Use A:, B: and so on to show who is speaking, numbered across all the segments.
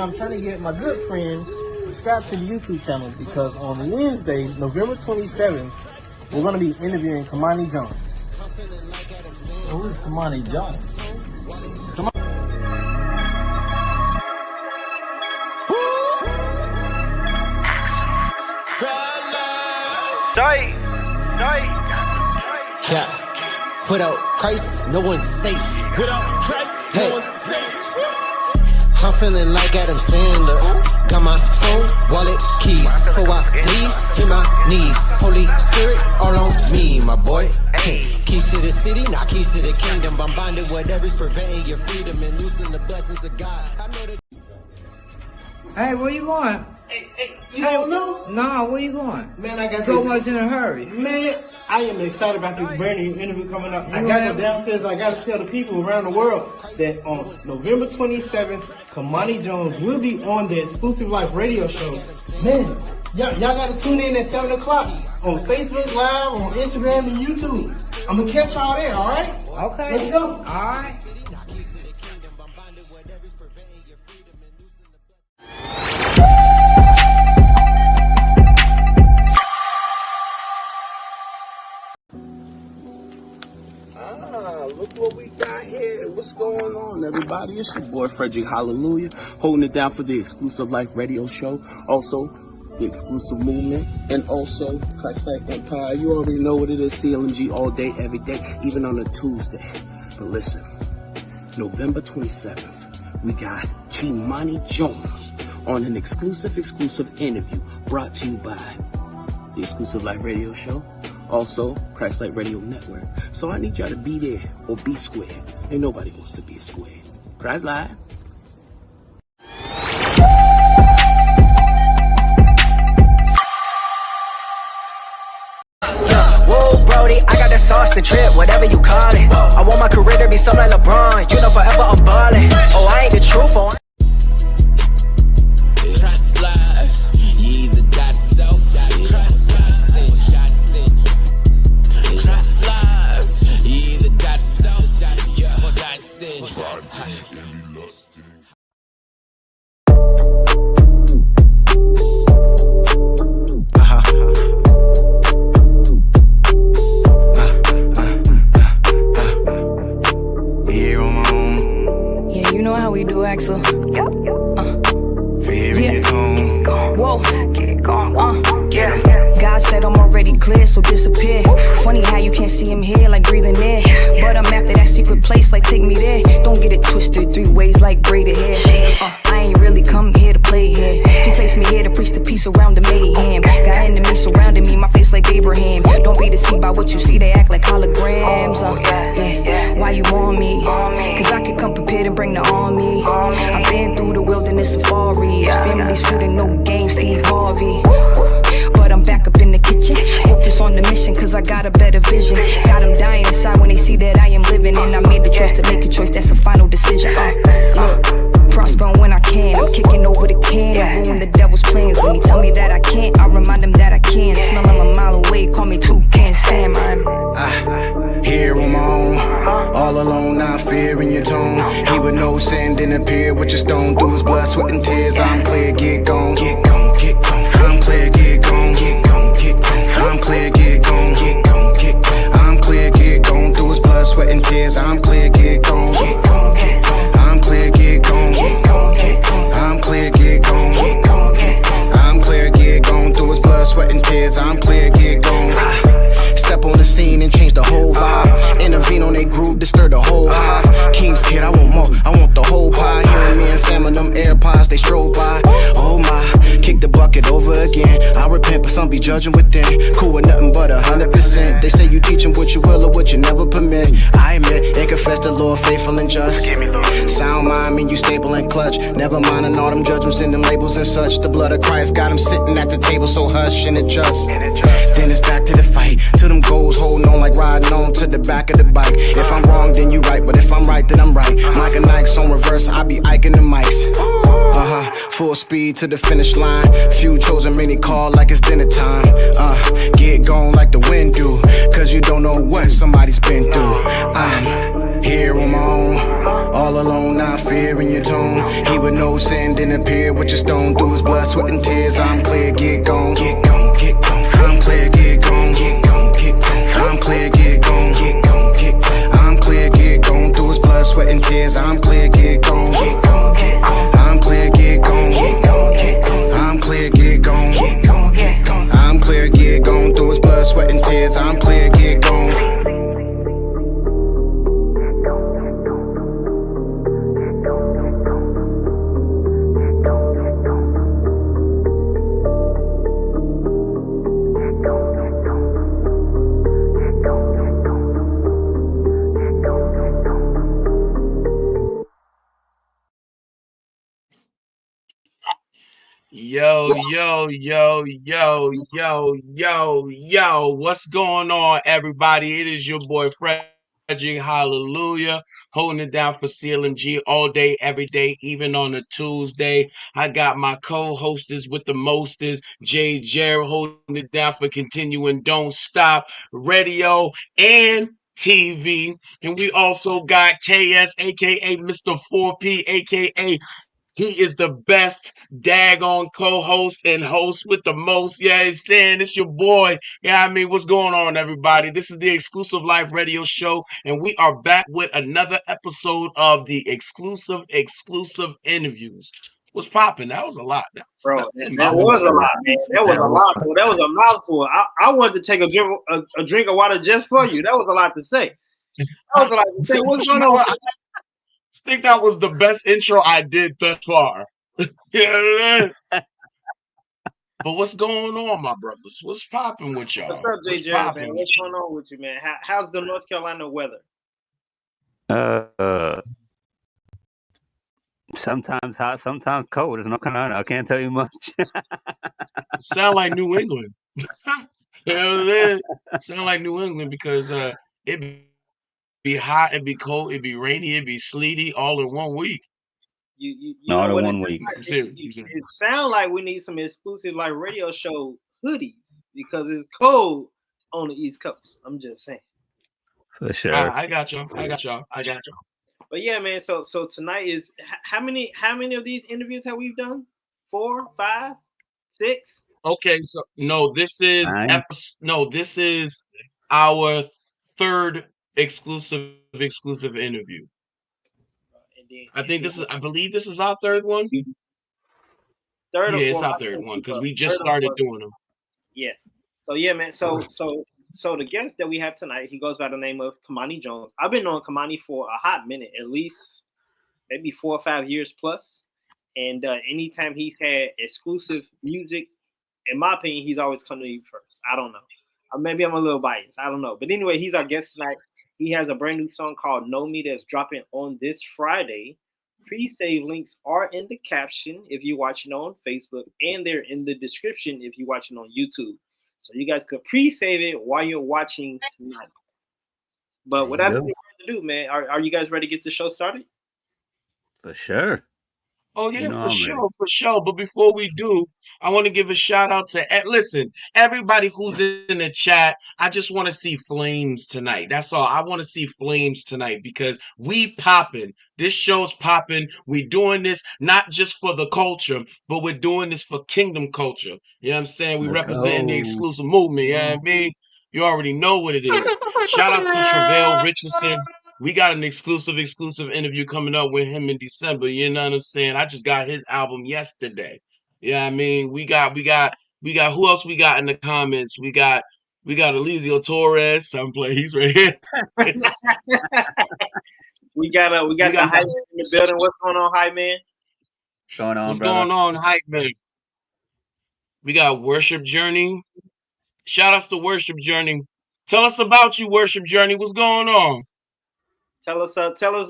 A: I'm trying to get my good friend subscribed to the YouTube channel because on Wednesday, November 27th, we're going to be interviewing Kimani Jones. Who is Kimani Jones?
B: Yeah. Without Christ, no one's safe. Without Christ, no one's safe. I'm feeling like Adam Sandler. Got my phone, wallet, keys. Before I leave, hit my knees. Holy Spirit all on me, my boy. Keys to the city, not keys to the kingdom. I'm bonded whatever's preventing your freedom and losing the blessings of God. I know that.
C: Hey, where you going?
A: Hey, you don't know?
C: Nah, where you going?
A: Man, I got
C: so much in a hurry.
A: Man, I am excited about this brand new interview coming up. I gotta go downstairs. I gotta tell the people around the world that on November 27th, Kimani Jones will be on the Exclusive Life radio show. Man, y'all gotta tune in at 7 o'clock on Facebook Live, on Instagram, and YouTube. I'm gonna catch y'all there, alright?
C: Okay.
A: Let's go.
C: Alright.
D: Look what we got here. What's going on, everybody? It's your boy, Freddrick, HalleluYAH, holding it down for the Exclusive Life radio show. Also, the Exclusive Movement. And also, Christ-like Empire. You already know what it is. CLMG all day, every day, even on a Tuesday. But listen, November 27th, we got Kimani Jones on an exclusive interview brought to you by the Exclusive Life radio show. Also, Christ-like Radio Network. So I need y'all to be there or be square. Ain't nobody wants to be a square. Christ-like.
E: Whoa, Brody, I got the sauce to trip, whatever you call it. I want my career to be something like LeBron. You know, forever I'm ballin'. Oh, I ain't the truth. Oh,
B: Trust life. You either got yourself, trust life. Trust life. You either got yourself, yeah, or got sin.
F: Here on my own.
G: Yeah, you know how we do, Axel.
F: For hearing your tone.
G: Whoa. God said I'm already clear, so disappear. Funny how you can't see him here, like breathing in. But I'm after that secret place, like take me there. Don't get it twisted 3 ways, like braided hair. I ain't really come here to play here. He placed me here to preach the peace around the mayhem. Got enemies surrounding me, my face like Abraham. Don't be deceived by what you see, they act like holograms. Yeah, why you on me? Cause I could come prepared and bring the army. I've been through the wilderness safaris. Families feuding, no game, Steve Harvey. But I'm back up in the kitchen, focus on the mission, cause I got a better vision. Got them dying inside when they see that I am living. And I made the choice to make a choice, that's a final decision. Look, prospering when I can, I'm kicking over the can and ruin the devil's plans. When he tell me that I can't, I remind him that I can. Smell him a mile away, call me Toucan Sam.
F: Here on my own, all alone, not fearing your tone. He with no sin didn't appear with your stone. Through his blood, sweat and tears, I'm clear, get gone. Get gone, get gone. I'm clear, get gone. Get gone, get gone. I'm clear, get gone. Get gone, get gone. I'm clear, get gone. Through his blood, sweat and tears, I'm clear, get gone. Get gone, get gone. I'm clear, get gone. Get gone, get gone. I'm clear, get gone. Get gone, get gone. I'm clear, get gone. Through his blood, sweat and tears, I'm clear, get gone. Step on the scene and change the whole vibe. Intervene on they groove to stir the whole hive. King's kid, I want more, I want the whole pie. Hearing me and Sam and them AirPods, they stroll by. Oh my, kick the bucket over again. I repent, but some be judging within. Cool with nothing but 100%. They say you teach them what you will or what you never permit. I admit and confess the Lord faithful and just. Sound mind mean you stable and clutch. Never minding all them judgments and them labels and such. The blood of Christ got him sitting at the table, so hush and adjust. Then it's back to the fight, to them goals, holding on like riding on to the back of the bike. If I'm wrong, then you right, but if I'm right, then I'm right. Mike and Ike's on reverse, I be Iking the mics. Full speed to the finish line. Few chosen, many call like it's dinner time. Get gone like the wind do, cause you don't know what somebody's been through. I'm here on my own, All alone, not fearing your tone. He with no sin, then appear with your stone. Through his blood, sweat, and tears. I'm clear, get gone. Get gone, get gone. I'm clear, get gone. Get gone, get gone. I'm clear, get gone. Get gone, get gone. I'm clear, get gone. Through his blood, sweat, and tears. I'm clear, get gone. Get gone, get gone. I'm clear, get gone. Get gone, get gone. I'm clear, get gone. Get gone, get gone. I'm clear, get gone. Through his blood, sweat, and tears. I'm clear, get gone.
D: Yo, yo, yo, yo, yo, yo, yo. What's going on, everybody? It is your boy Freddrick, HalleluYAH, holding it down for CLMG all day, every day, even on a Tuesday. I got my co-hostess with the mostest, J.Jareb, holding it down for continuing Don't Stop Radio and TV. And we also got KS, aka Mr. 4P, aka he is the best daggone co-host and host with the most. Yeah, he's saying it's your boy. Yeah, I mean, what's going on, everybody? This is the Exclusive Life Radio Show, and we are back with another episode of the exclusive interviews. What's popping? That was a lot. That
A: Bro,
D: was
A: that
D: a
A: was
D: mouthful.
A: a lot, man. That was a lot. That was a mouthful. I wanted to take a drink of water just for you. That was a lot to say. That was a lot to say. What's
D: You
A: going
D: know
A: on?
D: what? I think that was the best intro I did thus far. Yeah. But what's going on, my brothers? What's popping with y'all?
A: What's up, J.Jareb, man? What's going on with you, man? How's the North Carolina weather?
H: Sometimes hot, sometimes cold. It's North Carolina. I can't tell you much.
D: Sound like New England. Sound like New England because it be hot, it be cold, it be rainy, it be sleety all in 1 week.
A: You
H: All
A: know
H: in
A: what
H: 1 week.
A: It sounds like we need some exclusive like radio show hoodies because it's cold on the East Coast. I'm just saying.
H: For sure.
D: I got y'all.
A: But yeah, man. So tonight is how many of these interviews have we done? 4, 5, 6?
D: Okay, so no, this is this is our third exclusive interview. I believe this is our third one.
A: Third or
D: Yeah, it's
A: fourth,
D: our third one because we just started doing them.
A: Yeah. So yeah, man. So the guest that we have tonight, he goes by the name of Kimani Jones. I've been knowing Kimani for a hot minute, at least maybe 4 or 5 years plus. And anytime he's had exclusive music, in my opinion, he's always come to me first. I don't know. Maybe I'm a little biased. I don't know. But anyway, he's our guest tonight. He has a brand new song called Know Me that's dropping on this Friday. Pre-save links are in the caption if you're watching on Facebook, and they're in the description if you're watching on YouTube. So you guys could pre-save it while you're watching tonight. But without anything to do, man, are you guys ready to get the show started?
H: For sure.
D: Oh yeah, for sure. But before we do, I want to give a shout out to everybody who's in the chat. I just want to see flames tonight. That's all. I want to see flames tonight because we popping. This show's popping. We doing this not just for the culture, but we're doing this for kingdom culture. You know what I'm saying? We representing the exclusive movement. You know what I mean? You already know what it is. Shout out to Travell Richardson. We got an exclusive interview coming up with him in December. You know what I'm saying? I just got his album yesterday. Yeah, I mean, we got who else we got in the comments? We got Eliseo Torres. He's right here.
A: we got the hype in the building. What's going on, hype man?
H: What's going on,
D: What's
H: brother?
D: going on, hype man? We got Worship Journey. Shout outs to Worship Journey. Tell us about you, Worship Journey. What's going on?
A: Tell us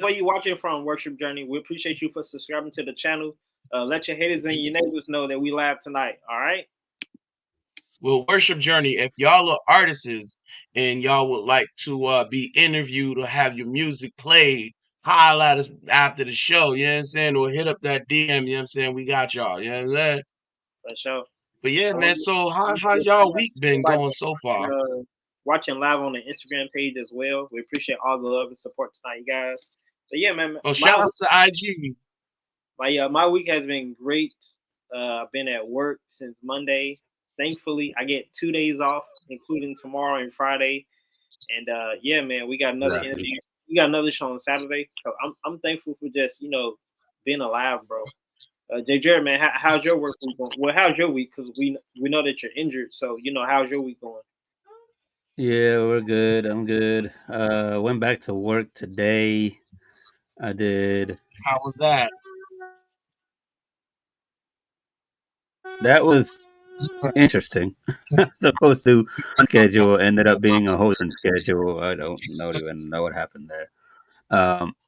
A: where you're watching from, Worship Journey. We appreciate you for subscribing to the channel. Let your haters and your neighbors know that we live tonight. All right.
D: Well, Worship Journey, if y'all are artists and y'all would like to be interviewed or have your music played, holla at us after the show. You know what I'm saying? Or hit up that DM. You know what I'm saying? We got y'all. You know what I'm saying?
A: For sure.
D: But yeah, man. So how's y'all week been going so far?
A: Watching live on the Instagram page as well. We appreciate all the love and support tonight, you guys.
I: But yeah, man,
D: Oh, shout out to IG.
I: my week has been great. I've been at work since Monday. Thankfully, I get 2 days off, including tomorrow and Friday. And yeah, man, we got another
H: Lucky.
I: interview. We got another show on Saturday. So I'm thankful for just being alive, bro. J.Jareb, man, how's your work week going? Well, how's your week? Because we know that you're injured. So how's your week going?
H: Yeah, we're good. I'm good. Went back to work today. I did.
D: How was that?
H: That was interesting. Supposed to schedule ended up being a whole different schedule. I don't even know what happened there.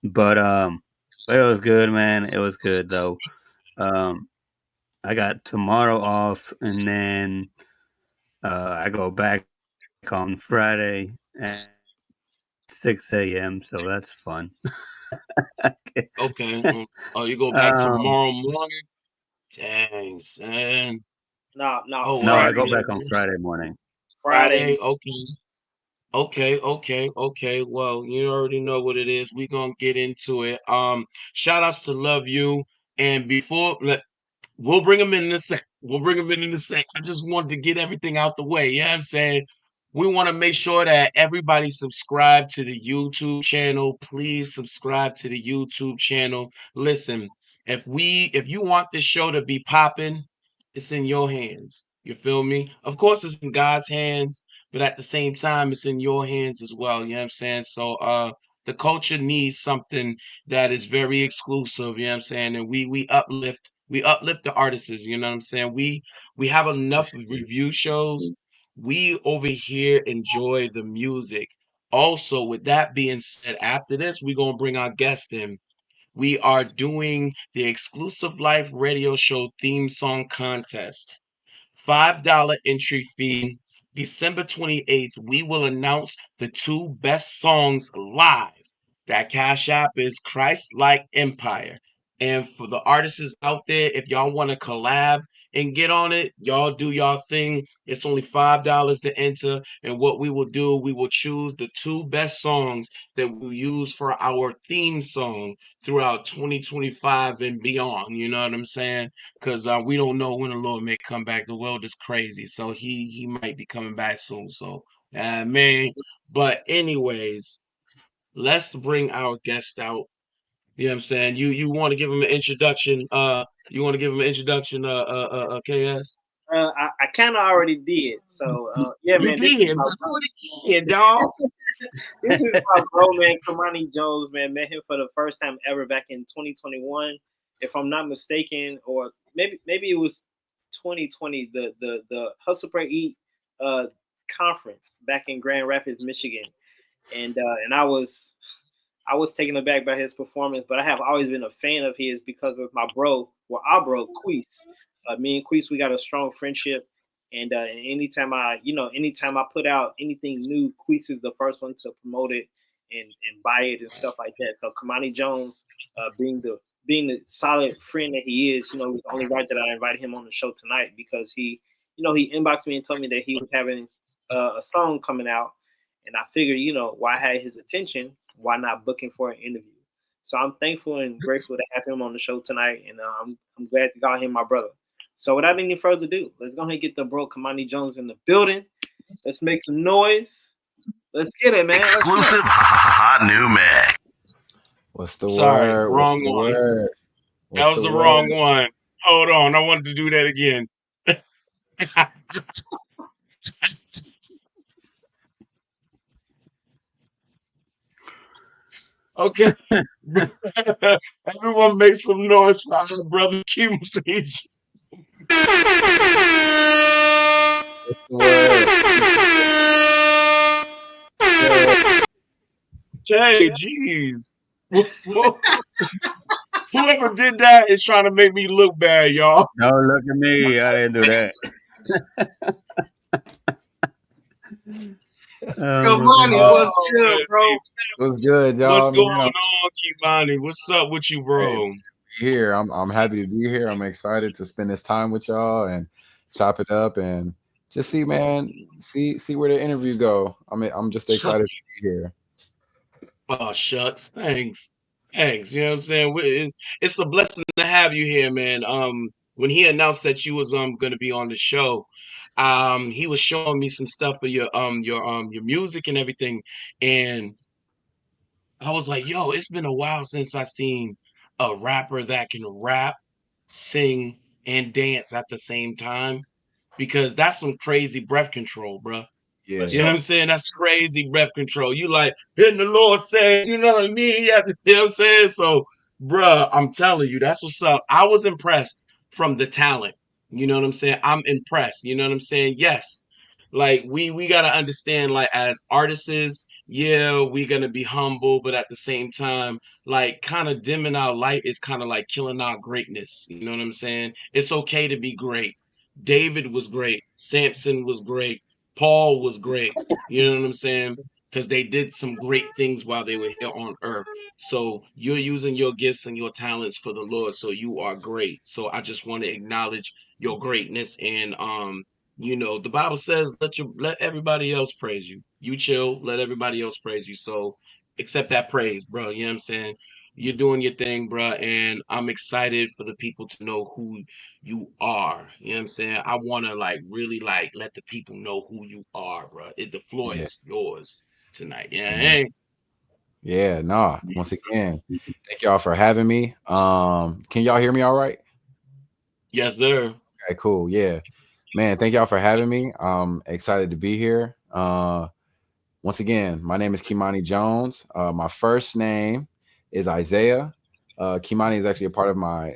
H: But it was good, man. It was good though. Um, I got tomorrow off, and then I go back on Friday at 6 a.m. So that's fun.
D: Okay. Oh, you go back
H: um,
D: tomorrow morning? Dang, son.
I: No,
D: Oh,
H: no,
D: wow.
H: I
I: Friday.
H: go back on Friday morning.
I: Friday.
D: Friday? Okay. Well, you already know what it is. We gonna get into it. Shout outs to Love You. And we'll bring them in a sec. I just wanted to get everything out the way. You know what I'm saying? We want to make sure that everybody subscribe to the YouTube channel. Please subscribe to the YouTube channel. Listen, if you want this show to be popping, it's in your hands. You feel me? Of course, it's in God's hands, but at the same time, it's in your hands as well. You know what I'm saying? So the culture needs something that is very exclusive, you know what I'm saying? And we uplift the artists, you know what I'm saying? We have enough review shows. We over here enjoy the music. Also, with that being said, after this, we're gonna bring our guest in. We are doing the Exclusive Life Radio Show theme song contest. $5 entry fee. December 28th, we will announce the two best songs live. That Cash App is Christ Like Empire. And for the artists out there, if y'all want to collab and get on it, y'all do y'all thing. It's only $5 to enter. And what we will do, we will choose the two best songs that we'll use for our theme song throughout 2025 and beyond. You know what I'm saying? Because we don't know when the Lord may come back. The world is crazy, so he might be coming back soon. So, man. But anyways, let's bring our guest out. You know what I'm saying? You want to give him an introduction? You want to give him an introduction? KS.
I: I kind of already did. So yeah,
D: You
I: man, this is
D: did.
I: my
D: Do it again, dog.
I: this is my bro, man, Kimani Jones, man. Met him for the first time ever back in 2021, if I'm not mistaken, or maybe it was 2020, the Hustle Pray Eat conference back in Grand Rapids, Michigan, and I was taken aback by his performance, but I have always been a fan of his because of my bro, our bro, Queese. Me and Queese, we got a strong friendship. And anytime I put out anything new, Queese is the first one to promote it and buy it and stuff like that. So Kimani Jones, being the solid friend that he is, it was only right that I invited him on the show tonight because he inboxed me and told me that he was having a song coming out, and I figured, why had his attention, why not book him for an interview? So I'm thankful and grateful to have him on the show tonight, and I'm glad to call him my brother. So without any further ado, let's go ahead and get the bro Kimani Jones in the building. Let's make some noise. Let's get it, man.
J: Exclusive hot new mix.
K: What's the
D: Sorry,
K: word?
D: wrong
K: What's the
D: one.
K: word?
D: That was the wrong one. Hold on, I wanted to do that again. Okay. Everyone make some noise for our brother Kimani.
K: What's the word?
D: Jay, jeez. Whoever did that is trying to make me look bad, y'all.
H: No, look at me. I didn't do that.
I: Kimani, what's good, bro?
K: What's good, y'all?
D: What's going on, Kimani? What's up with you, bro?
K: Here, I'm happy to be here. I'm excited to spend this time with y'all and chop it up and just see, man, see where the interview go. I'm just excited to be here.
D: Oh, shucks. Thanks. Thanks. You know what I'm saying? It's a blessing to have you here, man. When he announced that you was gonna be on the show, he was showing me some stuff for your music and everything, and I was like, yo, it's been a while since I seen a rapper that can rap, sing, and dance at the same time, because that's some crazy breath control, bro.
K: Yeah.
D: You know what I'm saying? That's crazy breath control. You like, and the Lord said, you know what I mean? Yeah, you know what I'm saying? So, bruh, I'm telling you, that's what's up. I was impressed from the talent. You know what I'm saying? I'm impressed. You know what I'm saying? Yes. Like we gotta understand, like as artists, yeah, we gonna be humble, but at the same time, like kind of dimming our light is kind of like killing our greatness. You know what I'm saying? It's okay to be great. David was great. Samson was great. Paul was great. You know what I'm saying? Because they did some great things while they were here on earth. So you're using your gifts and your talents for the Lord. So you are great. So I just want to acknowledge your greatness. And the Bible says let everybody else praise you. You chill, let everybody else praise you. So accept that praise, bro. You know what I'm saying? You're doing your thing, bro, and I'm excited for the people to know who you are. You know what I'm saying? I want to like really like let the people know who you are, bro. The floor
K: Yeah.
D: is yours tonight. Yeah,
K: Yeah.
D: hey.
K: Yeah, nah. Once again, thank y'all for having me. Can y'all hear me all right?
D: Yes, sir.
K: Okay, cool. Yeah. Man, thank y'all for having me. I'm excited to be here. Once again, my name is Kimani Jones. My first name is Isaiah. Kimani is actually a part of my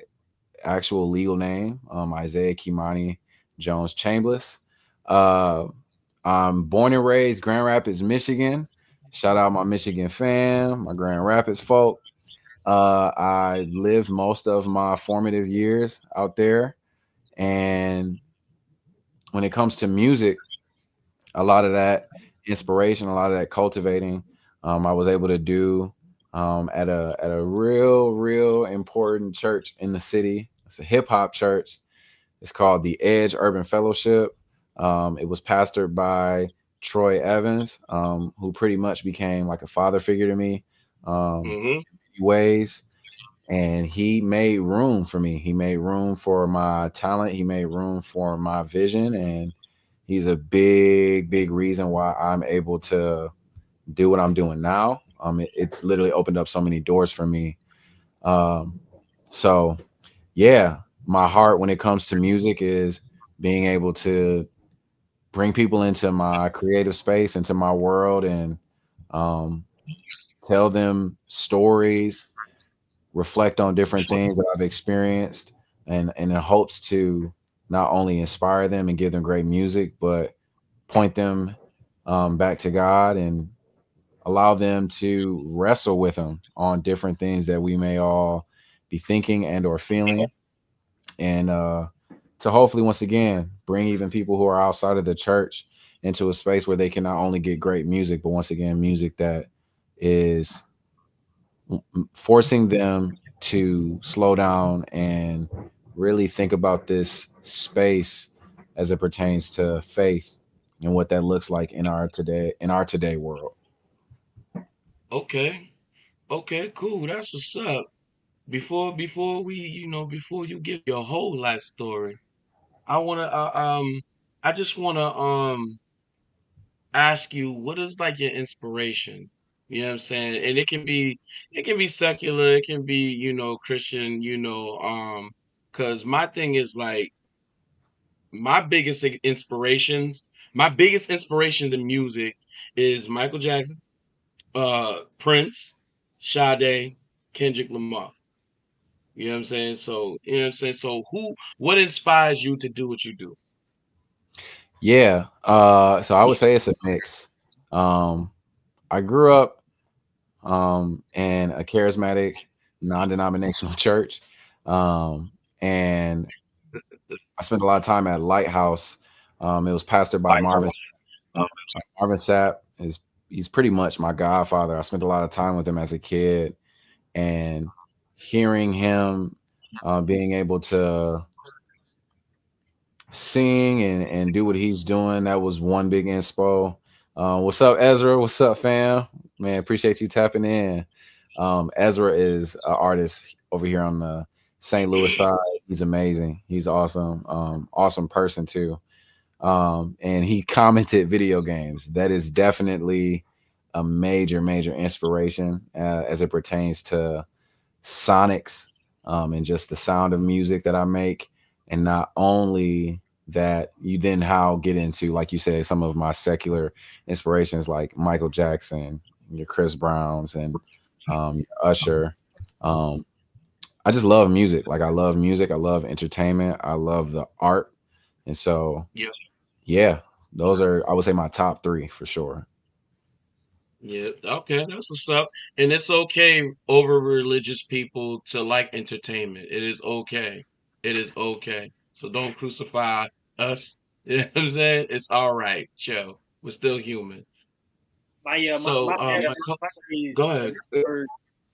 K: actual legal name, Isaiah Kimani Jones Chambliss. Uh, I'm born and raised Grand Rapids, Michigan. Shout out my Michigan fam, my Grand Rapids folk. I lived most of my formative years out there. And when it comes to music, a lot of that inspiration, a lot of that cultivating, I was able to do at a real important church in the city. It's a hip hop church. It's called the Edge Urban Fellowship. It was pastored by Troy Evans, who pretty much became like a father figure to me,
D: Mm-hmm.
K: in ways. And he made room for me. He made room for my talent. He made room for my vision, and he's a big reason why I'm able to do what I'm doing now. It's literally opened up so many doors for me. Um, so yeah, my heart when it comes to music is being able to bring people into my creative space, into my world, and um, tell them stories, reflect on different things that I've experienced, and in hopes to not only inspire them and give them great music, but point them back to God and allow them to wrestle with Him on different things that we may all be thinking and or feeling, and to hopefully once again bring even people who are outside of the church into a space where they can not only get great music, but once again music that is forcing them to slow down and really think about this space as it pertains to faith and what that looks like in our today world.
D: Okay. Okay, cool. That's what's up. Before you give your whole life story, I just wanna ask you, what is like your inspiration? You know what I'm saying? And it can be secular, it can be, Christian, because my thing is like my biggest inspirations, my biggest inspirations in music is Michael Jackson, Prince, Sade, Kendrick Lamar. You know what I'm saying? So, you know what I'm saying? So what inspires you to do what you do?
K: Yeah. So I would say it's a mix. Um, I grew up in a charismatic, non-denominational church, and I spent a lot of time at Lighthouse. It was pastored by Marvin Sapp. He's pretty much my godfather. I spent a lot of time with him as a kid, and hearing him being able to sing and do what he's doing, that was one big inspo. What's up, Ezra? What's up, fam? Man, appreciate you tapping in. Ezra is an artist over here on the St. Louis side. He's amazing. He's awesome. Awesome person too. And he commented video games. That is definitely a major, major inspiration as it pertains to sonics and just the sound of music that I make. And not only that, you then get into, like you said, some of my secular inspirations like Michael Jackson, your Chris Browns, and Usher. I just love music. Like I love music. I love entertainment. I love the art. And so, yeah, those are, I would say, my top three for sure.
L: Yeah, okay, that's what's up. And it's okay over religious people to like entertainment. It is okay. It is okay. So don't crucify us. You know what I'm saying? It's all right. Chill. We're still human.
I: My paraphrase
L: Go ahead.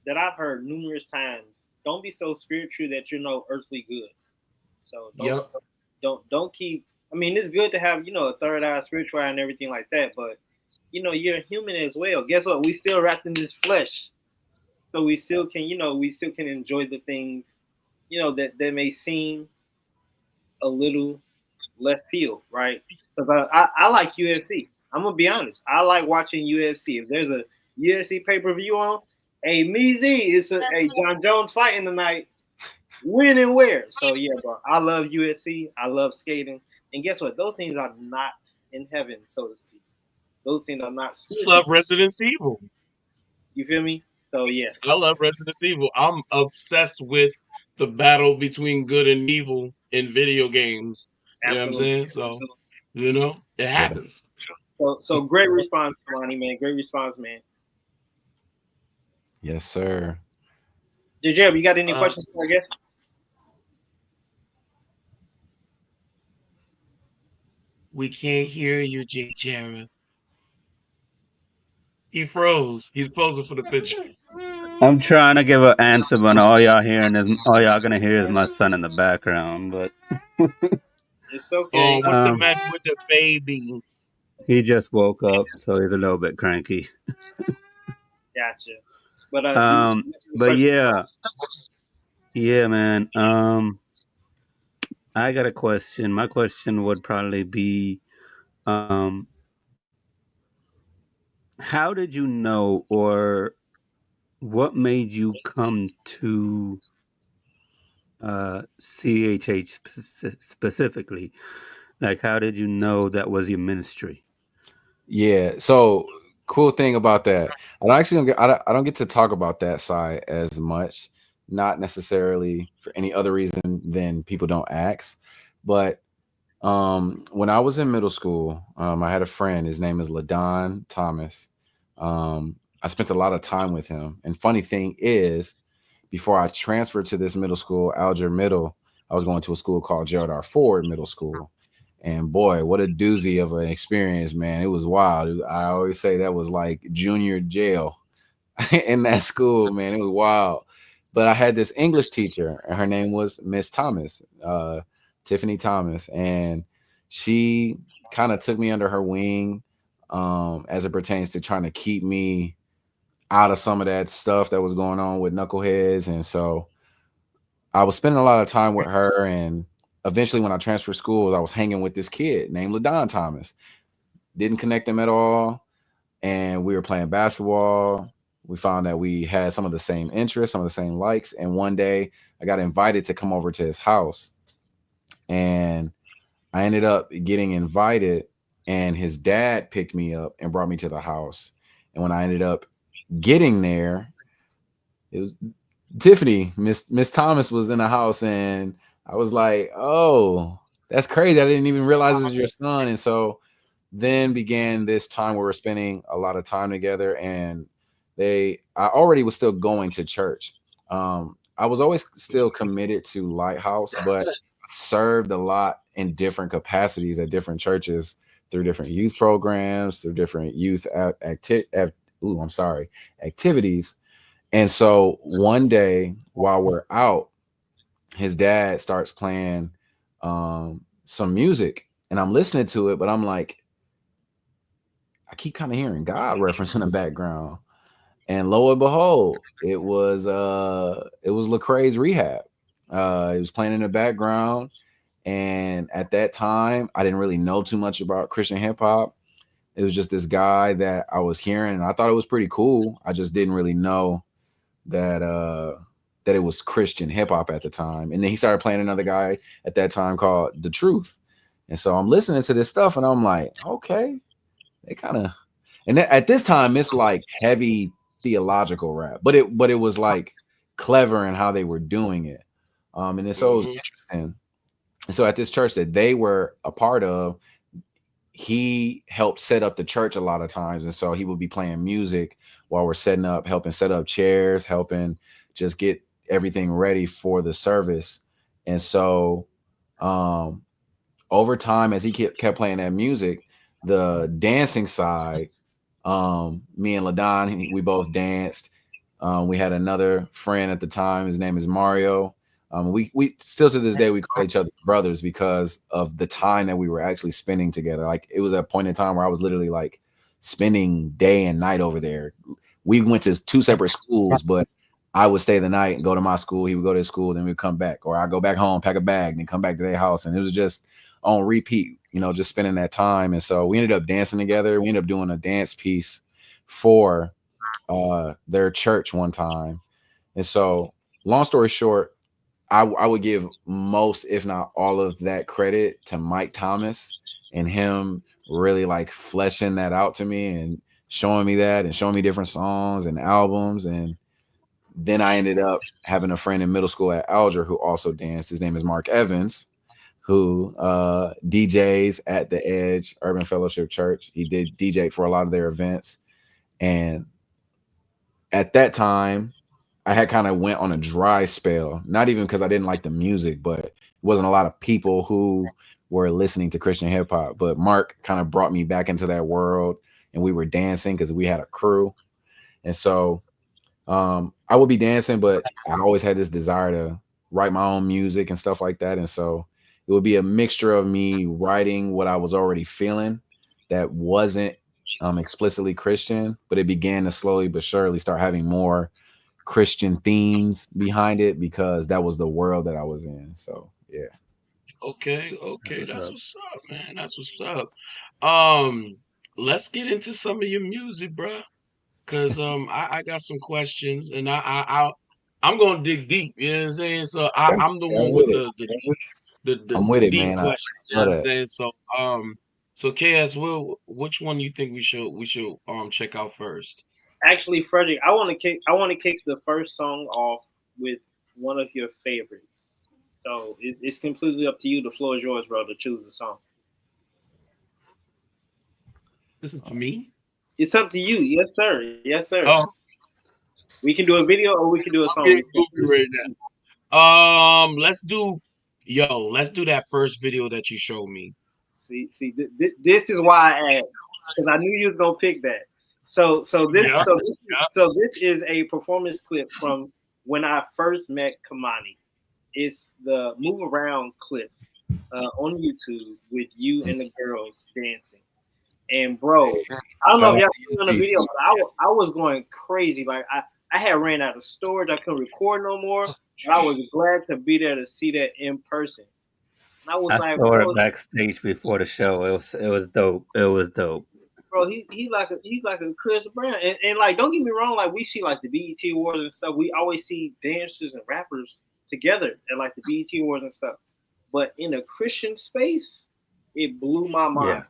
I: that I've heard numerous times. Don't be so spiritual that you're no earthly good. So don't keep. I mean, it's good to have a third eye, spiritual eye, and everything like that. But you're a human as well. Guess what? We still wrapped in this flesh, so we still can enjoy the things that may seem a little left field, right? Because I like UFC. I'm gonna be honest. I like watching UFC. If there's a UFC pay-per-view on, hey Meezy, it's a John Jones fighting tonight. When and where? So yeah, bro. I love UFC. I love skating. And guess what? Those things are not in heaven, so to speak. Those things are not
L: I love Resident Evil.
I: You feel me? So yes.
L: I love Resident Evil. I'm obsessed with the battle between good and evil in video games. You know what I'm saying? So, it happens.
I: So great response, Kimani, man. Great response, man.
K: Yes, sir.
I: J.Jareb, you got any questions, I guess?
L: We can't hear you, J.Jareb. He froze. He's posing for the picture.
H: I'm trying to give an answer, but all y'all gonna hear is my son in the background. But
I: it's okay.
L: What's the mess with the baby?
H: He just woke up, so he's a little bit cranky.
I: Gotcha.
H: But yeah, man. I got a question. My question would probably be, how did you know, or what made you come to CHH specifically? Like, how did you know that was your ministry?
K: Yeah. So cool thing about that, I don't get to talk about that side as much. Not necessarily for any other reason than people don't ask, but when I was in middle school, I had a friend. His name is LaDon Thomas. I spent a lot of time with him. And funny thing is, before I transferred to this middle school, Alger Middle, I was going to a school called Gerald R. Ford Middle School. And boy, what a doozy of an experience, man. It was wild. I always say that was like junior jail in that school, man. It was wild. But I had this English teacher, and her name was Miss Thomas, Tiffany Thomas. And she kind of took me under her wing as it pertains to trying to keep me out of some of that stuff that was going on with knuckleheads. And so I was spending a lot of time with her, and eventually when I transferred schools, I was hanging with this kid named LaDon Thomas. Didn't connect them at all. And we were playing basketball. We found that we had some of the same interests, some of the same likes. And one day I got invited to come over to his house. And I ended up getting invited, and his dad picked me up and brought me to the house. And when I ended up getting there, it was Tiffany, Miss Thomas was in the house, and I was like, oh, that's crazy. I didn't even realize this is your son. And so then began this time where we're spending a lot of time together, and I already was still going to church. I was always still committed to Lighthouse, but served a lot in different capacities at different churches through different youth programs, through different youth activities. And so one day while we're out, his dad starts playing some music, and I'm listening to it, but I'm like, I keep kind of hearing God reference in the background. And lo and behold, it was Lecrae's Rehab. He was playing in the background, and at that time, I didn't really know too much about Christian hip hop. It was just this guy that I was hearing, and I thought it was pretty cool. I just didn't really know that that it was Christian hip hop at the time. And then he started playing another guy at that time called The Truth. And so I'm listening to this stuff, and I'm like, okay, they kind of. And at this time, it's like heavy theological rap, but it was like clever in how they were doing it. And so it was interesting. And so at this church that they were a part of, he helped set up the church a lot of times. And so he would be playing music while we're setting up, helping set up chairs, helping just get everything ready for the service. And so over time, as he kept playing that music, the dancing side, me and LaDon, we both danced. We had another friend at the time. His name is Mario. We still to this day we call each other brothers because of the time that we were actually spending together. Like it was a point in time where I was literally like spending day and night over there. We went to two separate schools, but I would stay the night and go to my school. He would go to his school, then we'd come back, or I'd go back home, pack a bag, then come back to their house, and it was just on repeat. Just spending that time. And so we ended up dancing together. We ended up doing a dance piece for their church one time. And so, long story short, I would give most, if not all of that credit to Mike Thomas and him really like fleshing that out to me and showing me that and showing me different songs and albums. And then I ended up having a friend in middle school at Alger who also danced. His name is Mark Evans, who DJs at the Edge Urban Fellowship Church. He did DJ for a lot of their events. And at that time, I had kind of went on a dry spell, not even because I didn't like the music, but it wasn't a lot of people who were listening to Christian hip hop. But Mark kind of brought me back into that world, and we were dancing because we had a crew. And so I would be dancing, but I always had this desire to write my own music and stuff like that. And so it would be a mixture of me writing what I was already feeling that wasn't explicitly Christian, but it began to slowly but surely start having more Christian themes behind it because that was the world that I was in. So yeah.
L: Okay,
K: That's
L: that's
K: up.
L: what's up, man. That's what's up. Let's get into some of your music, bruh. Cause I got some questions, and I'm gonna dig deep. You know what I'm saying? So
K: Okay.
L: I'm the
K: Yeah, I'm
L: one with
K: with it. I'm with
L: the
K: it,
L: deep
K: man. I
L: questions. You know
K: love
L: what I'm
K: that.
L: saying? So so KS, which one you think we should check out first?
I: Actually, Frederick, I want to kick the first song off with one of your favorites. So it's completely up to you. The floor is yours, bro, to choose a song.
L: Listen to me.
I: It's up to you. Yes, sir. Yes, sir.
L: Oh,
I: We can do a video or we can do a
L: I'm
I: song.
L: getting goofy right now. Let's do that first video that you showed me.
I: This is why I asked because I knew you was gonna pick that. So so this
L: Yeah,
I: so this,
L: yeah.
I: so this is a performance clip from when I first met Kimani. It's the move around clip on YouTube with you and the girls dancing. And bro, I don't know
K: Shout
I: if
K: out
I: y'all
K: to
I: seen on the
K: UNC.
I: video, but I was going crazy. Like I had ran out of storage. I couldn't record no more. But I was glad to be there to see that in person. And I was
H: I
I: like,
H: saw
I: bro,
H: it backstage before the show. It was dope. It was dope.
I: he's like a Chris Brown. And like don't get me wrong, like we see like the BET Awards and stuff. We always see dancers and rappers together at like the BET Awards and stuff. But in a Christian space, it blew my
H: Yeah,
I: mind.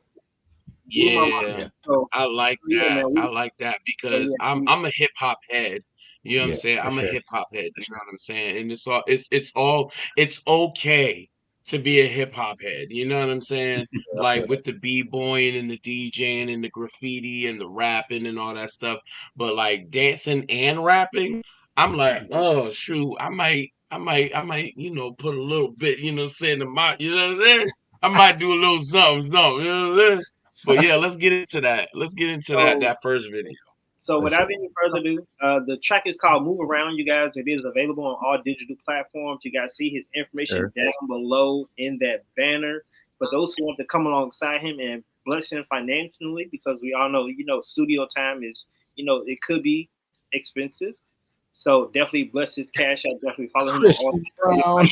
I: Blew my mind.
L: Yeah,
H: yeah,
I: So
L: I like
I: yeah,
L: that.
I: man.
L: I like that
I: So
L: because
I: yeah,
L: I'm a hip hop head. You know what I'm
K: Yeah.
L: saying?
H: for
L: I'm a
H: sure.
L: hip hop head. You know what I'm saying? And it's okay to be a hip hop head. You know what I'm saying?
I: I
L: Like
I: feel that.
L: with the b-boying and the DJing and the graffiti and the rapping and all that stuff. But like dancing and rapping, I'm like, oh shoot, I might, put a little bit, saying to my, you know what I'm saying? I might do a little something, something, you know what I'm saying? But yeah, let's get into that. Let's get into that
I: So
L: that first video.
I: So
K: For
I: without
K: sure.
I: any further ado, the track is called "Move Around." You guys, it is available on all digital platforms. You guys see his information
H: Sure.
I: down below in that banner. For those who want to come alongside him and bless him financially, because we all know, studio time is, it could be expensive. So definitely bless his cash. I definitely follow him on all
K: Christian Brown.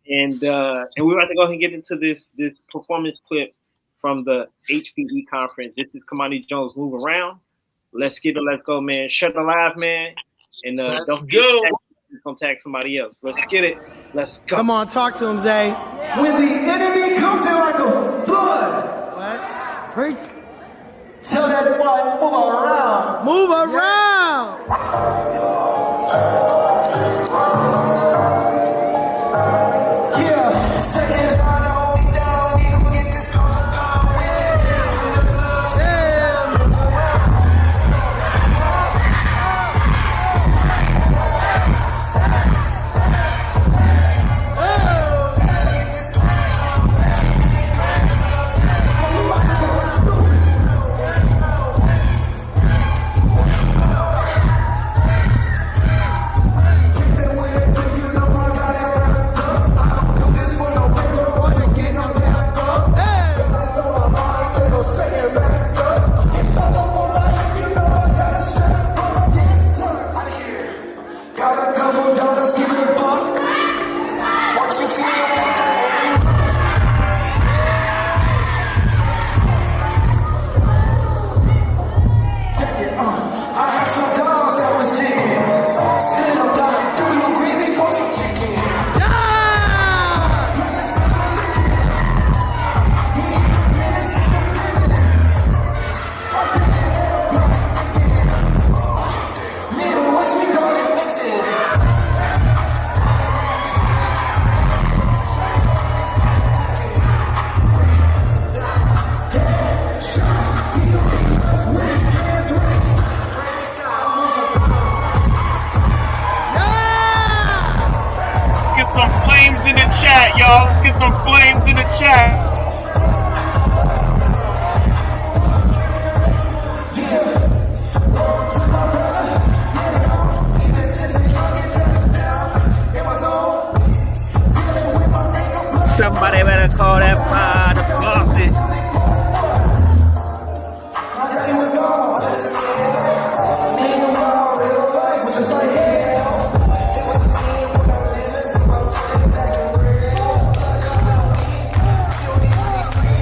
I: and we're about to go ahead and get into this performance clip from the HPE conference. This is Kimani Jones, Move Around. Let's get it, let's go, man. Shut the live, man. And
L: Let's
I: don't
L: go.
I: Don't tag somebody else. Let's get it. Let's go.
M: Come on, talk to him, Zay.
N: When the enemy comes in like a flood.
M: What? Preach.
N: Tell that boy, move around.
M: Move around.
N: Yeah. Seconds down, hold me down. Nigga, we'll get this pound for pound. Got a couple dollars, give it a buck. What you feel? Check it on. I had some dogs that was jigging. Still I'm down, threw you greasy for some chicken. Middle West, we call it mixing.
L: Let's get some flames in the chat, y'all. Let's get some flames in the chat.
H: Somebody better call that fire department.
N: My daddy was gone. Meanwhile, real life was just like hell. It was me when I didn't see my money back in real. You don't need to be free.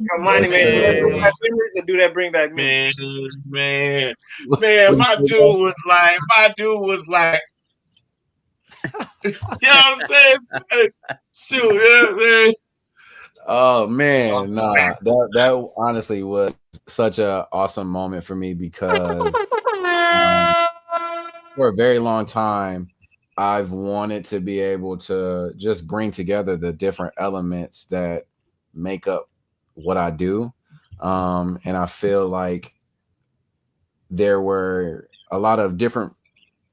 I: Come on, man. Do that bring back
L: man. My dude was like, you know what I'm saying? Shoot, you know what I'm saying?
K: Oh man, nah, that honestly was such a awesome moment for me because for a very long time I've wanted to be able to just bring together the different elements that make up what I do. And I feel like there were a lot of different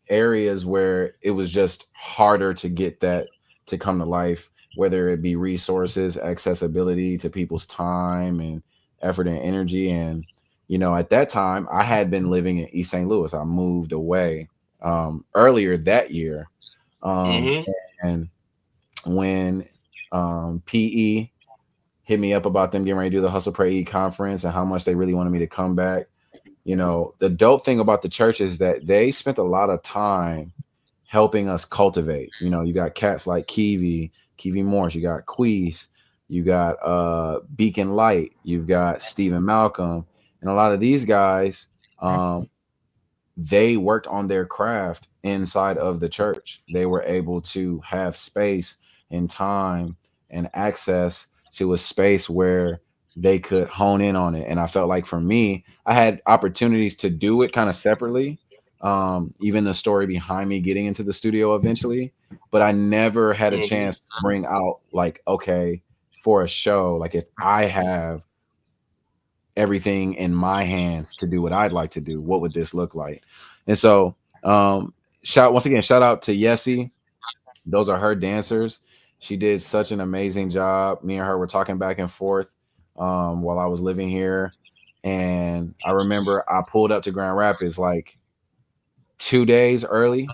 K: areas where it was just harder to get that to come to life, whether it be resources, accessibility to people's time and effort and energy. And, you know, at that time I had been living in East St. Louis. I moved away earlier that year. And when PE hit me up about them getting ready to do the Hustle Pray Eat conference and how much they really wanted me to come back, you know, the dope thing about the church is that they spent a lot of time helping us cultivate. You know, you got cats like Kiwi Morris, you got Queese, you got Beacon Light, you've got Stephen Malcolm, and a lot of these guys, they worked on their craft inside of the church. They were able to have space and time and access to a space where they could hone in on it. And I felt like for me, I had opportunities to do it kind of separately. Even the story behind me getting into the studio eventually, but I never had a
L: Mhm.
K: chance to bring out like, okay, for a show, like if I have everything in my hands to do what I'd like to do, what would this look like? And so, shout out to Yessie. Those are her dancers. She did such an amazing job. Me and her were talking back and forth while I was living here. And I remember I pulled up to Grand Rapids like 2 days earlier.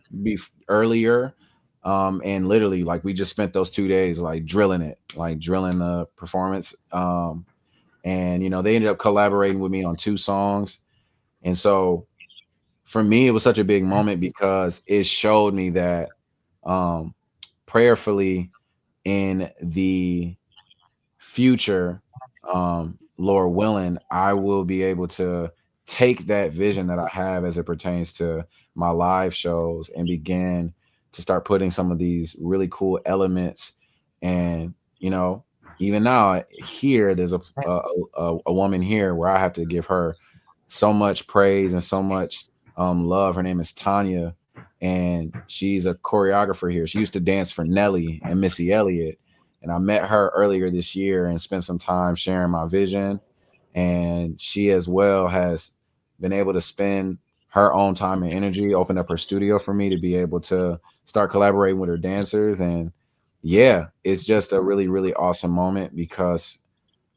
K: And literally like we just spent those 2 days like drilling it, like drilling the performance. And they ended up collaborating with me on 2 songs. And so for me it was such a big moment because it showed me that um prayerfully in the future, Lord willing, I will be able to take that vision that I have as it pertains to my live shows and begin to start putting some of these really cool elements. And even now here, there's a woman here where I have to give her so much praise and so much love. Her name is Tanya, and she's a choreographer here. She used to dance for Nelly and Missy Elliott, and I met her earlier this year and spent some time sharing my vision. And she as well has been able to spend her own time and energy, open up her studio for me to be able to start collaborating with her dancers. And yeah, it's just a really, really awesome moment because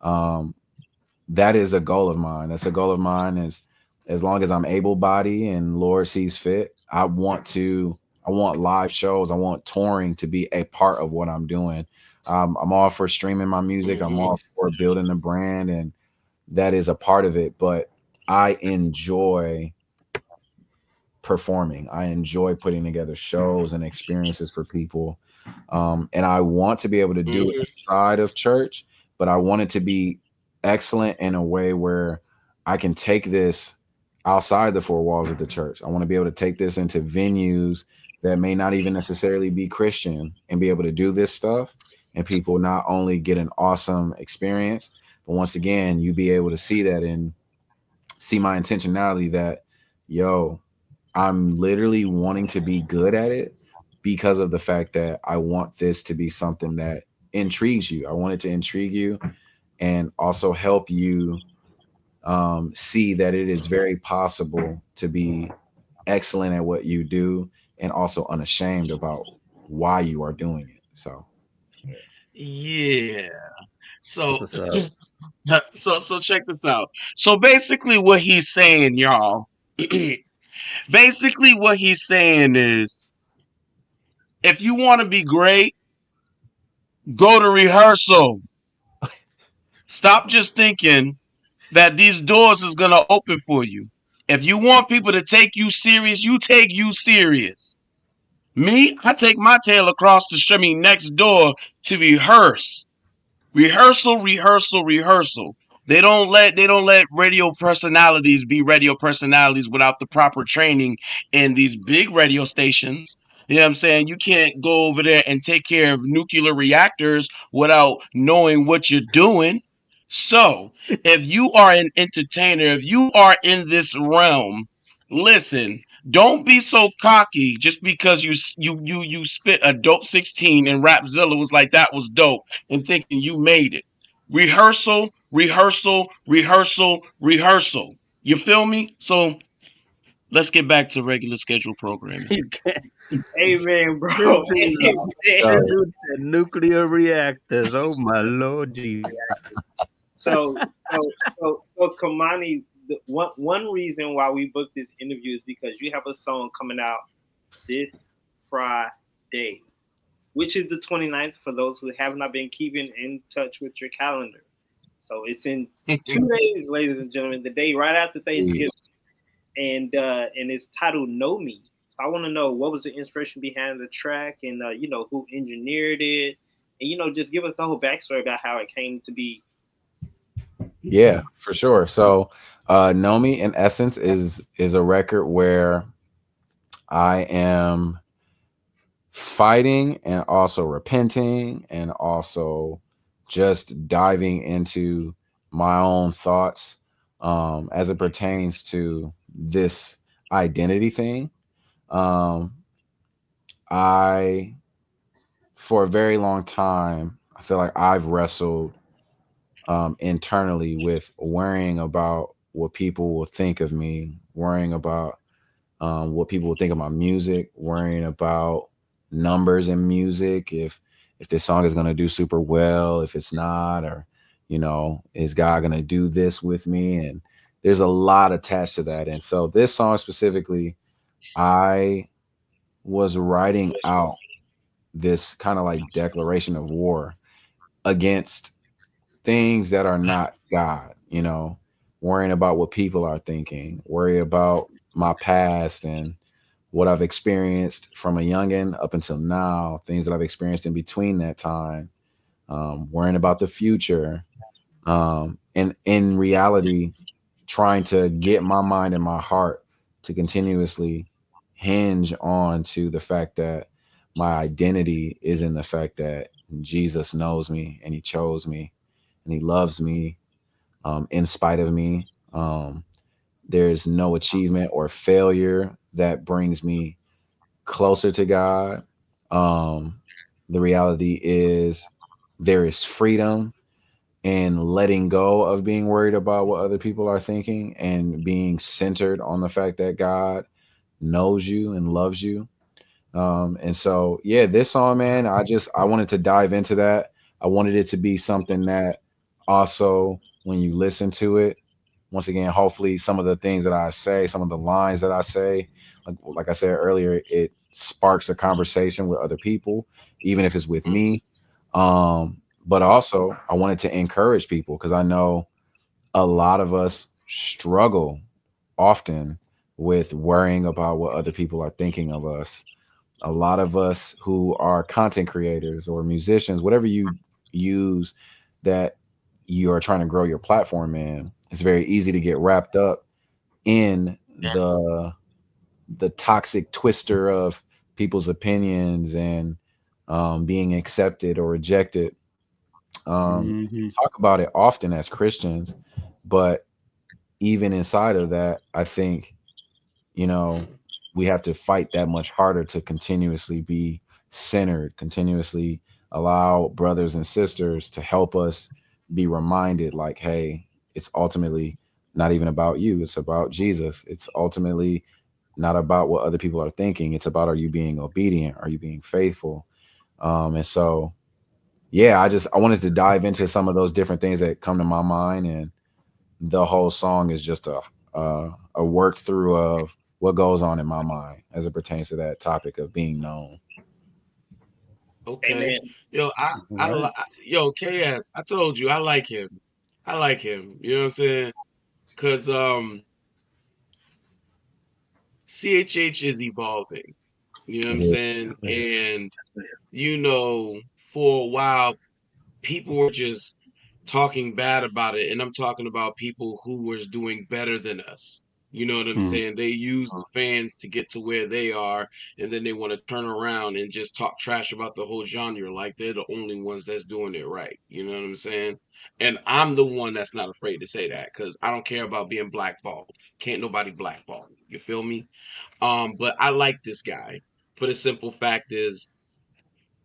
K: um, that is a goal of mine. That's a goal of mine is as long as I'm able body and Lord sees fit, I want live shows. I want touring to be a part of what I'm doing. I'm all for streaming my music. I'm
L: Mhm.
K: all for building the brand, and that is a part of it. But I enjoy performing. I enjoy putting together shows and experiences for people. And I want to be able to do it
L: Mhm.
K: inside of church, but I want it to be excellent in a way where I can take this outside the 4 walls of the church. I want to be able to take this into venues that may not even necessarily be Christian and be able to do this stuff. And people not only get an awesome experience, but once again, you be able to see that and see my intentionality that, yo, I'm literally wanting to be good at it because of the fact that I want this to be something that intrigues you. I want it to intrigue you and also help you see that it is very possible to be excellent at what you do and also unashamed about why you are doing it. So,
L: Yeah.
H: That's
L: So
H: what's up.
L: so check this out. So basically what he's saying, y'all, basically what he's saying is if you want to be great, go to rehearsal. Stop just thinking that these doors is going to open for you. If you want people to take you serious, you take you serious. Me, I take my tail across the street, I mean, next door to rehearse. Rehearsal, rehearsal, rehearsal. They don't let radio personalities be radio personalities without the proper training in these big radio stations. You know what I'm saying? You can't go over there and take care of nuclear reactors without knowing what you're doing. So, if you are an entertainer, if you are in this realm, listen, don't be so cocky just because you spit a dope 16 and Rapzilla was like that was dope and thinking you made it. Rehearsal, rehearsal, rehearsal, rehearsal. You feel me? So let's get back to regular schedule programming.
H: You can't.
I: Amen, bro.
H: This dude,
I: Amen.
H: this
K: so
H: dude said nuclear reactors. Oh my Lord Jesus.
I: So, Kamani, one reason why we booked this interview is because you have a song coming out this Friday, which is the 29th for those who have not been keeping in touch with your calendar. So it's in 2 days, ladies and gentlemen, the day right after Thanksgiving, and it's titled "Know Me." So I want to know what was the inspiration behind the track, and who engineered it, and just give us the whole backstory about how it came to be.
K: Yeah, for sure. So, Know Me in essence is a record where I am fighting and also repenting and also just diving into my own thoughts as it pertains to this identity thing. Um, I, for a very long time, I feel like I've wrestled internally with worrying about what people will think of me, worrying about what people will think of my music, worrying about numbers in music, if this song is gonna do super well, if it's not, or is God gonna do this with me? And there's a lot attached to that. And so this song specifically, I was writing out this kind of like declaration of war against things that are not God, worrying about what people are thinking, worry about my past and what I've experienced from a youngin up until now, things that I've experienced in between that time, worrying about the future, and in reality, trying to get my mind and my heart to continuously hinge on to the fact that my identity is in the fact that Jesus knows me and he chose me and he loves me in spite of me. There's no achievement or failure that brings me closer to God. Um, the reality is there is freedom in letting go of being worried about what other people are thinking and being centered on the fact that God knows you and loves you. And so, yeah, this song, man, I wanted to dive into that. I wanted it to be something that also, when you listen to it, once again, hopefully some of the things that I say, some of the lines that I say, like I said earlier, it sparks a conversation with other people, even if it's with me. But also I wanted to encourage people because I know a lot of us struggle often with worrying about what other people are thinking of us. A lot of us who are content creators or musicians, whatever you use that you are trying to grow your platform in, it's very easy to get wrapped up in the toxic twister of people's opinions and being accepted or rejected. We
H: Mhm.
K: talk about it often as Christians, but even inside of that, I think you know, we have to fight that much harder to continuously be centered, continuously allow brothers and sisters to help us be reminded like, hey, it's ultimately not even about you. It's about Jesus. It's ultimately not about what other people are thinking. It's about, are you being obedient? Are you being faithful? And so, yeah, I wanted to dive into some of those different things that come to my mind, and the whole song is just a work through of what goes on in my mind as it pertains to that topic of being known.
L: Okay.
I: Amen.
L: Yo,
H: Right.
L: yo, KS, I told you I like him. I like him. You know what I'm saying? Cause CHH is evolving. You know what
K: It
L: I'm
K: is.
L: saying? And for a while people were just talking bad about it, and I'm talking about people who was doing better than us. You know what I'm
H: Mm.
L: saying? They use the fans to get to where they are, and then they want to turn around and just talk trash about the whole genre like they're the only ones that's doing it right. You know what I'm saying? And I'm the one that's not afraid to say that because I don't care about being blackballed. Can't nobody blackball me. You feel me? But I like this guy for the simple fact is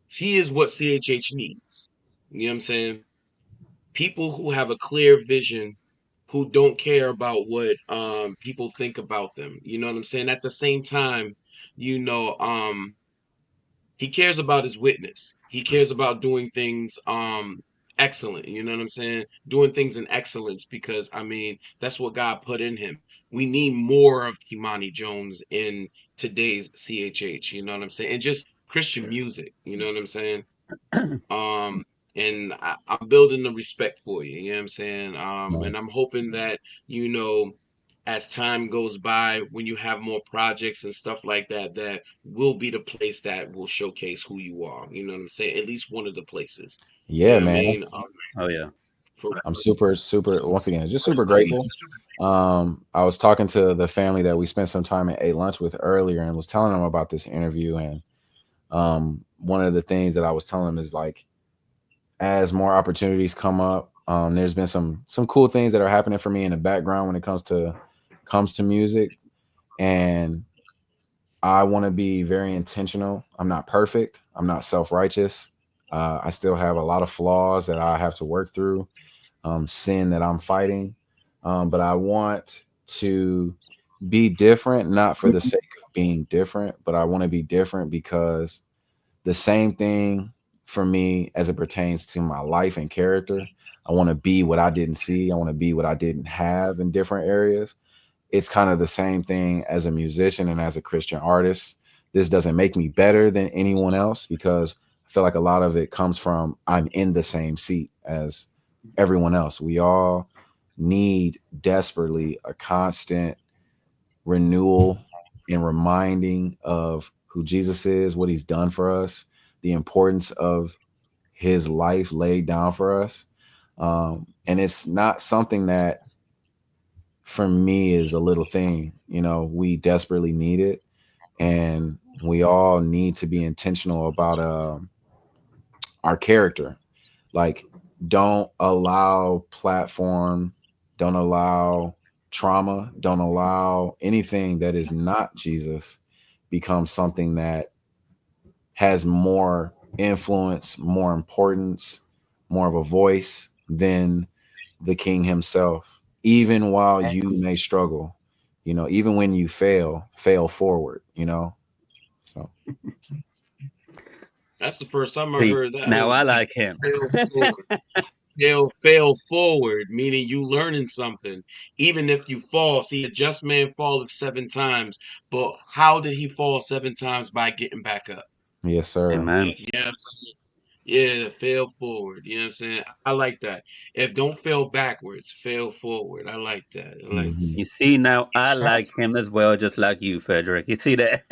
L: he is what CHH needs. You know what I'm saying? People who have a clear vision, who don't care about what people think about them. You know what I'm saying? At the same time, you know, he cares about his witness. He cares about doing things excellent. You know what I'm saying? Doing things in excellence because I mean that's what God put in him. We need more of Kimani Jones in today's CHH. You know what I'm saying? And just Christian music. You know what I'm saying? Um, and I'm building the respect for you. You know what I'm saying? And I'm hoping that you know as time goes by, when you have more projects and stuff like that, that will be the place that will showcase who you are. You know what I'm saying? At least one of the places. You
K: Yeah,
L: know what I
K: man.
L: mean?
H: Oh yeah.
K: I'm super once again just super grateful. I was talking to the family that we spent some time and ate lunch with earlier, and was telling them about this interview. And one of the things that I was telling them is like, as more opportunities come up, there's been some cool things that are happening for me in the background when it comes to music, and I want to be very intentional. I'm not perfect. I'm not self-righteous. I still have a lot of flaws that I have to work through, sin that I'm fighting. But I want to be different, not for the sake of being different, but I want to be different because the same thing for me as it pertains to my life and character. I want to be what I didn't see. I want to be what I didn't have in different areas. It's kind of the same thing as a musician and as a Christian artist. This doesn't make me better than anyone else, because I feel like a lot of it comes from I'm in the same seat as everyone else. We all need desperately a constant renewal and reminding of who Jesus is, what he's done for us, the importance of his life laid down for us. And it's not something that for me is a little thing. You know, we desperately need it, and we all need to be intentional about our character. Like, don't allow platform, don't allow trauma, don't allow anything that is not Jesus become something that has more influence, more importance, more of a voice than the King himself. Even while you may struggle, you know, even when you fail forward, you know. So
L: That's the first time I
H: See,
L: heard that.
H: now I like him.
L: Fail forward, meaning you learning something. Even if you fall, see, a just man falleth 7 times, but how did he fall 7 times? By getting back up.
K: Yes, sir.
H: Amen.
L: Yeah, yeah, fail forward. You know what I'm saying? I like that. If don't fail backwards, fail forward. I like that. I like that.
H: You see, now I like him as well, just like you, Freddrick. You see that?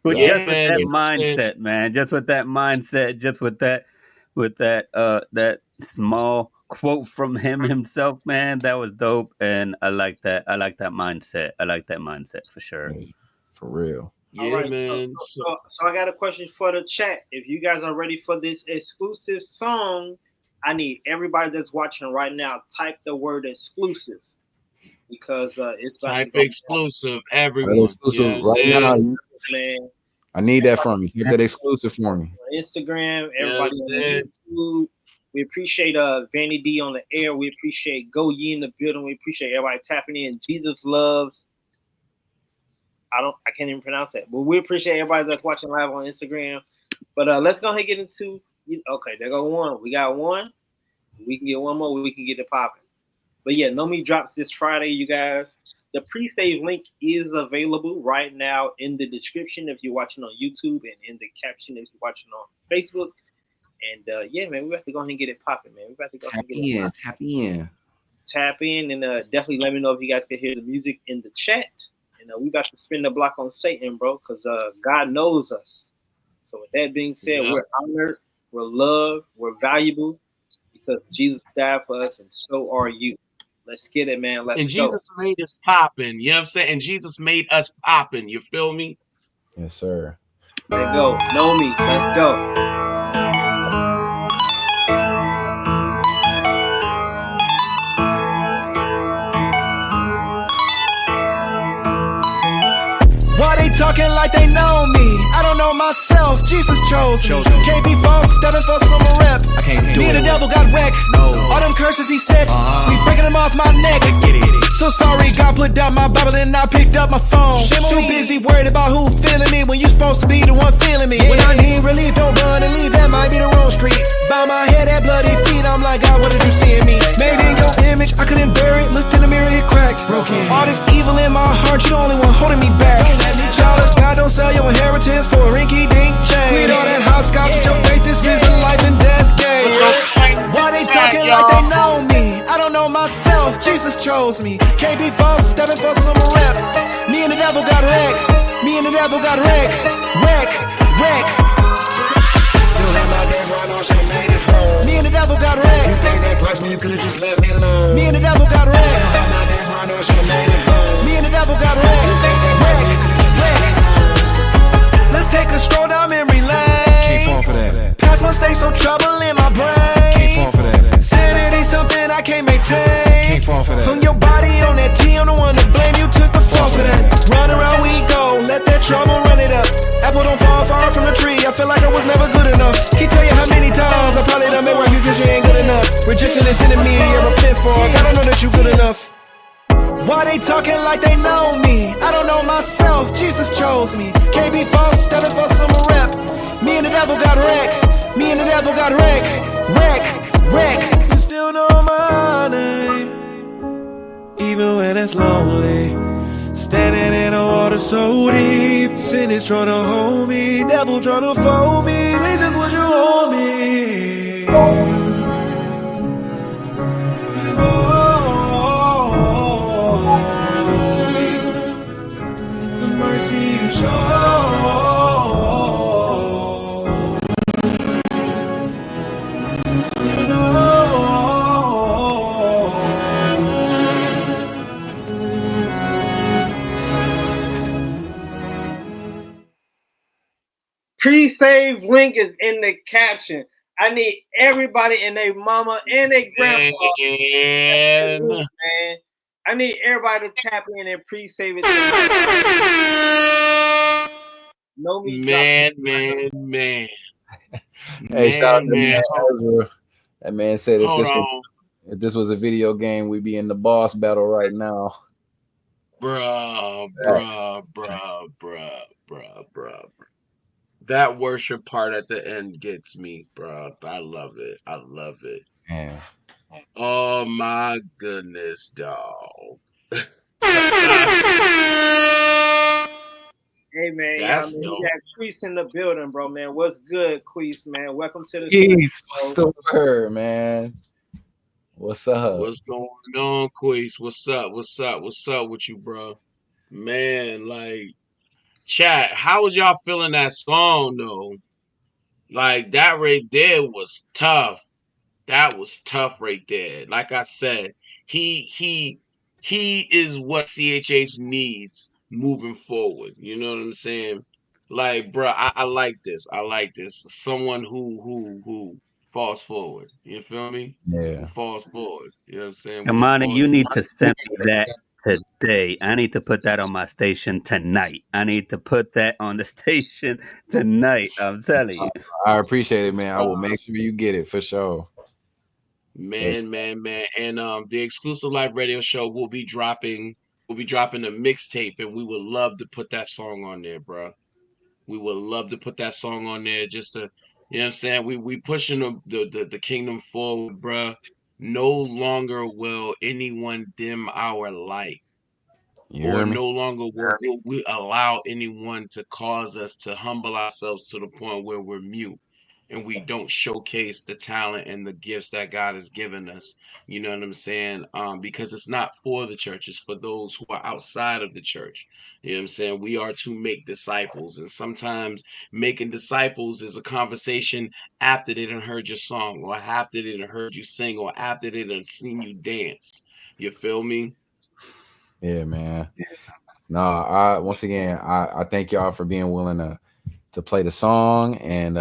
H: But
L: Yeah,
H: just with
L: man.
H: that
L: You know what I'm saying?
H: mindset, man. Just with that mindset, just with that that small quote from him himself, man, that was dope. And I like that. I like that mindset. I like that mindset for sure.
K: For real.
L: Yeah,
I: All right,
L: man.
I: so I got a question for the chat. If you guys are ready for this exclusive song, I need everybody that's watching right now type the word exclusive, because it's about
L: Type
I: to go
L: exclusive, everyone.
K: Exclusive
L: You know what
K: right
L: I'm
K: now.
L: saying?
I: man.
K: I need that from you. Get that exclusive for me.
I: On Instagram,
L: You know what
I: everybody
L: I'm
I: on
L: saying?
I: YouTube. We appreciate Vanny D on the air. We appreciate Go Ye in the building. We appreciate everybody tapping in. Jesus loves. I can't even pronounce that, but we appreciate everybody that's watching live on Instagram. But let's go ahead and get into. Okay, there go one. We got one. We can get one more. We can get it popping. But yeah, No Me drops this Friday, you guys. The pre-save link is available right now in the description if you're watching on YouTube, and in the caption if you're watching on Facebook. And yeah, man, we have to go ahead and get it popping, man. We have to go ahead and get it popping. Tap in, and definitely let me know if you guys can hear the music in the chat. And we about to spin the block on Satan, bro, because God knows us. So with that being said, we're honored, we're loved, we're valuable, because Jesus died for us, and so are you. Let's get it, man. Let's
L: And
I: go.
L: Jesus made us popping. You know what I'm saying? And Jesus made us popping. You feel me?
K: Yes, sir.
I: There you go. Know me. Let's go.
N: Why they talking like they know me? I don't know myself, Jesus chose me. Can't be false, stepping for some rep.
E: I can't do
N: Me and
E: it.
N: the devil got wrecked.
E: No.
N: All them curses he said, we breaking them off my neck.
E: Get it.
N: So sorry, God put down my Bible and I picked up my phone. Too busy worried about who feeling me when you supposed to be the one feeling me. When I need relief, don't run and leave, that might be the wrong street. Bow my head at bloody feet, I'm like, God, what did you see in me? Made in your image, I couldn't bear it. Looked in the mirror, it cracked. Broken. All this evil in my heart, you the only one holding me back. Child of God, don't sell your inheritance for a rinky-dink chain. Quit all that hopscotch, your faith, this is a life and death game. Why they talking like they know me? I don't know myself, Jesus chose me. Can't be false, stepping for some rep. Me and the devil got wrecked. Me and the devil got wrecked. Wreck. Still have my dance right now, should've made it home. Me and the devil got wrecked. You think that pressed me, you could've just left me alone. Me and the devil got wrecked. Still have my dance right now, should've made it home. Me and the devil got wrecked. You think that pressed me, you could've just left me alone. Let's take a stroll down memory lane.
K: Can't fall for that.
N: Past mistakes, so trouble in my brain.
K: Can't fall for that.
N: Sanity, something I can't maintain.
K: Can't fall for that.
N: Hung your body on that T, I'm the one to blame. You took the fall for that. Run around we go, let that trouble run it up. Apple don't fall far from the tree. I feel like I was never good enough. Can't tell you how many times I probably done made work because you ain't good enough. Rejection is enemy, you're a pitfall. Gotta know that you good enough. Why they talking like they know me? I don't know myself, Jesus chose me. Can't be false, stepping for some rep. Me and the devil got wrecked. Me and the devil got wrecked. Wreck. You still know my name, even when it's lonely. Standing in the water so deep, sin is trying to hold me, devil trying to fold me. They just want you hold me. The mercy you show.
I: Pre-save link is in the caption. I need everybody and their mama and their grandpa. Man. I need everybody to tap in and pre-save it. No me
L: man.
K: Hey, shout out to man. That man said if this was a video game, we'd be in the boss battle right now.
L: Bruh. That worship part at the end gets me, bro. I love it.
K: Man.
L: Oh my goodness, dog.
I: Hey man,
L: That's
I: we got Queese in the building, bro, man. What's good, Queese, man? Welcome to the
K: Queese, what's the word, man? What's up?
L: What's going on, Queese? What's up with you, bro? Man, like, chat, how was y'all feeling that song though? Like, that right there was tough. That was tough right there. Like I said, he is what CHH needs moving forward. You know what I'm saying? Like, bro, I like this. Someone who falls forward. You feel me?
K: Yeah.
L: Who falls forward. You know what I'm saying?
H: Kamani, you need to send me that today. I need to put that on my station tonight. I'm telling you.
K: I appreciate it, man. I will make sure you get it for sure.
L: Man. And the Exclusive Life Radio Show will be dropping a mixtape, and we would love to put that song on there, bro. We would love to put that song on there just to, you know what I'm saying? We pushing the kingdom forward, bro. No longer will anyone dim our light. Or no longer will we allow anyone to cause us to humble ourselves to the point where we're mute and we don't showcase the talent and the gifts that God has given us. You know what I'm saying? Because it's not for the church, it's for those who are outside of the church. You know what I'm saying? We are to make disciples, and sometimes making disciples is a conversation after they done heard your song, or after they done heard you sing, or after they done seen you dance. You feel me?
K: Yeah, man. No, I once again I thank y'all for being willing to play the song, and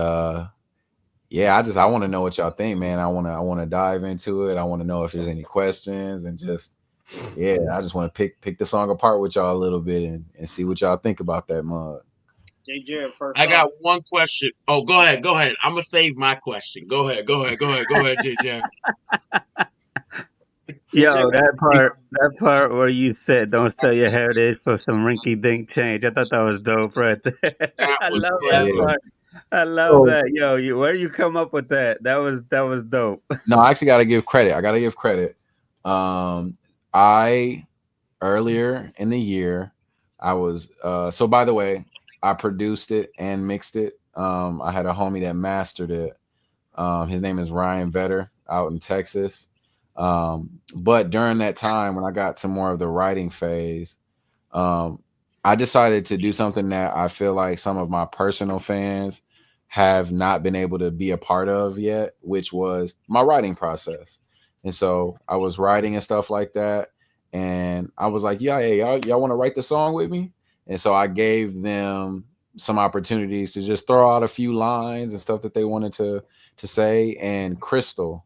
K: yeah, I want to know what y'all think, man. I want to dive into it. I want to know if there's any questions, and just I just want to pick the song apart with y'all a little bit and see what y'all think about that mug.
I: J.Jareb first.
L: I got one question. Oh, go ahead. I'm gonna save my question. Go ahead, J.Jareb.
H: Yo, that part where you said don't sell your heritage for some rinky dink change. I thought that was dope right there. I love that part. I love that. Yo, where you come up with that? That was dope.
K: No, I actually gotta give credit. I earlier in the year, I was so by the way, I produced it and mixed it. I had a homie that mastered it. His name is Ryan Vetter out in Texas. But during that time, when I got to more of the writing phase, I decided to do something that I feel like some of my personal fans have not been able to be a part of yet, which was my writing process. And so I was writing and stuff like that. And I was like, yeah, hey, y'all want to write the song with me? And so I gave them some opportunities to just throw out a few lines and stuff that they wanted to say. And Crystal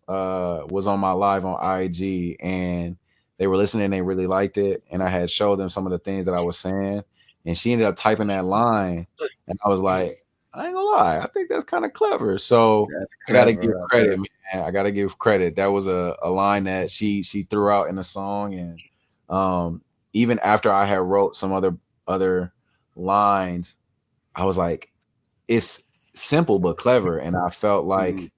K: was on my live on IG, and they were listening. They really liked it, and I had showed them some of the things that I was saying, and she ended up typing that line, and I was like, I ain't gonna lie, I think that's kind of clever. So I gotta give credit, man. I gotta give credit. That was a line that she threw out in the song, and even after I had wrote some other lines, I was like, it's simple but clever, and I felt like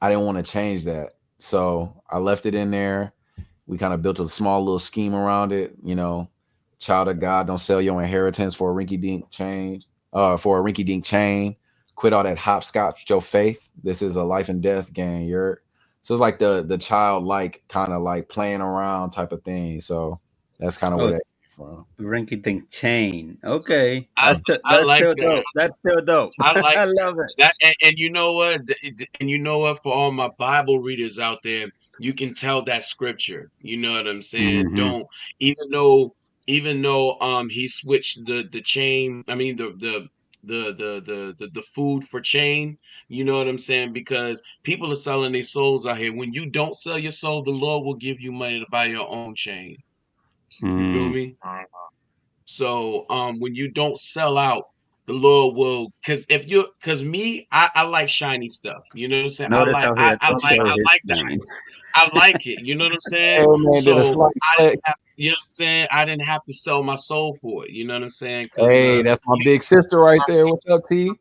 K: I didn't want to change that. So I left it in there. We kind of built a small little scheme around it. Child of God, don't sell your inheritance for a rinky-dink chain. Quit all that hopscotch with your faith. This is a life and death game. So it's like the childlike kind of like playing around type of thing. So that's kind of where that came from.
H: Rinky-dink chain. Okay.
L: I
H: That's
L: like
H: still
L: that.
H: dope. That's still dope.
L: I like
H: I love it.
L: that. And you know what? And you know what? For all my Bible readers out there, you can tell that scripture. You know what I'm saying?
H: Mhm.
L: Don't even though he switched the chain. I mean the food for chain. You know what I'm saying? Because people are selling their souls out here. When you don't sell your soul, the Lord will give you money to buy your own chain. You feel me? So when you don't sell out, the Lord will, because me, I like shiny stuff. You know what I'm saying? I
H: Notice
L: like
H: how he
L: I,
H: had
L: I
H: to
L: like
H: show
L: I
H: his
L: like that.
H: chain.
L: I like it. You know what I'm
K: Hey
L: saying?
K: man, did a
L: So
K: slight
L: I
K: flex.
L: didn't have, you know what I'm saying? I didn't have to sell my soul for it. You know what I'm saying? Because
K: Hey, that's my big sister right there. What's up, T?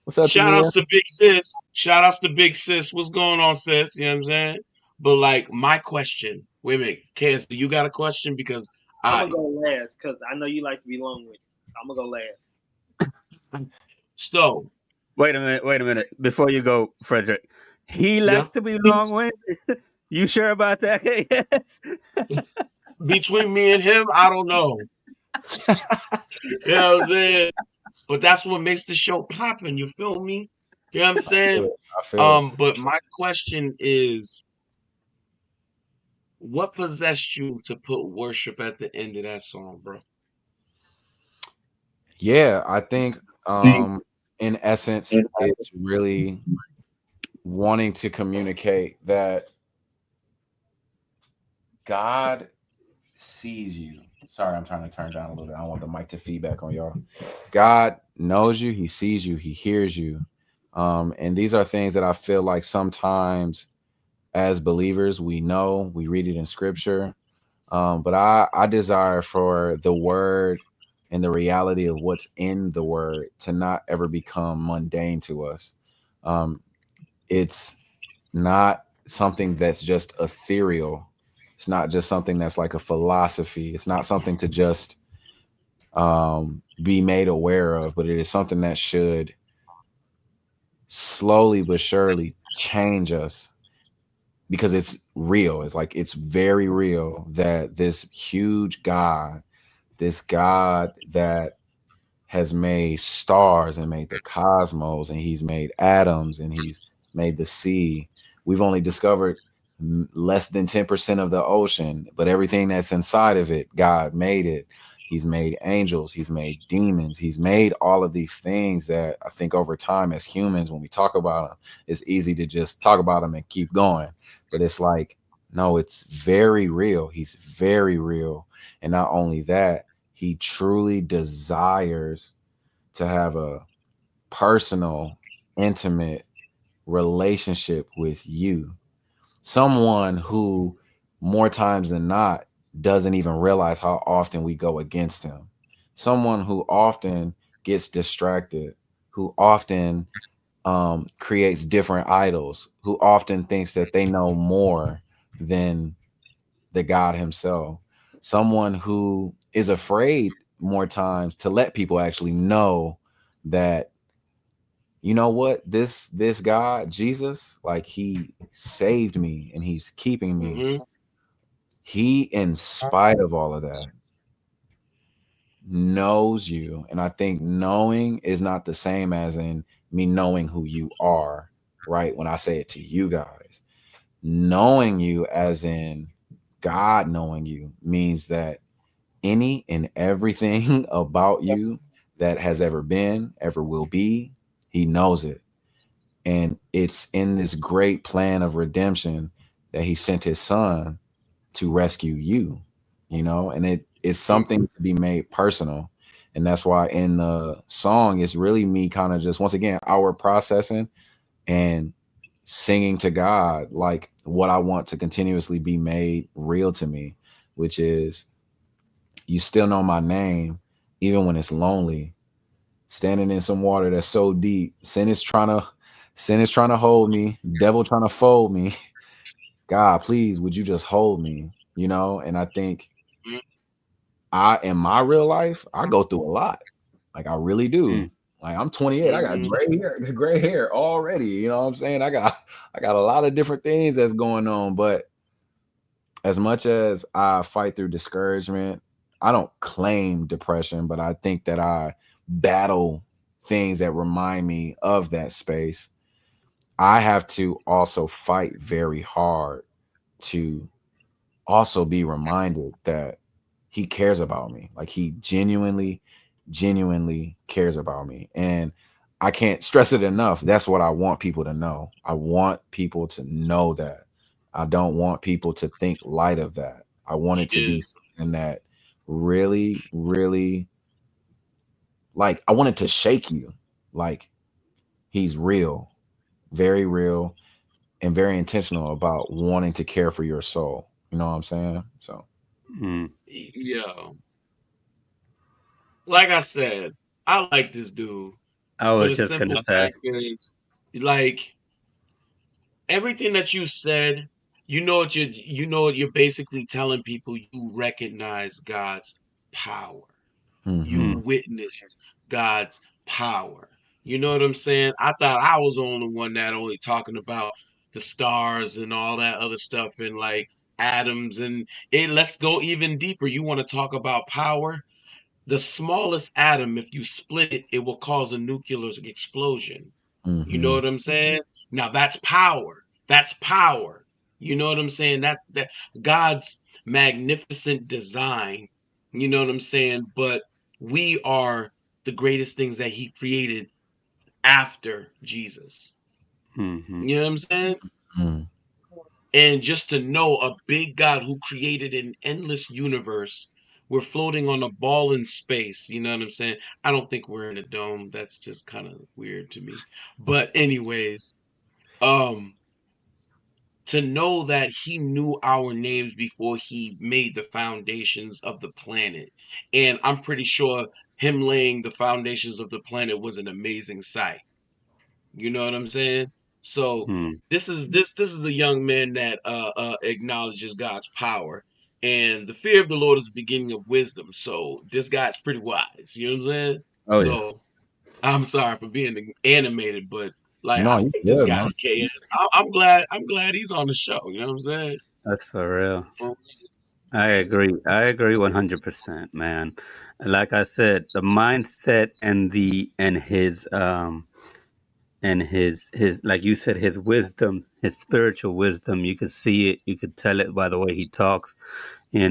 K: What's up,
L: shout
K: Tamia?
L: outs to Big Sis. Shout outs to Big Sis. What's going on, sis? You know what I'm saying? But like my question, wait a minute, Cass, do you got a question? Because
I: I'm gonna go last because I know you like to be long with. I'm gonna go last.
L: So
H: Wait a minute. Before you go, Freddrick, he
L: yeah,
H: likes to be long-winded. You sure about that? Yes.
L: between me and him, I don't know. You know what I'm saying? But that's what makes the show popping. You feel me? You know what I'm saying?
K: I feel it.
L: But my question is, what possessed you to put worship at the end of that song, bro?
K: Yeah, I think in essence, it's really wanting to communicate that God sees you. Sorry, I'm trying to turn down a little bit. I don't want the mic to feedback on y'all. God knows you, he sees you, he hears you. And these are things that I feel like sometimes as believers, we know, we read it in scripture. But I desire for the word and the reality of what's in the word to not ever become mundane to us. It's not something that's just ethereal. It's not just something that's like a philosophy. It's not something to just be made aware of, but it is something that should slowly but surely change us because it's real. It's very real that this huge God, this God that has made stars and made the cosmos, and he's made atoms and he's made the sea. We've only discovered less than 10% of the ocean, but everything that's inside of it, God made it. He's made angels, he's made demons, he's made all of these things that I think over time as humans, when we talk about them, it's easy to just talk about them and keep going. But it's like, no, it's very real. He's very real. And not only that, he truly desires to have a personal, intimate relationship with you. Someone who, more times than not, doesn't even realize how often we go against him. Someone who often gets distracted, who often creates different idols, who often thinks that they know more than the God himself. Someone who is afraid more times to let people actually know that, you know what, this God, Jesus, like he saved me and he's keeping me.
L: Mm-hmm.
K: He, in spite of all of that, knows you. And I think knowing is not the same as in me knowing who you are, right? When I say it to you guys, knowing you as in God knowing you means that any and everything about you that has ever been, ever will be, he knows it. And it's in this great plan of redemption that he sent his son to rescue you, and it's something to be made personal. And that's why in the song, it's really me kind of just, once again, our processing and singing to God, like what I want to continuously be made real to me, which is, you still know my name, even when it's lonely, standing in some water that's so deep. Sin is trying to hold me, devil trying to fold me. God, please, would you just hold me? And I think in my real life, I go through a lot. Like I really do. Like I'm 28. I got gray hair already. You know what I'm saying? I got a lot of different things that's going on. But as much as I fight through discouragement, I don't claim depression, but I think that I battle things that remind me of that space. I have to also fight very hard to also be reminded that he cares about me. Like he genuinely cares about me. And I can't stress it enough. That's what I want people to know. I want people to know that. I don't want people to think light of that. I want it to be something that really, really, like, I want it to shake you. Like he's real, very real, and very intentional about wanting to care for your soul. You know what I'm saying? So
L: Yeah. Like I said, I like this dude
H: I
L: for
H: was
L: the
H: just gonna
L: simple
H: say.
L: fact is, like, everything that you said, you're basically telling people you recognize God's power. You
K: Mm-hmm.
L: witnessed God's power. You know what I'm saying? I thought I was the only one that only talking about the stars and all that other stuff and like atoms and let's go even deeper. You want to talk about power? The smallest atom, if you split it, it will cause a nuclear explosion. You know
K: Mm-hmm.
L: what I'm saying? Now that's power. That's power. You know what I'm saying? That's that God's magnificent design. You know what I'm saying? But we are the greatest things that he created after Jesus. You know what I'm saying?
K: Mm-hmm.
L: And just to know a big God who created an endless universe, we're floating on a ball in space. You know what I'm saying? I don't think we're in a dome. That's just kind of weird to me. But anyways, um, to know that he knew our names before he made the foundations of the planet. And I'm pretty sure him laying the foundations of the planet was an amazing sight. You know what I'm saying? So this is the young man that acknowledges God's power, and the fear of the Lord is the beginning of wisdom. So this guy's pretty wise. You know what I'm saying?
H: Oh yeah.
L: So I'm sorry for being animated, but like
K: No,
L: I
K: you
L: think this
K: good,
L: guy
K: man.
L: KS. I'm glad he's on the show. You know what I'm saying?
H: That's for real.
L: For
H: I agree. I agree 100%, man. Like I said, the mindset and his like you said, his wisdom, his spiritual wisdom, you could see it, you could tell it by the way he talks.
L: yeah,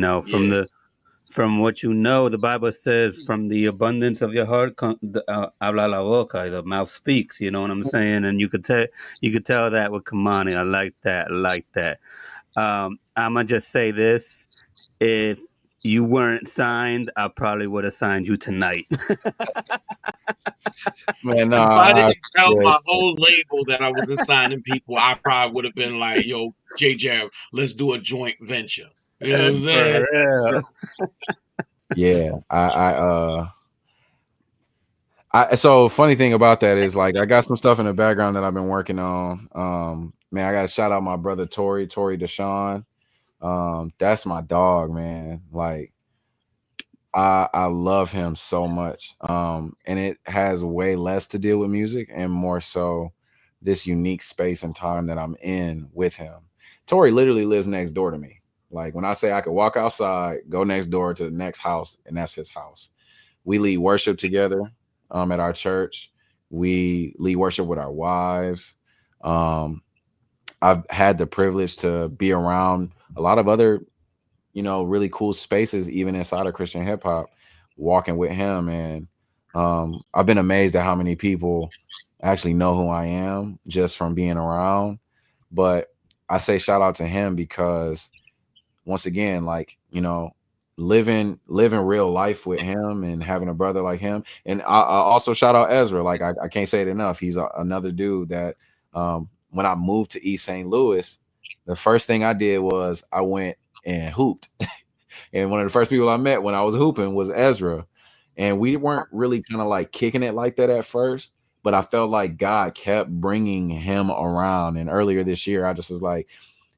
H: From what the Bible says, from the abundance of your heart, habla la boca, the mouth speaks. You know what I'm saying? And you could tell that with Kimani. I like that. I like that. I'ma just say this: if you weren't signed, I probably would have signed you tonight.
K: Man, no,
L: if I
K: I
L: didn't tell
K: appreciate
L: my
K: that.
L: whole label that I wasn't signing people, I probably would have been like, "Yo, J.Jareb, let's do a joint venture." You know what
H: That's
L: I'm saying?
H: for
L: So
H: real.
K: Yeah, so funny thing about that is, like, I got some stuff in the background that I've been working on. Man, I gotta shout out my brother Tori Deshawn. That's my dog, man. Like, I love him so much. And it has way less to deal with music and more so this unique space and time that I'm in with him. Tori literally lives next door to me. Like when I say I could walk outside, go next door to the next house, and that's his house. We lead worship together at our church. We lead worship with our wives. I've had the privilege to be around a lot of other, really cool spaces, even inside of Christian hip hop, walking with him. And I've been amazed at how many people actually know who I am just from being around. But I say shout out to him because once again, like, living real life with him and having a brother like him. And I also shout out Ezra. Like I can't say it enough. He's another dude that when I moved to East St. Louis, the first thing I did was I went and hooped. And one of the first people I met when I was hooping was Ezra. And we weren't really kind of like kicking it like that at first, but I felt like God kept bringing him around. And earlier this year, I just was like,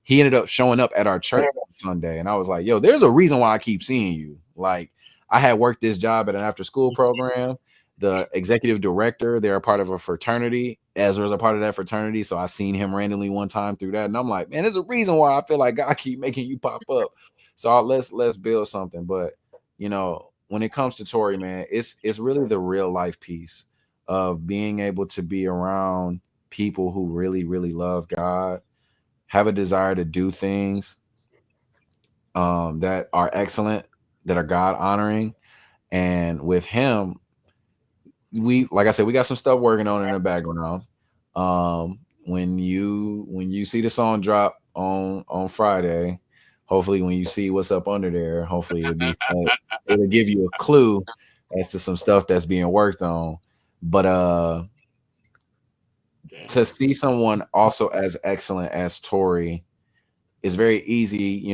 K: he ended up showing up at our church Sunday. And I was like, yo, there's a reason why I keep seeing you. Like, I had worked this job at an after school program. The executive director, they're a part of a fraternity. Ezra's a part of that fraternity. So I seen him randomly one time through that. And I'm like, man, there's a reason why I feel like God keep making you pop up. So let's build something. But when it comes to Tori, man, it's really the real life piece of being able to be around people who really, really love God, have a desire to do things that are excellent, that are God honoring. And with him, like I said, we got some stuff working on in the background. When you see the song drop on Friday, hopefully when you see what's up under there, hopefully it'll give you a clue as to some stuff that's being worked on. But to see someone also as excellent as Tori is very easy,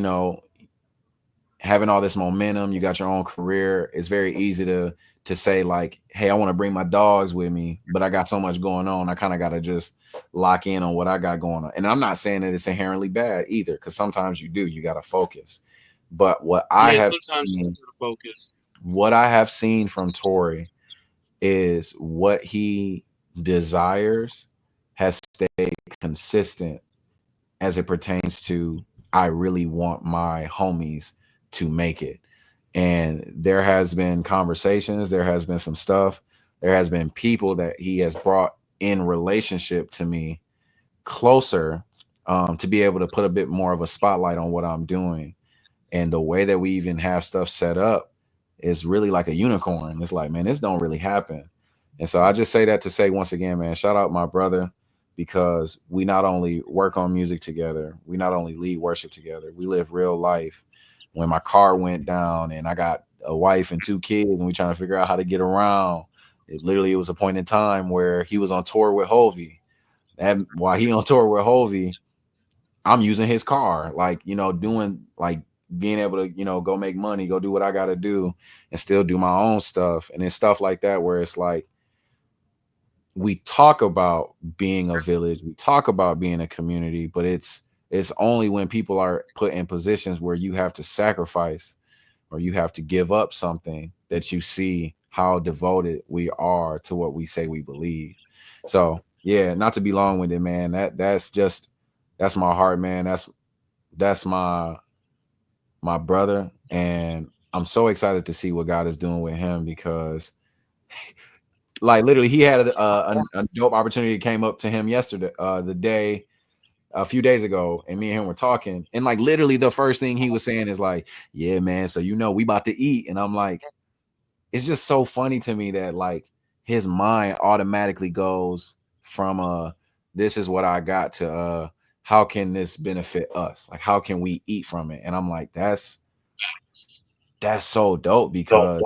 K: having all this momentum, you got your own career. It's very easy to say like, hey, I want to bring my dogs with me, but I got so much going on. I kind of got to just lock in on what I got going on. And I'm not saying that it's inherently bad either, because sometimes you got to focus. But what I have seen from Tori is what he desires has stayed consistent as it pertains to, I really want my homies to make it. And there has been conversations, there has been some stuff, there has been people that he has brought in relationship to me closer, to be able to put a bit more of a spotlight on what I'm doing. And the way that we even have stuff set up is really like a unicorn. It's like, man, this don't really happen. And so I just say that to say, once again, man, shout out my brother, because we not only work on music together, we not only lead worship together, we live real life. When my car went down and I got a wife and 2 kids and we trying to figure out how to get around, it was a point in time where he was on tour with Hovey. And while he on tour with Hovey, I'm using his car, like, doing like being able to, go make money, go do what I got to do and still do my own stuff. And it's stuff like that where it's like, we talk about being a village, we talk about being a community, but it's only when people are put in positions where you have to sacrifice or you have to give up something that you see how devoted we are to what we say we believe. So yeah, not to be long-winded, man. That's my heart, man. That's my brother, and I'm so excited to see what God is doing with him, because like literally he had a dope opportunity that came up to him yesterday, a few days ago, and me and him were talking, and like literally the first thing he was saying is like, yeah, man, so we about to eat. And I'm like, it's just so funny to me that like his mind automatically goes from this is what I got to how can this benefit us? Like, how can we eat from it? And I'm like, that's so dope, because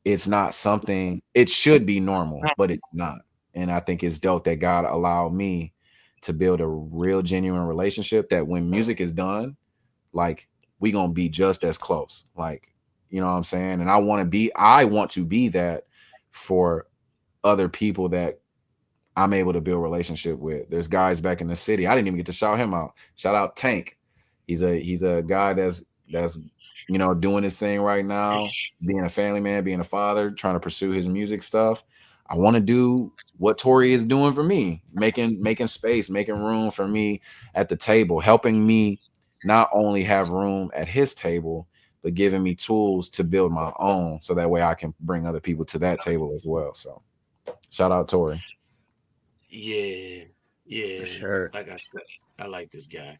K: it's not something, it should be normal, but it's not. And I think it's dope that God allowed me to build a real genuine relationship that when music is done, like we gonna be just as close. Like, you know what I'm saying? And I want to be that for other people that I'm able to build relationship with. There's guys back in the city. I didn't even get to shout him out. Shout out Tank. He's a guy that's doing his thing right now, being a family man, being a father, trying to pursue his music stuff. I want to do what Tori is doing for me, making space, making room for me at the table, helping me not only have room at his table, but giving me tools to build my own, so that way I can bring other people to that table as well. So shout out Tori.
L: Yeah,
H: For
L: yeah.
H: sure.
L: Like I said, I like this guy.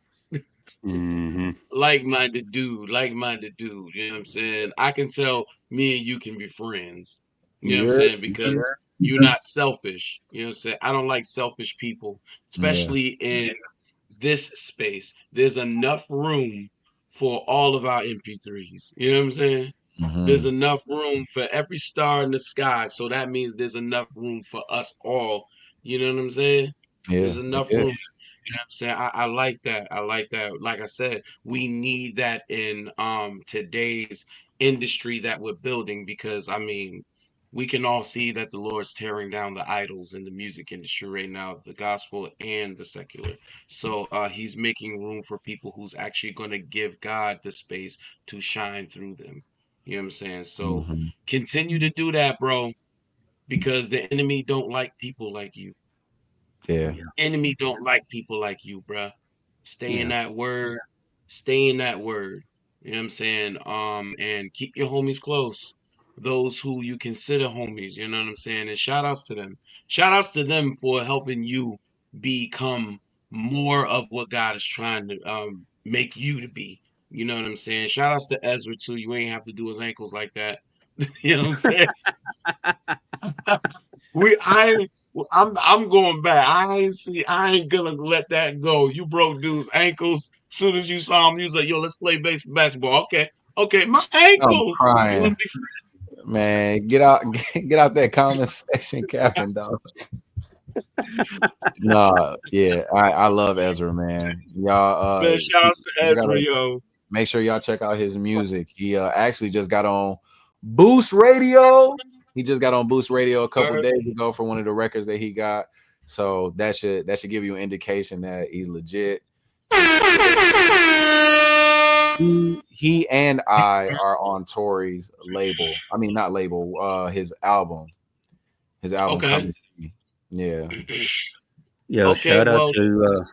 H: Mm-hmm.
L: Like-minded dude, like-minded dude. You know what I'm saying? I can tell me and you can be friends. You know what I'm
K: You're
L: saying? Because you're not selfish. You know what I'm saying? I don't like selfish people,
K: yeah.
L: especially in this space. There's enough room for all of our MP3s. You know what I'm saying? There's
K: Mm-hmm.
L: enough room for every star in the sky. So that means there's enough room for us all. You know what I'm saying?
K: Yeah.
L: There's enough
K: Yeah.
L: room. You know what I'm saying? I like that. I like that. Like I said, we need that in today's industry that we're building, because I mean, we can all see that the Lord's tearing down the idols in the music industry right now, the gospel and the secular. So he's making room for people who's actually going to give God the space to shine through them. You know what I'm saying? So
K: Mm-hmm.
L: continue to do that, bro, because the enemy don't like people like you.
K: Yeah.
H: Yeah.
L: Enemy don't like people like you, bruh. Stay in
H: Yeah.
L: that word. Stay in that word. You know what I'm saying? And keep your homies close. Those who you consider homies, you know what I'm saying? And shout outs to them. Shout outs to them for helping you become more of what God is trying to make you to be. You know what I'm saying? Shout outs to Ezra too. You ain't have to do his ankles like that. You know what I'm saying? We I I'm going back. I ain't gonna let that go. You broke dude's ankles. Soon as you saw him, you was like, yo, let's play basketball. Okay. Okay, my
K: I'm
L: ankles. You wanna
K: crying.
L: be friends?
K: Man, get out get out that comment section, Captain dog. Nah, yeah, I love Ezra, man. Y'all
L: Man, shout out to
K: you
L: Ezra,
K: gotta
L: yo.
K: make sure y'all check out his music. He actually just got on Boost Radio. He just got on Boost Radio a couple
L: Word.
K: days ago for one of the records that he got. So that should give you an indication that he's legit. He and I are on Tory's label. I mean, not label. His album. His album
L: Okay.
K: coming. Yeah.
H: Yo,
L: Okay,
H: shout out
L: well,
H: to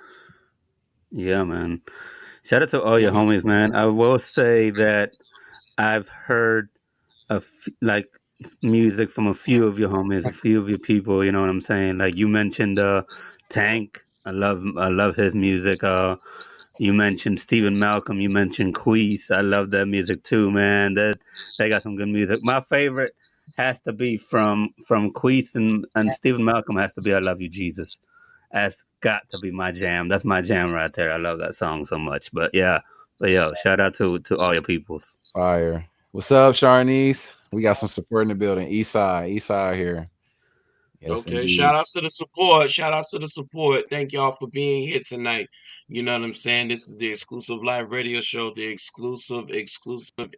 H: yeah, man. Shout out to all your
L: well,
H: homies, man. I will say that I've heard like music from a few of your homies, a few of your people. You know what I'm saying? Like you mentioned, Tank. I love his music. You mentioned Stephen Malcolm. You mentioned Queese. I love that music too, man. That they got some good music. My favorite has to be from Queese and Stephen Malcolm has to be "I Love You, Jesus." That's got to be my jam. That's my jam right there. I love that song so much. But yeah, but yo, shout out to all your peoples.
K: Fire. What's up, Sharnice? We got some support in the building. East side here. Yes,
L: okay,
K: indeed.
L: shout outs to the support. Shout outs to the support. Thank y'all for being here tonight. You know what I'm saying? This is the exclusive live radio show, the exclusive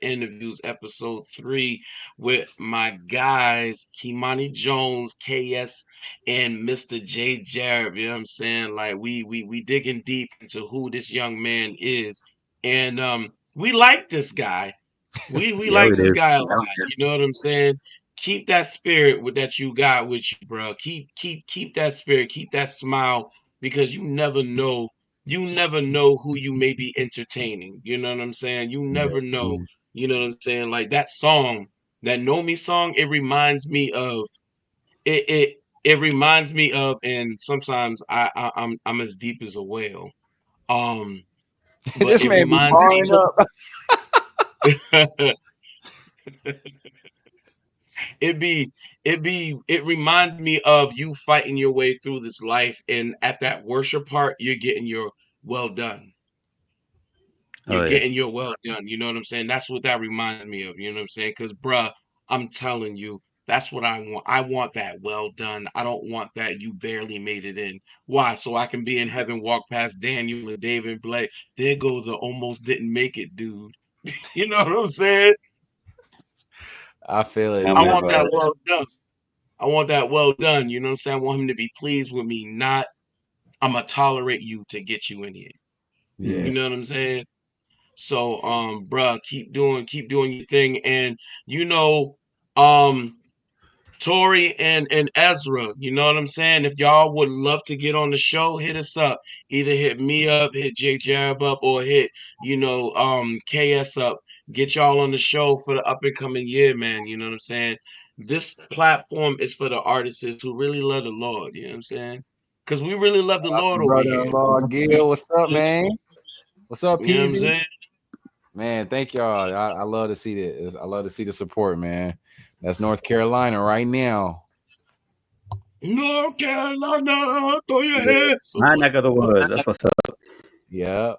L: interviews, episode 3, with my guys, Kimani Jones, KS, and Mr. J.Jareb. You know what I'm saying? Like we digging deep into who this young man is. And we like this guy. We
H: Yeah,
L: like
H: we
L: this
H: do.
L: guy a lot. You know what I'm saying? Keep that spirit with that you got with you, bro. Keep that spirit, keep that smile, because you never know. You never know who you may be entertaining. You know what I'm saying? You
K: Yeah.
L: never know. You know what I'm saying? Like that song, that Know Me song, it reminds me of it reminds me of, and sometimes I'm as deep as a whale. Um, but
K: This
L: it
K: man be
L: reminds
K: barring up.
L: me it be it reminds me of you fighting your way through this life, and at that worship part you're getting your well done. You're
H: Oh yeah.
L: getting your well done. You know what I'm saying? That's what that reminds me of. You know what I'm saying? Because bruh, I'm telling you, that's what I want. I want that well done. I don't want that you barely made it in. Why? So I can be in heaven, walk past Daniel and David, and be like, there goes the almost didn't make it dude. You know what I'm saying?
K: I feel it,
H: Tell
L: I
H: me
K: man.
L: want
H: about
L: that
H: it.
L: well done. I want that well done. You know what I'm saying? I want him to be pleased with me, not I'm gonna tolerate you to get you in here.
K: Yeah.
L: You
H: Mm.
L: know what I'm saying? So, bruh, keep doing your thing. And you know, um, Tori and Ezra, you know what I'm saying? If y'all would love to get on the show, hit us up. Either hit me up, hit J.Jareb up, or hit, KS up. Get y'all on the show for the up and coming year, man. You know what I'm saying? This platform is for the artists who really love the Lord, you know what I'm saying? Because we really love the Lord over here.
K: Brother-in-law Gil, what's up, man? What's up,
L: You know what I'm
K: Peasy?
L: saying?
K: Man, thank y'all. I love to see this. I love to see the support, man. That's North Carolina right now.
L: North Carolina, throw your hands.
H: My neck of the woods. That's what's up.
K: Yeah.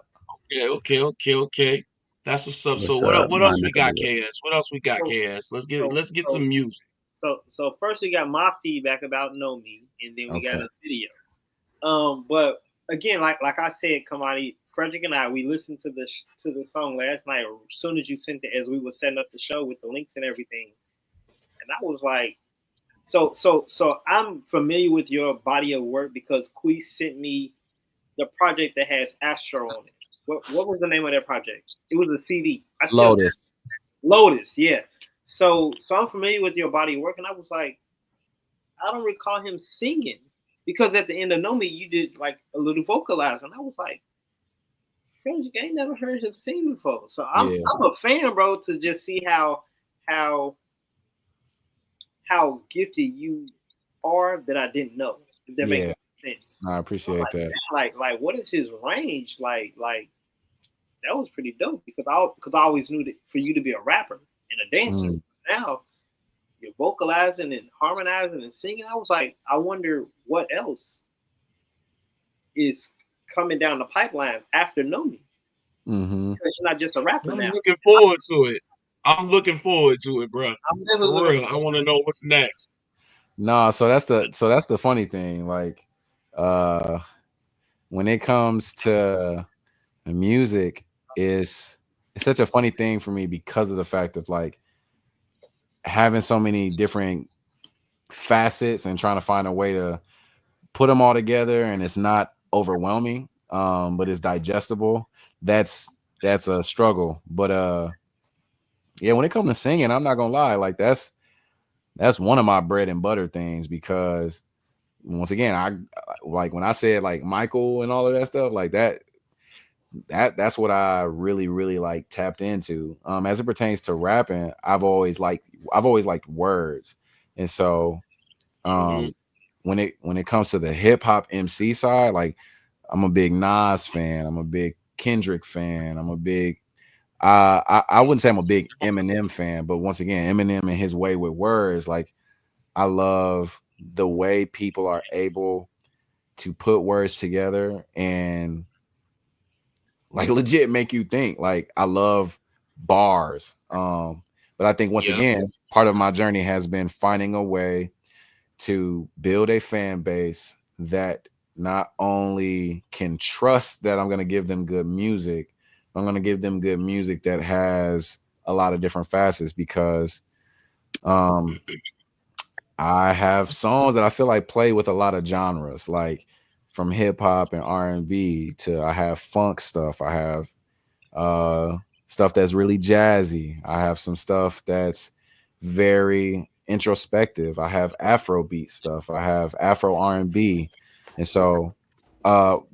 L: Okay. That's what's up. So
H: What's
L: what
H: up?
L: what
H: My
L: else we
H: neck of the
L: got,
H: woods.
L: KS? What else we got,
I: So,
L: KS?
I: so,
L: Let's get
I: so,
L: some music.
I: so first we got my feedback about Know Me, and then we got
K: Okay.
I: a video. But again, like I said, Kimani, Freddrick and I, we listened to the song last night as soon as you sent it, as we were setting up the show with the links and everything, and I was like, so I'm familiar with your body of work because Quee sent me the project that has Astro on it. What was the name of that project? It was a CD. Lotus, yes. So I'm familiar with your body of work, and I was like, I don't recall him singing because at the end of Know Me, you did like a little vocalizing. I was like, Freddrick, I ain't never heard him sing before. So I'm a fan, bro, to just see how gifted you are that I didn't know. If that makes sense.
K: I appreciate that.
I: Like what is his range? Like that was pretty dope because I always knew that for you to be a rapper and a dancer. Now you're vocalizing and harmonizing and singing. I was like, I wonder what else is coming down the pipeline after Know Me.
K: Mm-hmm.
I: Because you're not just a rapper
L: I'm
I: now.
L: looking forward to it. I'm looking forward to it, bro.
I: For
L: real. I want to know what's next.
K: No, so that's the funny thing. Like, when it comes to music, it's such a funny thing for me because of the fact of like having so many different facets and trying to find a way to put them all together, and it's not overwhelming, but it's digestible. That's a struggle. But yeah, when it comes to singing, I'm not gonna lie, like that's one of my bread and butter things, because once again, I like when I said like Michael and all of that stuff, like that's what I really like tapped into. As it pertains to rapping, I've always liked words. And so when it comes to the hip hop MC side, like I'm a big Nas fan, I'm a big Kendrick fan, I'm a big I wouldn't say I'm a big Eminem fan, but once again, Eminem and his way with words, like I love the way people are able to put words together and like legit make you think. Like I love bars. But I think once again, part of my journey has been finding a way to build a fan base that not only can trust that I'm going to give them good music, I'm going to give them good music that has a lot of different facets, because I have songs that I feel like play with a lot of genres, like from hip hop and R&B to I have funk stuff. I have stuff that's really jazzy. I have some stuff that's very introspective. I have Afrobeat stuff. I have Afro R&B. And so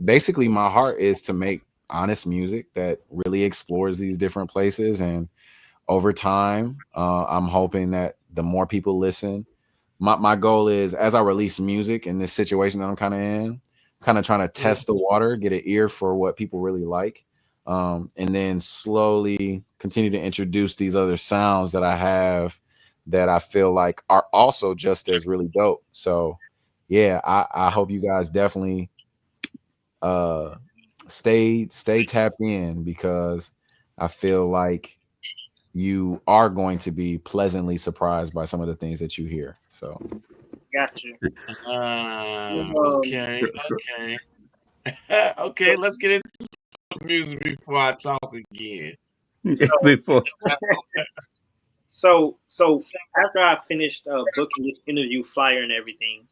K: basically my heart is to make honest music that really explores these different places. And over time, I'm hoping that the more people listen, my goal is, as I release music in this situation that I'm kind of in, kind of trying to test the water, get an ear for what people really like, and then slowly continue to introduce these other sounds that I have that I feel like are also just as really dope. So yeah, I hope you guys definitely stay tapped in, because I feel like you are going to be pleasantly surprised by some of the things that you hear. So
I: got you.
L: Okay. Okay, let's get into some music before I talk again.
I: So after I finished booking this interview flyer and everything,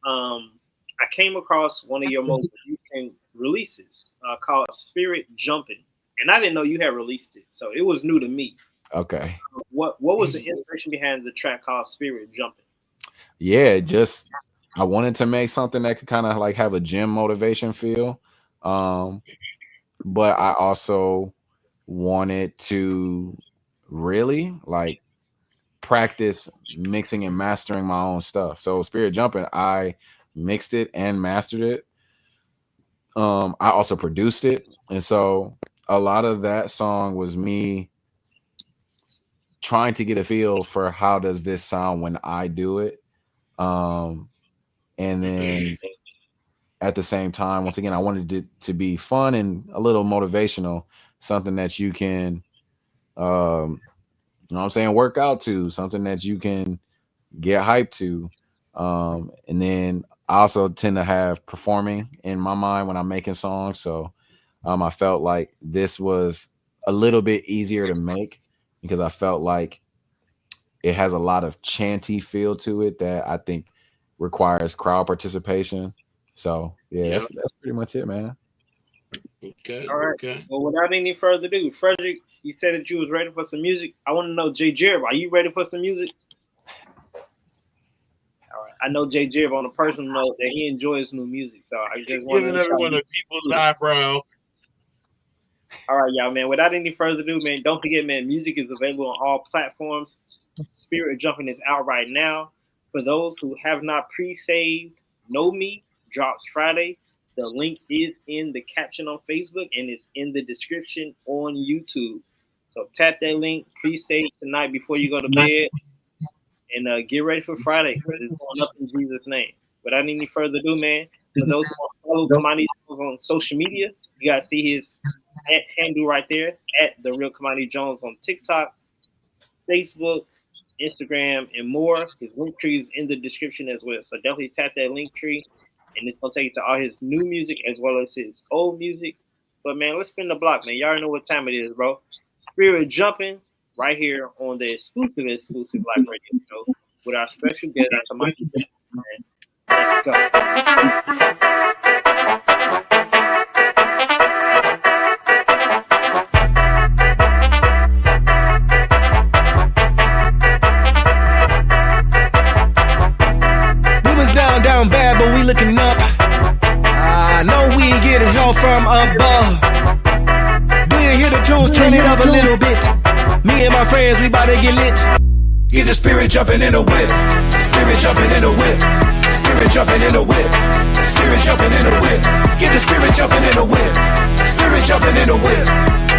I: I came across one of your most recent releases called Spirit Jumping, and I didn't know you had released it, so it was new to me.
K: Okay.
I: What was the inspiration behind the track called Spirit Jumping?
K: yeah, just I wanted to make something that could kind of like have a gym motivation feel. But I also wanted to really like practice mixing and mastering my own stuff. So Spirit Jumping, I mixed it and mastered it. I also produced it. And so a lot of that song was me trying to get a feel for how does this sound when I do it. And then at the same time, once again, I wanted it to be fun and a little motivational, something that you can, you know what I'm saying, work out to, something that you can get hyped to. And then I also tend to have performing in my mind when I'm making songs. So I felt like this was a little bit easier to make because I felt like it has a lot of chanty feel to it that I think requires crowd participation. So yeah, that's pretty much it, man.
L: Okay.
I: All right.
L: Okay.
I: Well, without any further ado, Freddrick, you said that you was ready for some music. I want to know, J.Jareb, are you ready for some music? All right. I know J.Jareb on a personal note that he enjoys new music, so I just want
L: Giving everyone a people's eyebrow.
I: All right, y'all, man. Without any further ado, man, don't forget, man, music is available on all platforms. Spirit Jumping is out right now. For those who have not pre-saved, Know Me drops Friday. The link is in the caption on Facebook, and it's in the description on YouTube. So tap that link, pre-save tonight before you go to bed, and get ready for Friday. It's going up in Jesus' name. Without any further ado, man, for those who want to follow Kimani Jones on social media, you got to see his handle right there, at The Real Kimani Jones on TikTok, Facebook, Instagram, and more. His link tree is in the description as well. So definitely tap that link tree, and it's going to take you to all his new music as well as his old music. But, man, let's spin the block, man. Y'all already know what time it is, bro. Spirit Jumping right here on the exclusive Life Radio Show with our special guest, Kimani Jones, man. Let's go.
N: Down bad, but we looking up. I know we getting help from above. Do you hear the tunes? Turn it up a little bit. Me and my friends, we about to get lit. Get the spirit jumping in a whip. Spirit jumping in a whip. Spirit jumping in a whip. Spirit jumping in a whip. Get the spirit jumping in a whip. Spirit jumping in a whip.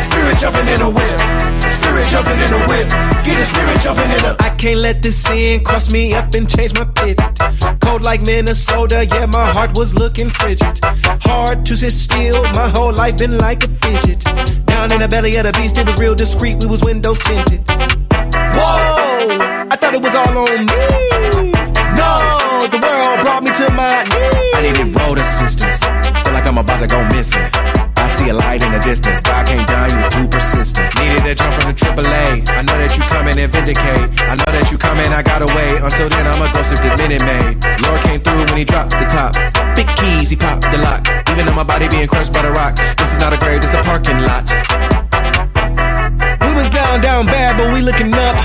N: Spirit jumping in a whip. Spirit jumping in a whip. Get the spirit jumping in a. I can't let this sin cross me up and change my pivot. Cold like Minnesota, yeah, my heart was looking frigid. Hard to sit still, my whole life been like a fidget. Down in the belly of the beast, it was real discreet, we was windows tinted. Whoa, I thought it was all on me. No, the world brought me to my knees. I needed road assistance, feel like I'm about to go missing. I see a light in the distance, God came down, you was too persistent. Needed a jump from the AAA, I know that you coming and vindicate. I know that you coming, I gotta wait. Until then, I'ma go sip this Minute Maid. Lord came through when he dropped the top. Big keys, he popped the lock. Even though my body being crushed by the rock. This is not a grave, this a parking lot. We was down bad, but we looking up.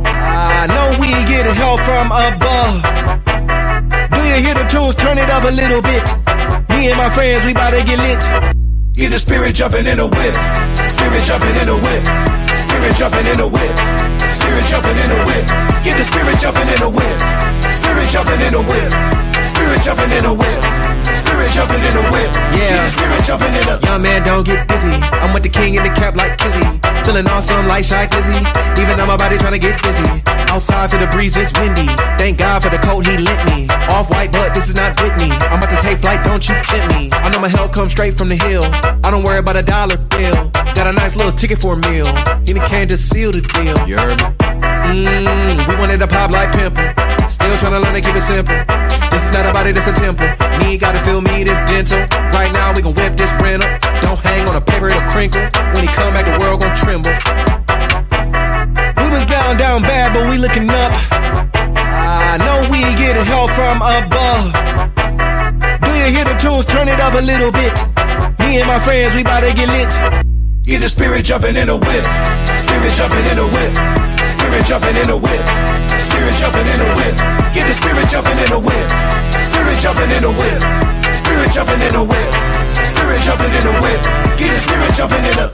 N: I know we getting help from above. Do you hear the tunes? Turn it up a little bit. Me and my friends, we about to get lit. Get the spirit jumping in a whip. Spirit jumping in a whip. Spirit jumping in a whip. Spirit jumping in a whip. Get the spirit jumping in a whip. Spirit jumping in a whip. Spirit jumping in a whip. Spirit jumping in a whip. Yeah, spirit jumping in a. Young man, don't get dizzy. I'm with the king in the cap like Kizzy. Feeling awesome like Shy Glizzy. Even though my body trying to get busy. Outside for the breeze, it's windy. Thank God for the coat he lent me. Off-white, but this is not Whitney. I'm about to take flight, don't you tempt me. I know my help comes straight from the hill. I don't worry about a dollar bill. Got a nice little ticket for a meal. In the can to seal the deal. You heard me? We wanted to pop like pimple. Still trying to learn to keep it simple. This is not a body, this a temple. Me gotta feel me, this dental. Right now we gon' whip this rental. Don't hang on a paper, it'll crinkle. When he come back, the world gon' tremble. We was down bad, but we looking up. I know we getting help from above. Do you hear the tunes? Turn it up a little bit. Me and my friends, we bout to get lit. Get the spirit jumping in a whip. Spirit jumping in a whip. Spirit jumping in a whip. Spirit jumping in a whip. Get the spirit jumping in a whip. Spirit jumping in a whip. Spirit jumping in a whip. Spirit jumping in a whip. Get the spirit jumping in a.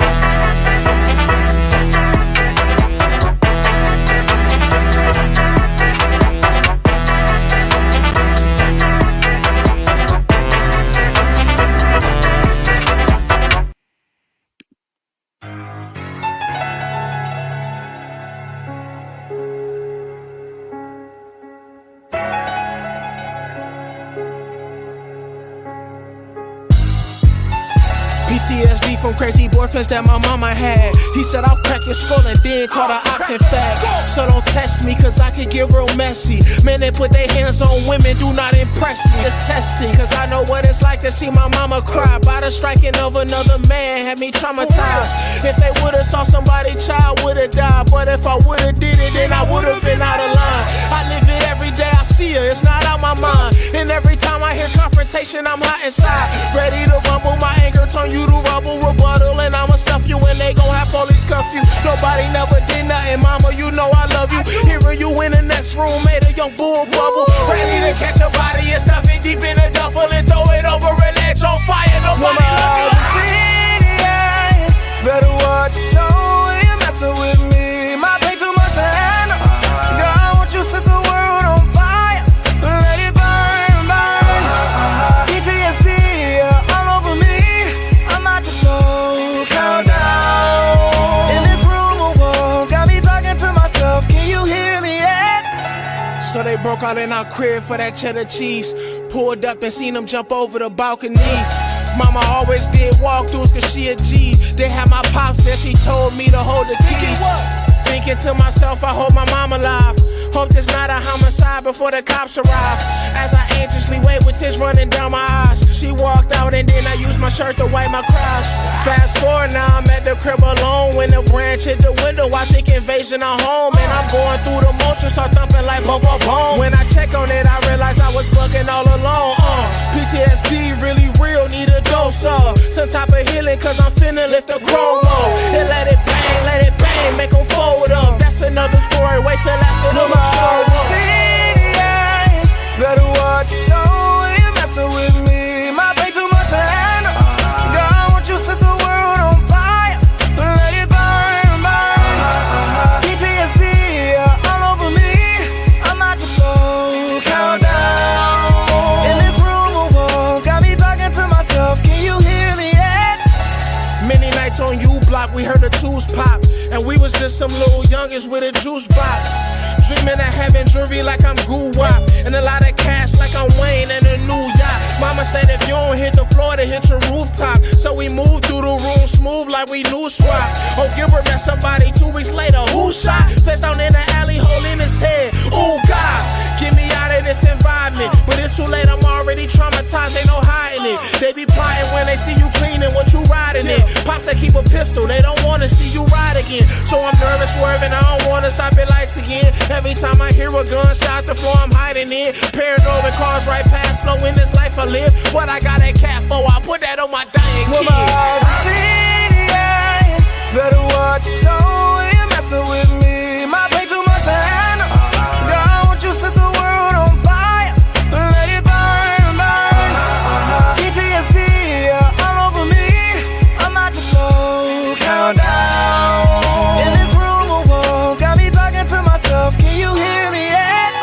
O: PTSD from crazy boyfriends that my mama had. He said I'll crack your skull and then call the ops and fag. So don't test me cause I can get real messy. Men that put their hands on women do not impress me. It's testing cause I know what it's like to see my mama cry by the striking of another man had me traumatized. If they would've saw somebody, child would've died. But if I would've did it, then I would've been out of line. I live it every day, I see her, it's not out my mind. And every time I hear confrontation, I'm hot inside. Ready to rumble, my anger turn you to rubble, rebuttal, and I'ma stuff you and they gon' have police cuff you. Nobody never did nothing, mama, you know I love you. Hearing you in the next room made a young bull bubble. Ready to catch a body and stuff it deep in a duffel and throw it over and let on fire. Nobody love you.
N: Better watch your tone, you messing with me. Might pay too much to handle. God, I want you to set the world on fire. Let it burn, burn. PTSD, yeah, all over me. I'm out to slow countdown. In this room of walls, got me talking to myself. Can you hear me yet?
O: So they broke out in our crib for that cheddar cheese. Pulled up and seen them jump over the balcony. Mama always did walkthroughs cause she a G. They had my pops there, she told me to hold the keys. Thinking to myself, I hope my mom alive. Hope there's not a homicide before the cops arrive. As I anxiously wait with tears running down my eyes. She walked out and then I used my shirt to wipe my cries. Fast forward now, I'm at the crib alone. When the branch hit the window, I think invasion of home. And I'm going through the motions, start thumping like bump up home. When I check on it, I realize I was bugging all alone. PTSD really real, need a dose of some type of healing, cause I'm finna lift the chrome up. And let it bang, make them fold up. That's another story, wait till after the show up.
N: Better watch your tone, you messing with me. Might pay too much to handle. God, I want you to set the world on fire. Let it burn, burn. PTSD, yeah, all over me. I'm out to slow countdown. In this room of walls, got me talking to myself. Can you hear me yet?
O: Many nights on U Block, we heard the tools pop. And we was just some little youngins with a juice box. Dreaming of having jewelry like I'm Goo-Wop. And a lot of cash like I'm Wayne and a new yacht. Mama said if you don't hit the floor, to hit your rooftop. So we moved through the room smooth like we knew swap. Oh, Gilbert met somebody 2 weeks later. Who shot? Face down in the alley, hole in his head. Oh, God, get me out of this environment. But it's too late, I'm already traumatized, ain't no hiding it. They be plotting when they see you cleaning what you riding in. Pops, they keep a pistol, they don't wanna see you ride again. So I'm nervous, swerving, I don't wanna stop at lights again. Every time I hear a gunshot, the floor I'm hiding in. Paranoid when cars right past, slow in this life I live. What I got that cat for, I put that on my dying kid.
N: Better watch your tone, you messing with me. Might pay too much to handle. God, I want you to set the world on fire. Let it burn, burn. PTSD, yeah, all over me. I'm out to slow countdown. In this room of walls, got me talking to myself. Can you hear me yet?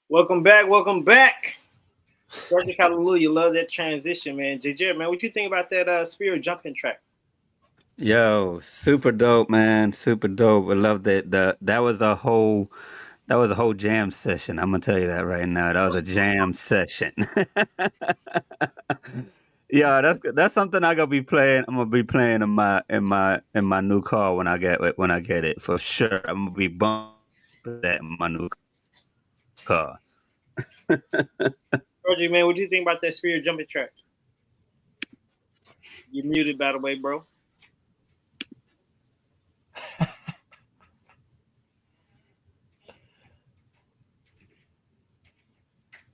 I: Welcome back. Welcome back. Freddrick, HalleluYAH. Love that transition, man. J.Jareb, man, what you think about that spirit jumping track?
H: Yo, super dope, man. Super dope. I love that. That was a whole jam session. I'm gonna tell you that right now. That was a jam session. Yeah, that's something I gonna be playing. I'm gonna be playing in my new car when I get it for sure. I'm gonna be bumping that in my new car.
I: Freddrick, man, what do you think about that spirit jumping track? You muted, by the way, bro.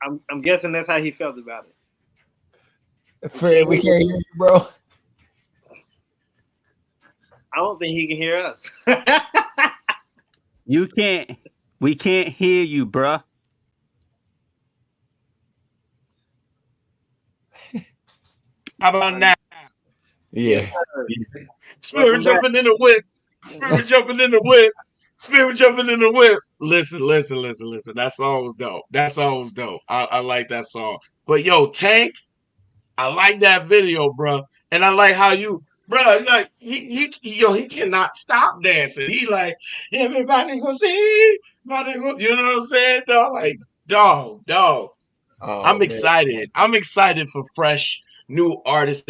I: I'm guessing that's how he felt about it.
K: Fred, we can't hear you, bro.
I: I don't think he can hear us.
H: We can't hear you, bruh.
L: How about now?
K: Yeah.
L: Spirit jumping in the whip. Spirit jumping in the whip. Spirit jumping in the whip. Listen. That song was dope. I like that song. But yo, Tank, I like that video, bro. And I like how you, bro, like he cannot stop dancing. He like, everybody go see, you know what I'm saying? Dog, like, dog.
K: Oh,
L: I'm
K: man.
L: excited. I'm excited for fresh new artists.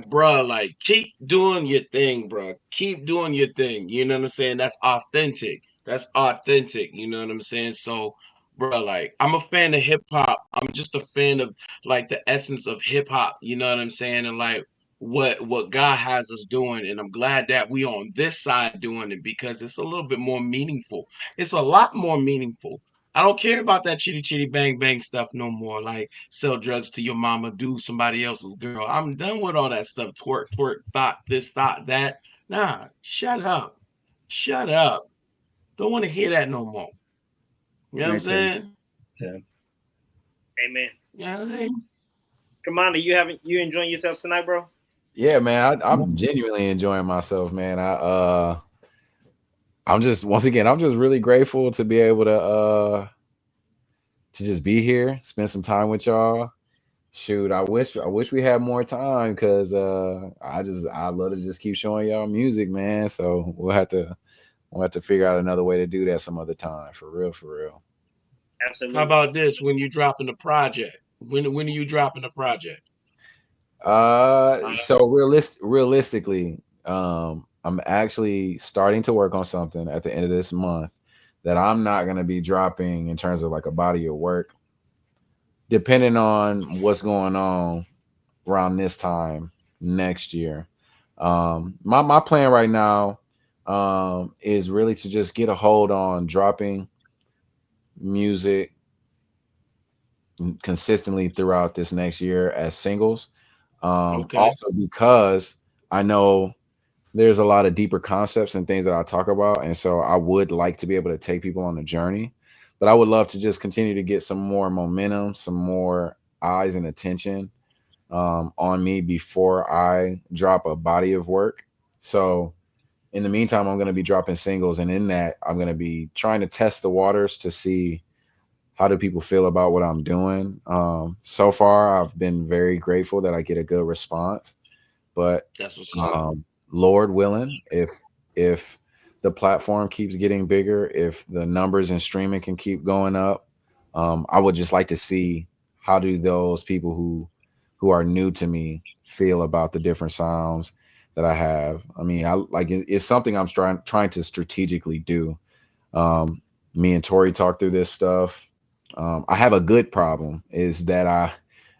L: Bro, like keep doing your thing, bro. Keep doing your thing. You know what I'm saying? That's authentic. You know what I'm saying? So, bro, like I'm a fan of hip hop. I'm just a fan of like the essence of hip hop. You know what I'm saying? And like what God has us doing. And I'm glad that we on this side doing it because it's a little bit more meaningful. It's a lot more meaningful. I don't care about that chitty chitty bang bang stuff no more. Like sell drugs to your mama, do somebody else's girl. I'm done with all that stuff. Twerk, thought this, thought that. Nah, shut up. Don't want to hear that no more. You know what I'm saying?
H: Yeah.
I: Amen.
L: Yeah.
I: Kimani, you enjoying yourself tonight, bro?
K: Yeah, man. I'm genuinely enjoying myself, man. I'm just really grateful to be able to just be here, spend some time with y'all. Shoot, I wish we had more time because I love to just keep showing y'all music, man. So we'll have to figure out another way to do that some other time. For real.
I: Absolutely.
L: How about this? When you dropping the project? When are you dropping the project?
K: So realistically, I'm actually starting to work on something at the end of this month that I'm not going to be dropping in terms of like a body of work, depending on what's going on around this time next year. My plan right now is really to just get a hold on dropping music consistently throughout this next year as singles.
L: Okay.
K: Also because I know there's a lot of deeper concepts and things that I talk about. And so I would like to be able to take people on the journey, but I would love to just continue to get some more momentum, some more eyes and attention on me before I drop a body of work. So in the meantime, I'm going to be dropping singles. And in that, I'm going to be trying to test the waters to see how do people feel about what I'm doing. So far, I've been very grateful that I get a good response, but
L: that's what's up.
K: Lord willing, if the platform keeps getting bigger, if the numbers in streaming can keep going up, I would just like to see how do those people who are new to me feel about the different sounds that I have. I mean, it's something I'm trying to strategically do. Me and Tori talk through this stuff. I have a good problem is that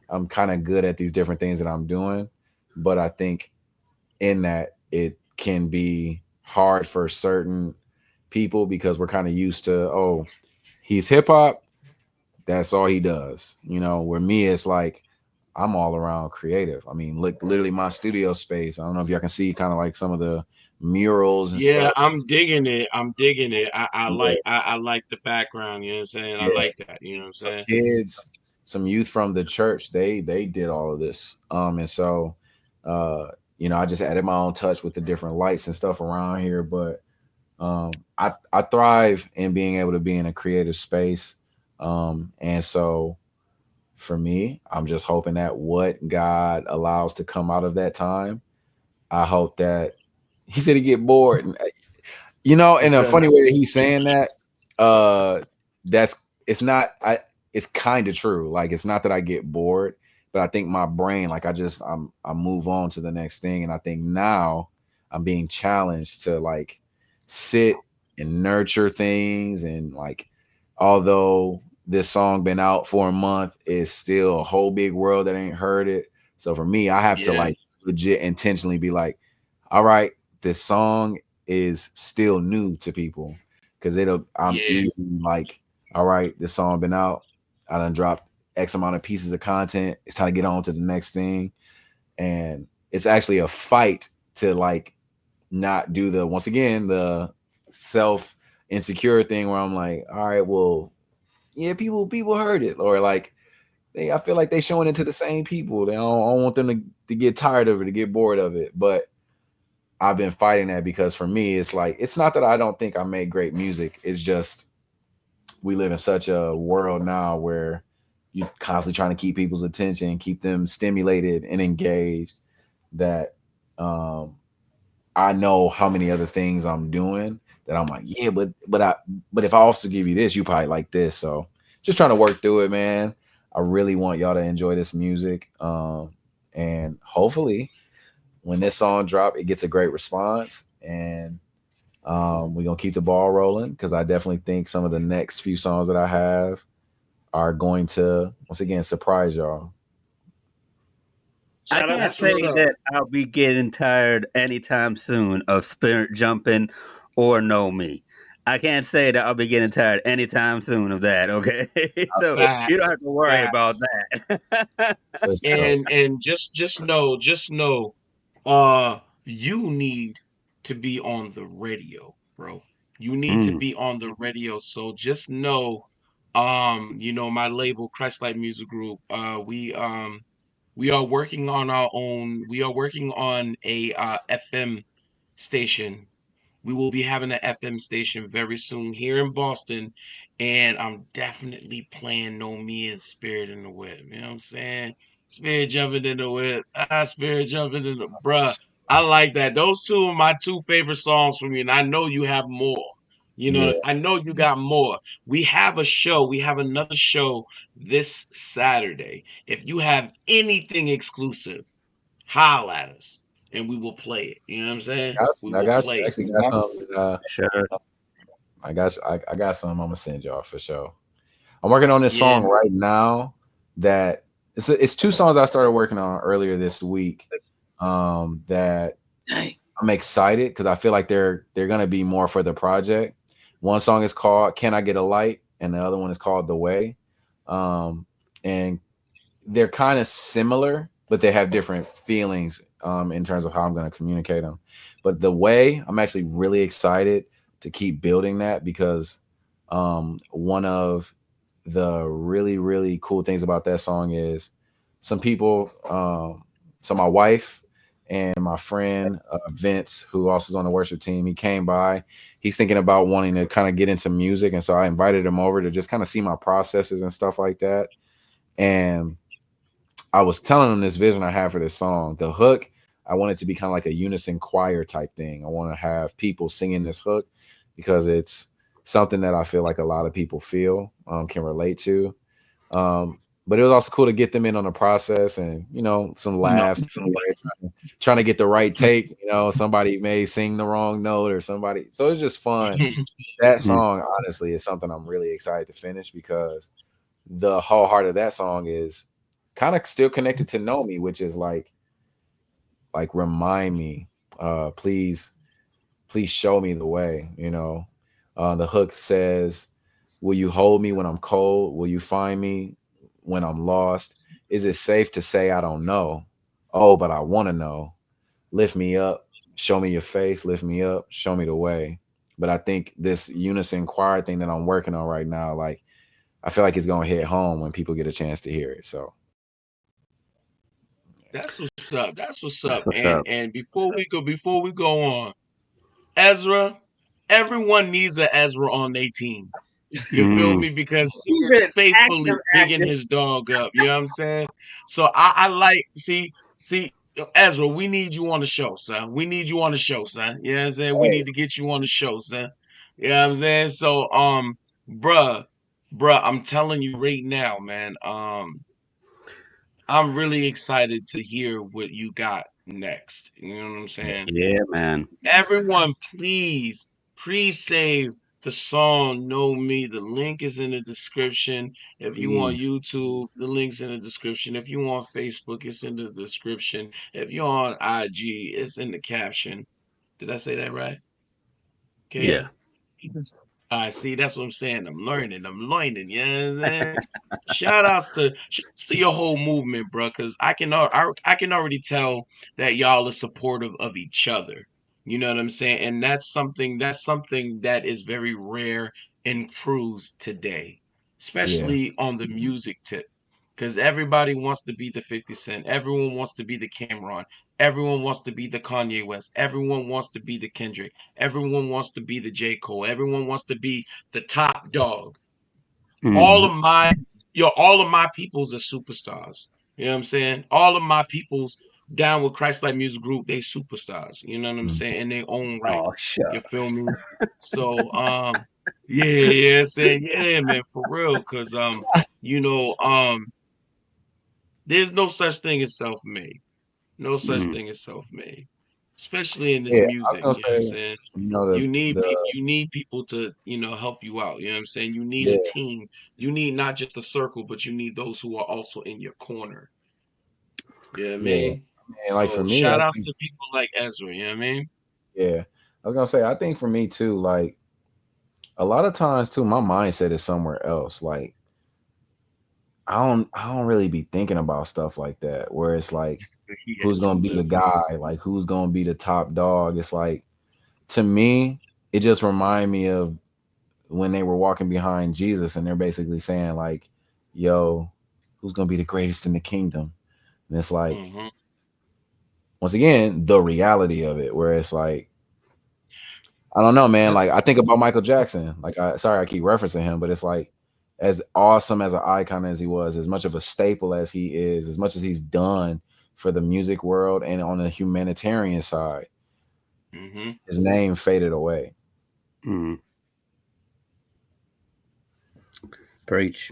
K: I'm kind of good at these different things that I'm doing, but I think in that it can be hard for certain people because we're kind of used to, oh, he's hip hop, that's all he does. You know, where me, it's like I'm all around creative. I mean, look, literally my studio space. I don't know if y'all can see kind of like some of the murals and
L: Yeah,
K: stuff.
L: I'm digging it. I like the background, you know what I'm saying? I
K: Yeah.
L: like that, you know what I'm
K: Some
L: saying?
K: kids, some youth from the church, they did all of this. And so I just added my own touch with the different lights and stuff around here. But I thrive in being able to be in a creative space. And so for me, I'm just hoping that what God allows to come out of that time, I hope that he said he get bored. And, in a funny way that he's saying that, that's it's not I it's kind of true. Like it's not that I get bored, but I think my brain, like I move on to the next thing. And I think now I'm being challenged to like sit and nurture things. And like although this song been out for a month, it's still a whole big world that ain't heard it. So for me, I have to
L: Yeah.
K: like legit intentionally be like, all right, this song is still new to people because I'm
L: Yeah.
K: easily like, all right, this song been out. I done dropped X amount of pieces of content. It's time to get on to the next thing. And it's actually a fight to like not do once again, the self insecure thing where I'm like, all right, well, yeah, people heard it. Or like I feel like they showing it to the same people. I don't want them to get tired of it, to get bored of it. But I've been fighting that because for me, it's like, it's not that I don't think I make great music. It's just we live in such a world now where you're constantly trying to keep people's attention, keep them stimulated and engaged, that I know how many other things I'm doing that I'm like, yeah, but if I also give you this, you probably like this. So just trying to work through it, man. I really want y'all to enjoy this music. And hopefully when this song drop, it gets a great response. And we're gonna keep the ball rolling because I definitely think some of the next few songs that I have are going to once again surprise y'all.
H: I can't say that I'll be getting tired anytime soon of Spirit Jumping or Know Me. I can't say that I'll be getting tired anytime soon of that, okay? So you don't have to worry about that.
L: And just know, you need to be on the radio, bro. You need to be on the radio. So just know, my label, Christlight Music Group, we are working on our own. We are working on a FM station. We will be having an FM station very soon here in Boston, and I'm definitely playing No Me and Spirit in the Whip. You know what I'm saying? Spirit jumping in the whip. Spirit jumping in the bruh. I like that. Those two are my two favorite songs from you, and I know you have more.
K: Yeah.
L: I know you got more. We have a show. We have another show this Saturday. If you have anything exclusive, holler at us and we will play it. You know what I'm saying? We
K: I
L: will
K: got you.
L: play
K: Actually
L: it.
K: got something.
H: Sure.
K: I got something I'm gonna send y'all for sure. I'm working on this
L: Yeah.
K: song right now that it's two songs I started working on earlier this week. That I'm excited because I feel like they're gonna be more for the project. One song is called "Can I Get a Light" and the other one is called "The Way." And they're kind of similar, but they have different feelings in terms of how I'm going to communicate them. But The Way, I'm actually really excited to keep building that because one of the really, really cool things about that song is some people, so my wife and my friend Vince, who also is on the worship team, he came by. He's thinking about wanting to kind of get into music. And so I invited him over to just kind of see my processes and stuff like that. And I was telling him this vision I have for this song. The hook, I want it to be kind of like a unison choir type thing. I want to have people singing this hook because it's something that I feel like a lot of people feel, can relate to. But it was also cool to get them in on the process and, some laughs, trying to get the right take. Somebody may sing the wrong note or somebody. So it's just fun. That song, honestly, is something I'm really excited to finish because the whole heart of that song is kind of still connected to Know Me, which is like remind me, please show me the way. The hook says, will you hold me when I'm cold? Will you find me when I'm lost? Is it safe to say I don't know? Oh, but I want to know. Lift me up, show me your face, lift me up, show me the way. But I think this unison choir thing that I'm working on right now, like, I feel like it's gonna hit home when people get a chance to hear it. So
L: That's what's up. That's what's up.
H: That's what's
L: And
H: up.
L: and before we go on, Ezra, everyone needs an Ezra on their team. You feel me? Because he
I: He's
L: is
I: an
L: faithfully
I: active
L: digging
I: actor.
L: his dog up. You know what I'm saying? So I like see Ezra. We need you on the show, son. We need you on the show, son. You know what I'm saying? We
K: Hey,
L: need to get you on the show, son. You know what I'm saying? So bruh, I'm telling you right now, man. I'm really excited to hear what you got next. You know what I'm saying?
H: Yeah, man.
L: Everyone, please save the song Know Me. The link is in the description. If you want
H: Please.
L: YouTube, the link's in the description. If you want Facebook, it's in the description. If you're on IG, it's in the caption. Did I say that right?
H: Yeah.
L: Okay. I see. That's what I'm saying. I'm learning. I'm learning. You know what I'm saying? Shout outs to your whole movement, bro. Because I can already tell that y'all are supportive of each other. You know what I'm saying? And that's something that is very rare in crews today,
K: yeah,
L: especially on the music tip. Because everybody wants to be the 50 Cent. Everyone wants to be the Cameron. Everyone wants to be the Kanye West. Everyone wants to be the Kendrick. Everyone wants to be the J. Cole. Everyone wants to be the top dog. All
H: Hmm.
L: of my all of my peoples are superstars. You know what I'm saying? All of my peoples down with Christ Like Music Group, they superstars. You know what I'm
K: mm,
L: saying? In their own right.
H: Oh,
L: You feel
H: shucks.
L: me? So yeah, saying yeah, man, for real. Cause you know, there's no such thing as self-made. No such
H: Mm.
L: thing as self-made, especially in this
K: yeah. I was
L: music.
K: gonna
L: You know what I'm
K: say,
L: saying?
K: you know, the
L: You need people to help you out. You know what I'm saying? You need
K: yeah,
L: a team. You need not just a circle, but you need those who are also in your corner. You know what I
K: yeah.
L: mean?
K: And like for
L: So
K: me, I
L: shout outs
K: think
L: to people like Ezra. You know what I mean?
K: yeah, I was gonna say, I think for me too, like a lot of times too, my mindset is somewhere else. Like I don't really be thinking about stuff like that. Where it's like,
L: Yeah,
K: who's gonna
L: too
K: be the
L: different.
K: guy? Like who's gonna be the top dog? It's like to me, it just remind me of when they were walking behind Jesus and they're basically saying like, "Yo, who's gonna be the greatest in the kingdom?" And it's like
L: Hmm.
K: once again the reality of it, where it's like I don't know, man. Like I think about Michael Jackson. Like sorry, I keep referencing him, but it's like as awesome as an icon as he was, as much of a staple as he is, as much as he's done for the music world and on the humanitarian side,
L: Hmm.
K: his name faded away.
H: Mm. Preach.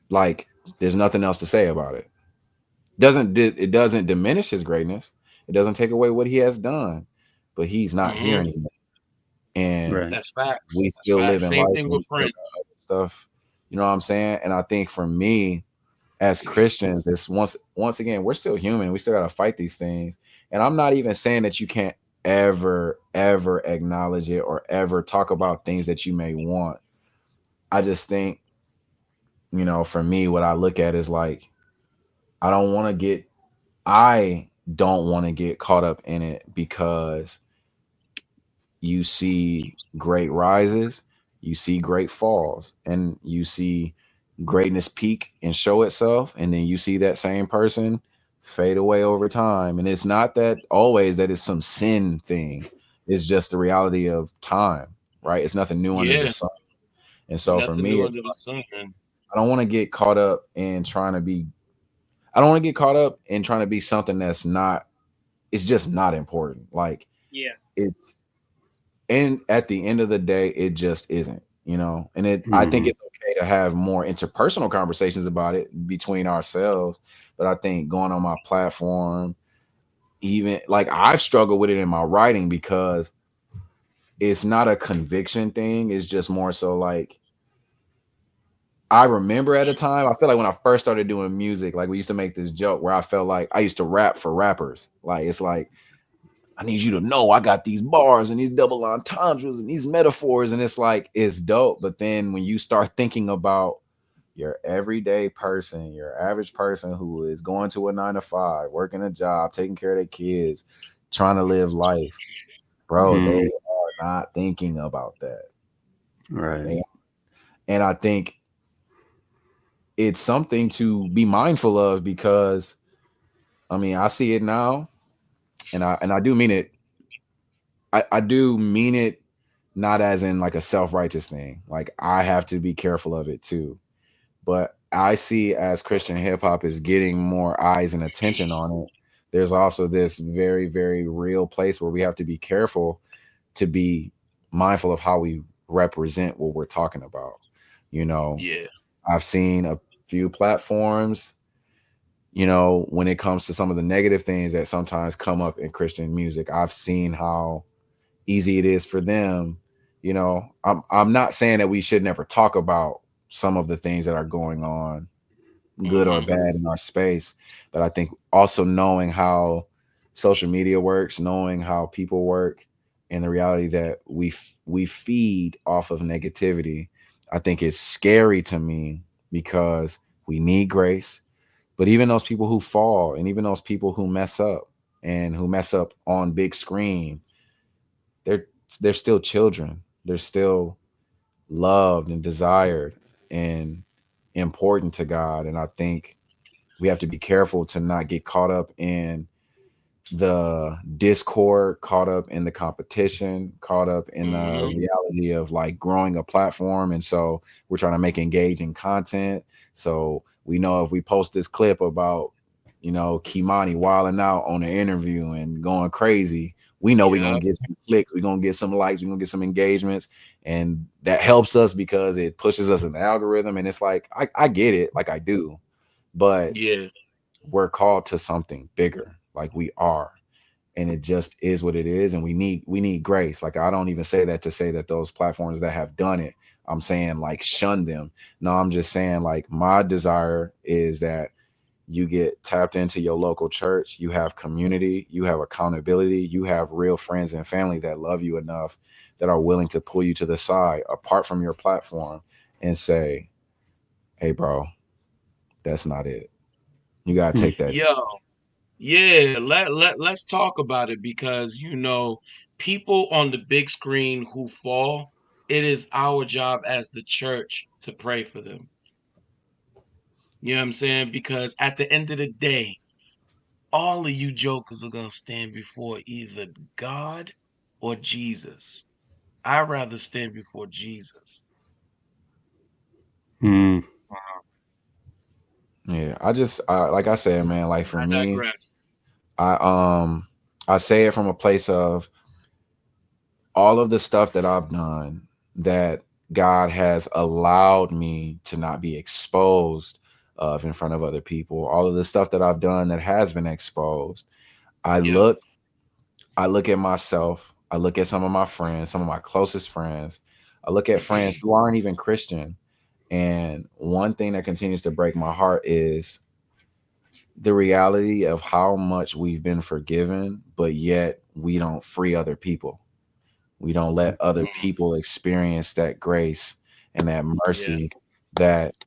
K: Like there's nothing else to say about it. It doesn't diminish his greatness. It doesn't take away what he has done, but he's not here
L: Hmm.
K: anymore. And
H: Right.
L: That's facts.
K: we
L: That's
K: still
L: facts.
K: living
L: Same
K: life
L: thing
K: and we
L: with
K: still got
L: Prince.
K: other stuff. You know what I'm saying? And I think for me, as Christians, it's once again, we're still human. We still gotta fight these things. And I'm not even saying that you can't ever acknowledge it or ever talk about things that you may want. I just think, for me, what I look at is like, I don't want to get I don't want to get caught up in it because you see great rises, you see great falls, and you see greatness peak and show itself, and then you see that same person fade away over time. And it's not that always that it's some sin thing. It's just the reality of time, right? It's nothing new under the
L: Yeah,
K: sun. And so for
L: nothing
K: me,
L: new
K: it's
L: under the
K: like,
L: sun, man.
K: I don't want to get caught up in trying to be I don't want to get caught up in trying to be something that's not it's just not important. Like
I: Yeah.
K: it's and at the end of the day, it just isn't. And I think
H: Hmm.
K: it's okay to have more interpersonal conversations about it between ourselves. But I think going on my platform, even like I've struggled with it in my writing because it's not a conviction thing. It's just more so like I remember at a time, I feel like when I first started doing music, like we used to make this joke where I felt like I used to rap for rappers. Like it's like I need you to know I got these bars and these double entendres and these metaphors, and it's like it's dope. But then when you start thinking about your everyday person, your average person who is going to a 9 to 5, working a job, taking care of their kids, trying to live life, bro, they
H: Hmm.
K: are not thinking about that.
H: Right.
K: They, and I think it's something to be mindful of because I mean I see it now, and I do mean it. I do mean it not as in like a self-righteous thing. Like I have to be careful of it too. But I see as Christian hip hop is getting more eyes and attention on it, there's also this very, very real place where we have to be careful to be mindful of how we represent what we're talking about. You know,
L: Yeah.
K: I've seen a few platforms, you know, when it comes to some of the negative things that sometimes come up in Christian music, I've seen how easy it is for them. You know, I'm not saying that we should never talk about some of the things that are going on, good or bad, in our space, but I think also knowing how social media works, knowing how people work, and the reality that we feed off of negativity, I think it's scary to me because we need grace. But even those people who fall, and even those people who mess up, and who mess up on big screen, they're still children. They're still loved and desired and important to God. And I think we have to be careful to not get caught up in the discord, caught up in the competition, caught up in the reality of like growing a platform. And so we're trying to make engaging content. So we know if we post this clip about, you know, Kimani wilding out on an interview and going crazy, we know we're gonna get some clicks, we're gonna get some likes, we're gonna get some engagements, and that helps us because it pushes us in the algorithm. And it's like I get it, like I do, but
L: Yeah.
K: we're called to something bigger, like we are, and it just is what it is. And we need grace. Like I don't even say that to say that those platforms that have done it, I'm saying like shun them. No, I'm just saying like my desire is that you get tapped into your local church, you have community, you have accountability, you have real friends and family that love you enough, that are willing to pull you to the side apart from your platform and say, hey bro, that's not it. You gotta take that.
L: Yo, yeah, let's talk about it because you know, people on the big screen who fall, it is our job as the church to pray for them. You know what I'm saying? Because at the end of the day, all of you jokers are gonna stand before either God or Jesus. I'd rather stand before Jesus.
H: Hmm.
K: Yeah, like I said, man, like for
L: I
K: me,
L: digress.
K: I say it from a place of all of the stuff that I've done that God has allowed me to not be exposed of in front of other people. All of the stuff that I've done that has been exposed. I
L: Yeah.
K: look at myself, I look at some of my friends, some of my closest friends. I look at friends who aren't even Christian. And one thing that continues to break my heart is the reality of how much we've been forgiven, but yet we don't free other people. We don't let other people experience that grace and that
L: Yeah.
K: mercy that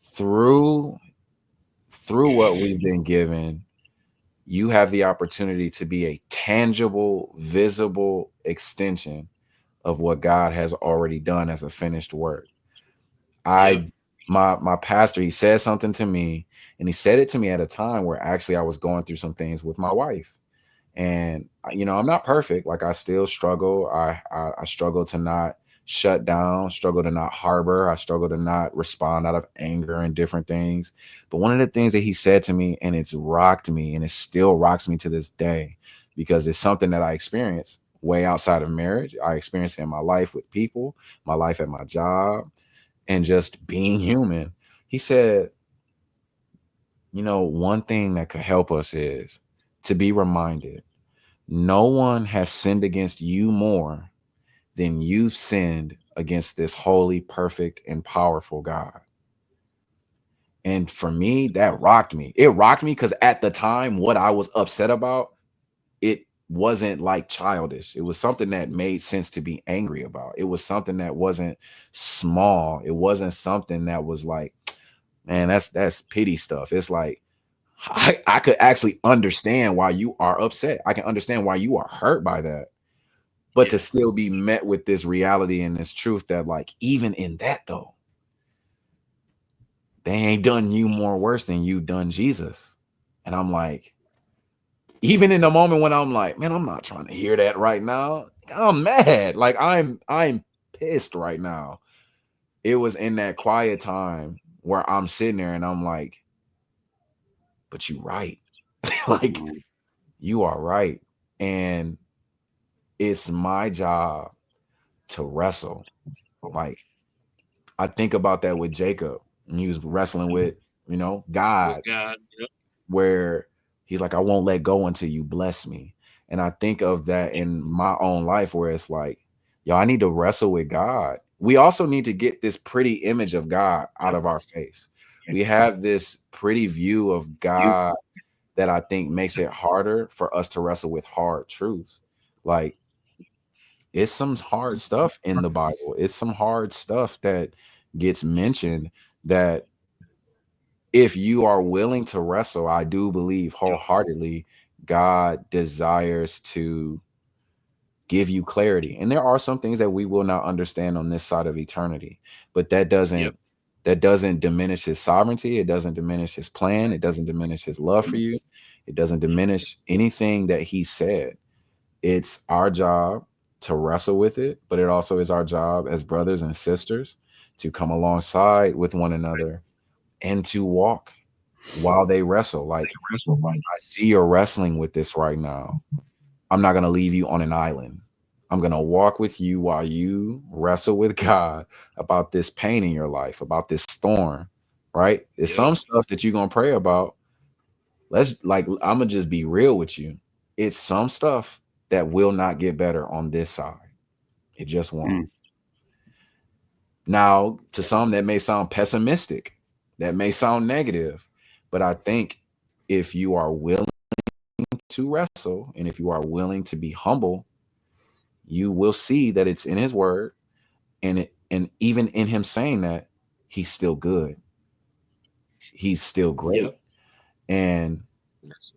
K: through what we've been given, you have the opportunity to be a tangible, visible extension of what God has already done as a finished work.
L: Yep.
K: My pastor, he said something to me, and he said it to me at a time where actually I was going through some things with my wife. And you know, I'm not perfect. Like I still struggle. I struggle to not shut down, struggle to not harbor, I struggle to not respond out of anger and different things. But one of the things that he said to me, and it's rocked me, and it still rocks me to this day, because it's something that I experienced way outside of marriage. I experienced it in my life with people, my life at my job, and just being human. He said, you know, one thing that could help us is to be reminded no one has sinned against you more than you've sinned against this holy, perfect, and powerful God. And for me, that rocked me. It rocked me because at the time, what I was upset about, it wasn't like childish. It was something that made sense to be angry about. It was something that wasn't small. It wasn't something that was like, man, that's pity stuff. It's like, I could actually understand why you are upset. I can understand why you are hurt by that. But to still be met with this reality and this truth that, like, even in that though, they ain't done you more worse than you've done Jesus. And I'm like, even in the moment when I'm like, man, I'm not trying to hear that right now. I'm mad. Like I'm pissed right now. It was in that quiet time where I'm sitting there and I'm like, but you right. Like you are right. And it's my job to wrestle. Like I think about that with Jacob and he was wrestling with,
L: With
K: God,
L: God. Yep.
K: where he's like, I won't let go until you bless me. And I think of that in my own life where it's like, yo, I need to wrestle with God. We also need to get this pretty image of God out of our face. We have this pretty view of God that I think makes it harder for us to wrestle with hard truths. Like it's some hard stuff in the Bible. It's some hard stuff that gets mentioned that if you are willing to wrestle, I do believe wholeheartedly God desires to give you clarity. And there are some things that we will not understand on this side of eternity, but
L: Yep.
K: that doesn't diminish his sovereignty, it doesn't diminish his plan, it doesn't diminish his love for you. It doesn't diminish anything that he said. It's our job to wrestle with it, but it also is our job as brothers and sisters to come alongside with one another and to walk while they wrestle. Like, I see you're wrestling with this right now. I'm not going to leave you on an island. I'm going to walk with you while you wrestle with God about this pain in your life, about this storm, right? It's
L: Yep.
K: some stuff that you're going to pray about. I'm going to just be real with you. It's some stuff that will not get better on this side. It just won't.
H: Mm.
K: Now, to some, that may sound pessimistic, that may sound negative, but I think if you are willing to wrestle and if you are willing to be humble, you will see that it's in his word and even in him saying that he's still good. He's still great.
L: Yep.
K: And
L: That's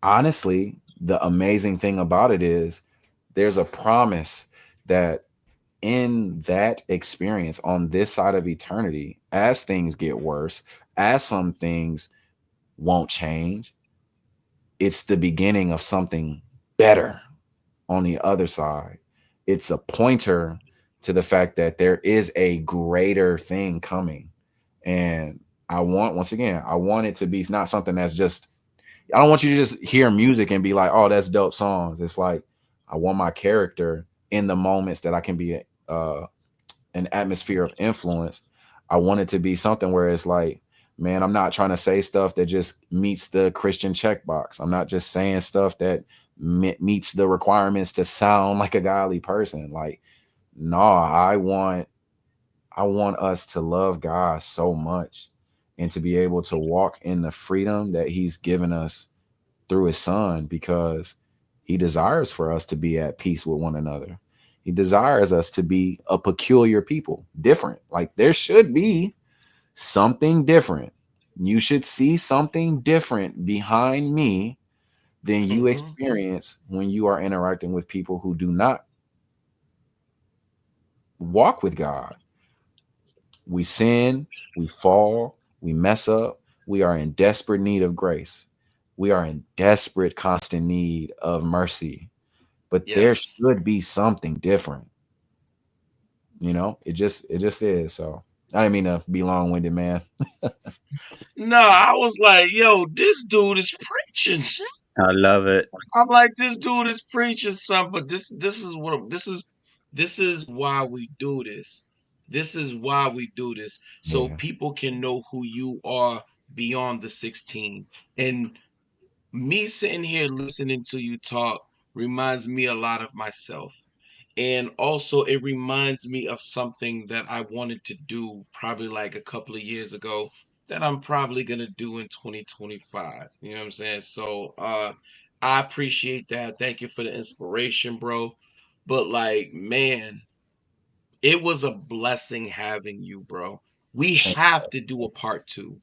K: honestly, the amazing thing about it is there's a promise that in that experience on this side of eternity, as things get worse, as some things won't change, it's the beginning of something better on the other side. It's a pointer to the fact that there is a greater thing coming. And once again, I want it to be not something that's just, I don't want you to just hear music and be like, oh, that's dope songs. It's like, I want my character in the moments that I can be an atmosphere of influence. I want it to be something where it's like, man, I'm not trying to say stuff that just meets the Christian checkbox. I'm not just saying stuff that meets the requirements to sound like a godly person. Like, no, I want us to love God so much and to be able to walk in the freedom that he's given us through his son, because he desires for us to be at peace with one another. He desires us to be a peculiar people, different. Like there should be something different. You should see something different behind me than you
L: mm-hmm.
K: experience when you are interacting with people who do not walk with God. We sin, we fall, we mess up. We are in desperate need of grace. We are in desperate, constant need of mercy. But there
L: Yes.
K: should be something different. It just is. So I didn't mean to be long-winded, man.
L: No, I was like, yo, this dude is preaching.
H: I love it.
L: I'm like, this dude is preaching something, but this is why we do this. This is why we do this. So
K: Yeah.
L: people can know who you are beyond the 16. And me sitting here listening to you talk reminds me a lot of myself. And also, it reminds me of something that I wanted to do probably like a couple of years ago that I'm probably going to do in 2025. You know what I'm saying? So, I appreciate that. Thank you for the inspiration, bro. But, like, man, it was a blessing having you, bro. We have to do a part two.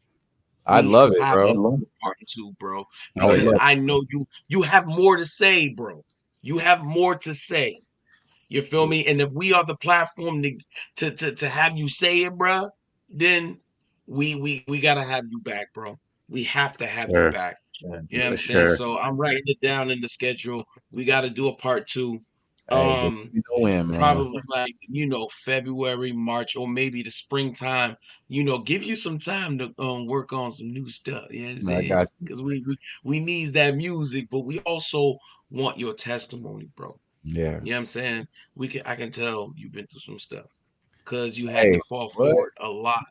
K: I'd
L: We
K: love it,
L: have to
K: bro.
L: do a part two, bro,
K: I would
L: because
K: love
L: I know you have more to say, bro. You have more to say. You feel
K: it.
L: me? And if we are the platform to have you say it, bro, then we gotta have you back, bro. We have to have you
H: Sure.
L: back. You know what
H: For
L: I'm saying?
H: sure.
L: So I'm writing it down in the schedule. We got to do a part two.
K: Hey, just
L: Um,
K: you know when, man.
L: Probably like, February, March, or maybe the springtime, give you some time to work on some new stuff. You know what I'm
K: I
L: saying?
K: got you.
L: Because we needs that music, but we also want your testimony, bro.
K: Yeah.
L: You know what I'm saying? I can tell you've been through some stuff because you had to
K: Hey,
L: fall
K: what?
L: forward a lot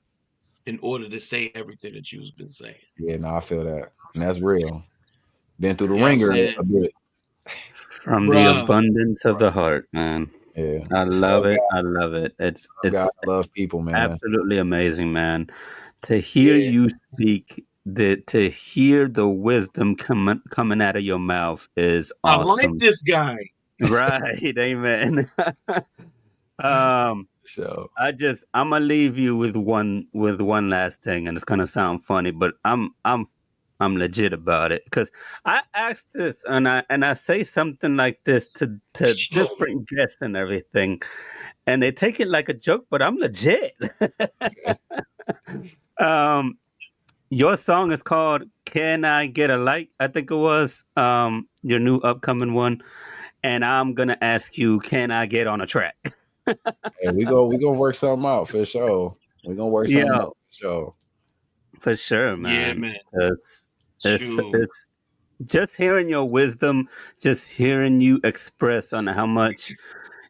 L: in order to say everything that you've been saying.
K: Yeah, no, I feel that. And that's real. Been through the
L: You know what I'm
K: ringer
L: saying?
K: a bit.
H: From the
L: Bruh.
H: abundance of the heart, man.
K: Yeah.
H: I love
K: Love
H: it.
K: God,
H: I love it. It's
K: love
H: it's
K: God, love people, man.
H: absolutely amazing, man. To hear
K: Yeah.
H: you speak, to hear the wisdom coming out of your mouth is
L: I like
H: awesome.
L: this guy.
H: Right, amen. um,
K: So
H: I'm gonna leave you with one last thing, and it's gonna sound funny, but I'm legit about it because I asked this, and I say something like this to different guests and everything, and they take it like a joke, but I'm legit. um, your song is called "Can I Get a Light?" I think it was your new upcoming one, and I'm gonna ask you, "Can I get on a track?"
K: hey, we gonna work something out for sure. We gonna work something
H: Yeah,
K: out for sure.
H: for sure,
L: Yeah,
H: man.
L: man. Shoot.
H: It's just hearing your wisdom, just hearing you express on how much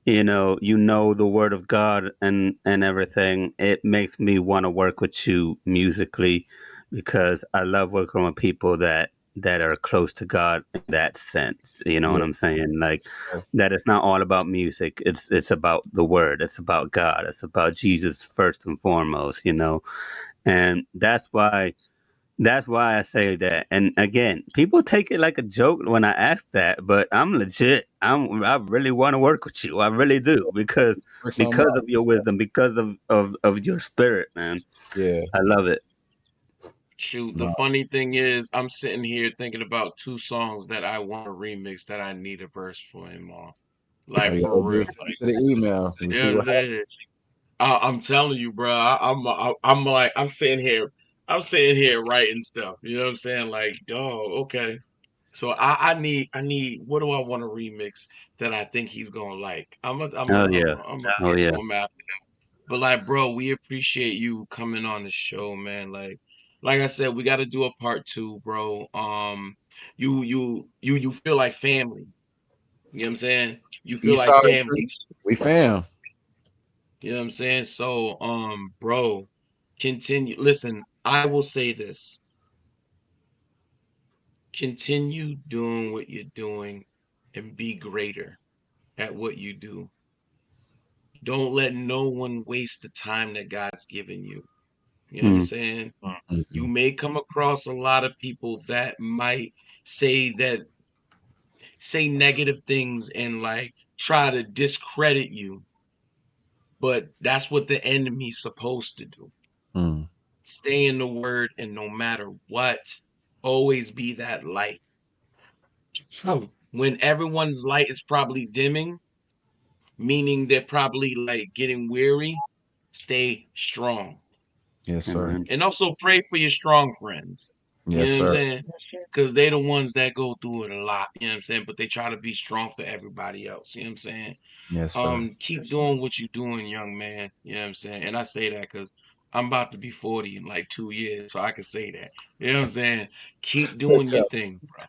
H: you know the word of God and everything. It makes me want to work with you musically because I love working with people that are close to God in that sense. You know what
K: Yeah.
H: I'm saying? Like that it's not all about music. It's about the word. It's about God. It's about Jesus first and foremost, And that's why I say that. And again, people take it like a joke when I ask that, but I'm legit. I really want to work with you. I really do
K: Work something
H: because
K: out.
H: of your wisdom, because of your spirit, man.
K: Yeah.
H: I love it.
L: Shoot, the
K: No.
L: funny thing is, I'm sitting here thinking about two songs that I want to remix that I need a verse for him on.
K: Oh,
L: Like
K: yeah,
L: for real.
K: just send it to the email. So we
L: You know
K: see
L: what I'm
K: what happens.
L: saying? I'm telling you, bro. I'm like, I'm sitting here writing stuff. You know what I'm saying? Like, dog, okay. So I need. What do I want to remix that I think he's gonna like?
H: Oh yeah.
L: I'm gonna
H: Oh
L: get
H: yeah.
L: to him after. But like, bro, we appreciate you coming on the show, man. Like I said, we got to do a part two, bro. You feel like family. You know what I'm saying? You feel like
K: Eastside
L: family.
K: Creek, we fam.
L: You know what I'm saying? So, bro, continue. Listen, I will say this: continue doing what you're doing, and be greater at what you do. Don't let no one waste the time that God's given you. You know what I'm
H: Mm.
L: saying? You
K: Mhm.
L: may come across a lot of people that might say that say negative things and like try to discredit you, but that's what the enemy's supposed to do.
K: Mm.
L: Stay in the word and no matter what, always be that light. So when everyone's light is probably dimming, meaning they're probably like getting weary, stay strong.
K: Yes, sir.
H: Amen.
L: And also pray for your strong friends. You
K: Yes,
L: know what I'm
K: sir.
L: saying? Because they the ones that go through it a lot. You know what I'm saying? But they try to be strong for everybody else. You know what I'm saying?
K: Yes, sir.
L: Keep doing what you're doing, young man. You know what I'm saying? And I say that because I'm about to be 40 in like 2 years, so I can say that. You know what I'm saying? Keep
K: For
L: doing your
K: sure.
L: thing, bro.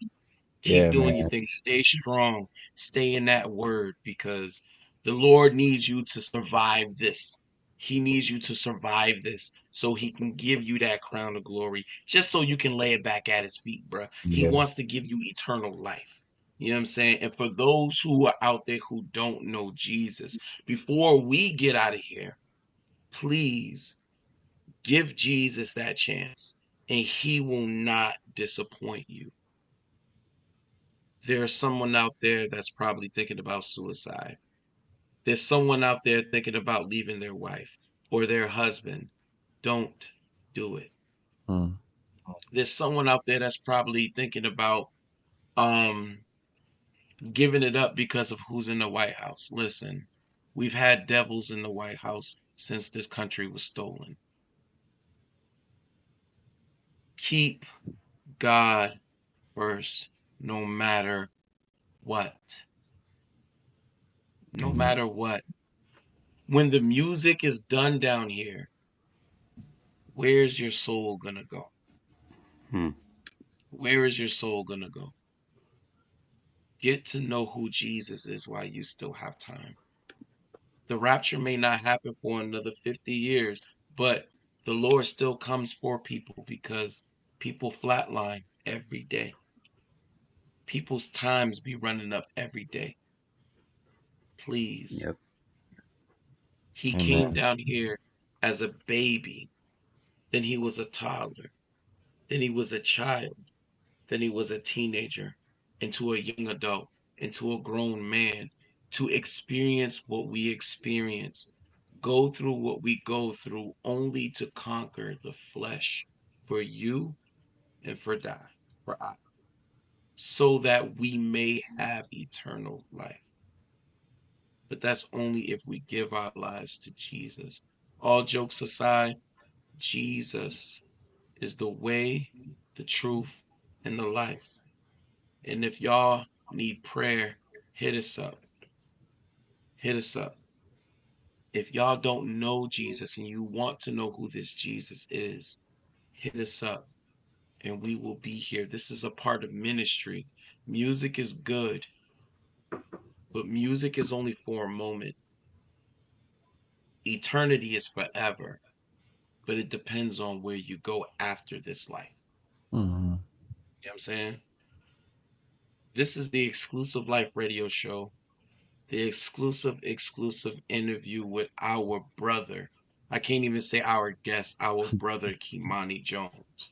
L: Keep
K: Yeah,
L: doing
K: man.
L: your thing. Stay strong. Stay in that word because the Lord needs you to survive this. He needs you to survive this so he can give you that crown of glory, just so you can lay it back at his feet, bro. He
K: Yeah.
L: wants to give you eternal life. You know what I'm saying? And for those who are out there who don't know Jesus, before we get out of here, please give Jesus that chance and he will not disappoint you. There's someone out there that's probably thinking about suicide. There's someone out there thinking about leaving their wife or their husband. Don't do it.
K: Mm.
L: There's someone out there that's probably thinking about um giving it up because of who's in the White House. Listen, we've had devils in the White House since this country was stolen. Keep God first no matter what. no matter what. When the music is done down here, where's your soul gonna go? Where is your soul gonna go? Get to know who Jesus is while you still have time. The rapture may not happen for another 50 years, but the Lord still comes for people because people flatline every day. People's times be running up every day. Please.
H: Yep.
L: He came
K: Amen.
L: down here as a baby, then he was a toddler, then he was a child, then he was a teenager, into a young adult, into a grown man, to experience what we experience, go through what we go through, only to conquer the flesh for you and for I, so that we may have eternal life. But that's only if we give our lives to Jesus. All jokes aside, Jesus is the way, the truth, and the life. And if y'all need prayer, hit us up. Hit us up. If y'all don't know Jesus and you want to know who this Jesus is, hit us up and we will be here. This is a part of ministry. Music is good, but music is only for a moment. Eternity is forever, but it depends on where you go after this life.
K: Mm-hmm.
L: You know what I'm saying? This is the Exclusive Life Radio Show, the exclusive interview with our brother. I can't even say our guest, our brother Kimani Jones.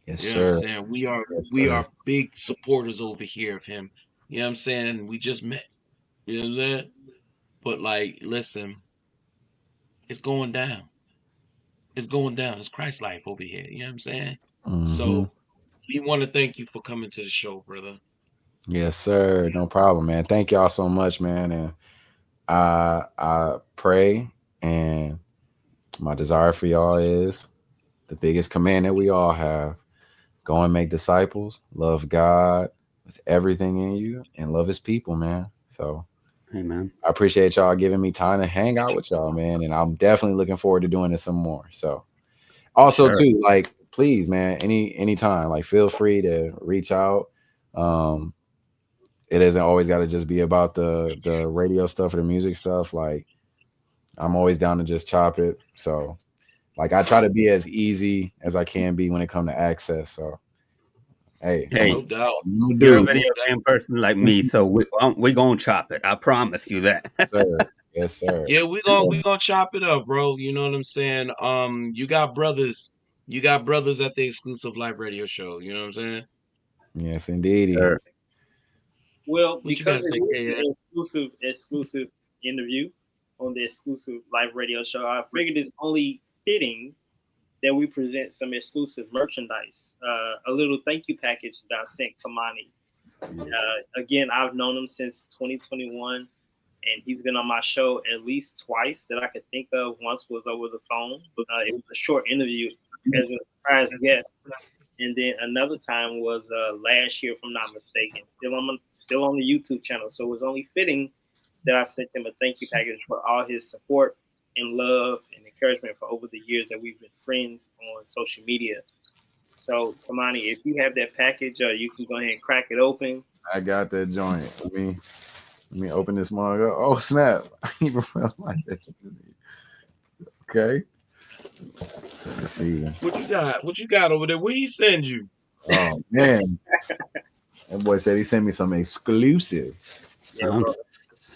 K: Yes,
L: You know what I'm
K: sir.
L: saying?
K: Yes,
L: We
K: sir.
L: are big supporters over here of him. You know what I'm saying? We just met. You know what I'm saying? But like, listen, it's going down. It's going down. It's Christ life over here. You know what I'm saying?
K: Mm-hmm.
L: So we want to thank you for coming to the show, brother.
K: Yes, sir. No problem, man. Thank y'all so much, man. And I pray, and my desire for y'all is the biggest command that we all have: go and make disciples, love God with everything in you, and love his people, man. So
H: Amen.
K: I appreciate y'all giving me time to hang out with y'all, man. And I'm definitely looking forward to doing this some more. So also
H: Sure.
K: too, like, please, man, anytime, like, feel free to reach out. Um, it isn't always got to just be about the radio stuff or the music stuff. Like, I'm always down to just chop it. So like, I try to be as easy as I can be when it comes to access. So hey,
L: No
H: Hey,
L: doubt.
H: you're a
K: dude.
L: No
H: video
L: doubt.
H: game person like me, so we gonna chop it. I promise you that.
K: Sir. Yes, sir.
L: Yeah, we gonna chop it up, bro. You know what I'm saying? You got brothers. You got brothers at the Exclusive Live Radio Show. You know what I'm saying?
K: Yes, indeedy.
H: Sure.
I: Well,
L: What you
I: because
L: gotta
I: it
L: say,
I: is an
L: KS?
I: exclusive interview on the exclusive live radio show, I figured it's only fitting that we present some exclusive merchandise. A little thank you package that I sent Kamani. Again, I've known him since 2021, and he's been on my show at least twice that I could think of. Once was over the phone. It was a short interview as a surprise guest. And then another time was last year, if I'm not mistaken, still on the YouTube channel. So it was only fitting that I sent him a thank you package for all his support and love and encouragement for over the years that we've been friends on social media. So, Kamani, if you have that package, you can go ahead and crack it open.
K: I got that joint. Let me open this mug up. Oh snap! I didn't even realize that. Okay. Let's see.
L: What you got? What you got over there? Where he send you?
K: Oh man, that boy said he sent me some exclusive.
I: Yeah, bro.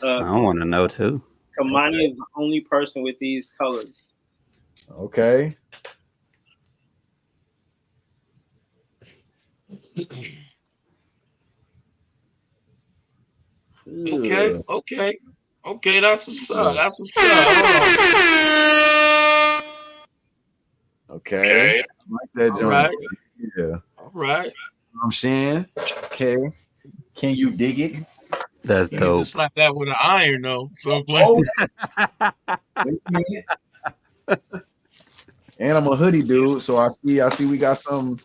H: I want to know too.
I: Kamani is the only person with these colors.
K: Okay.
L: Okay. That's what's up.
K: Yeah.
L: That's what's up. Hold on.
K: Okay. I like that
L: All
K: joint.
L: right.
K: Yeah.
L: All right.
K: I'm Shan. Okay. Can you dig it?
H: That's
L: You need to
H: dope.
L: slap that with an iron, though. So
K: Oh. Wait a minute. And I'm a hoodie dude, so I see we got some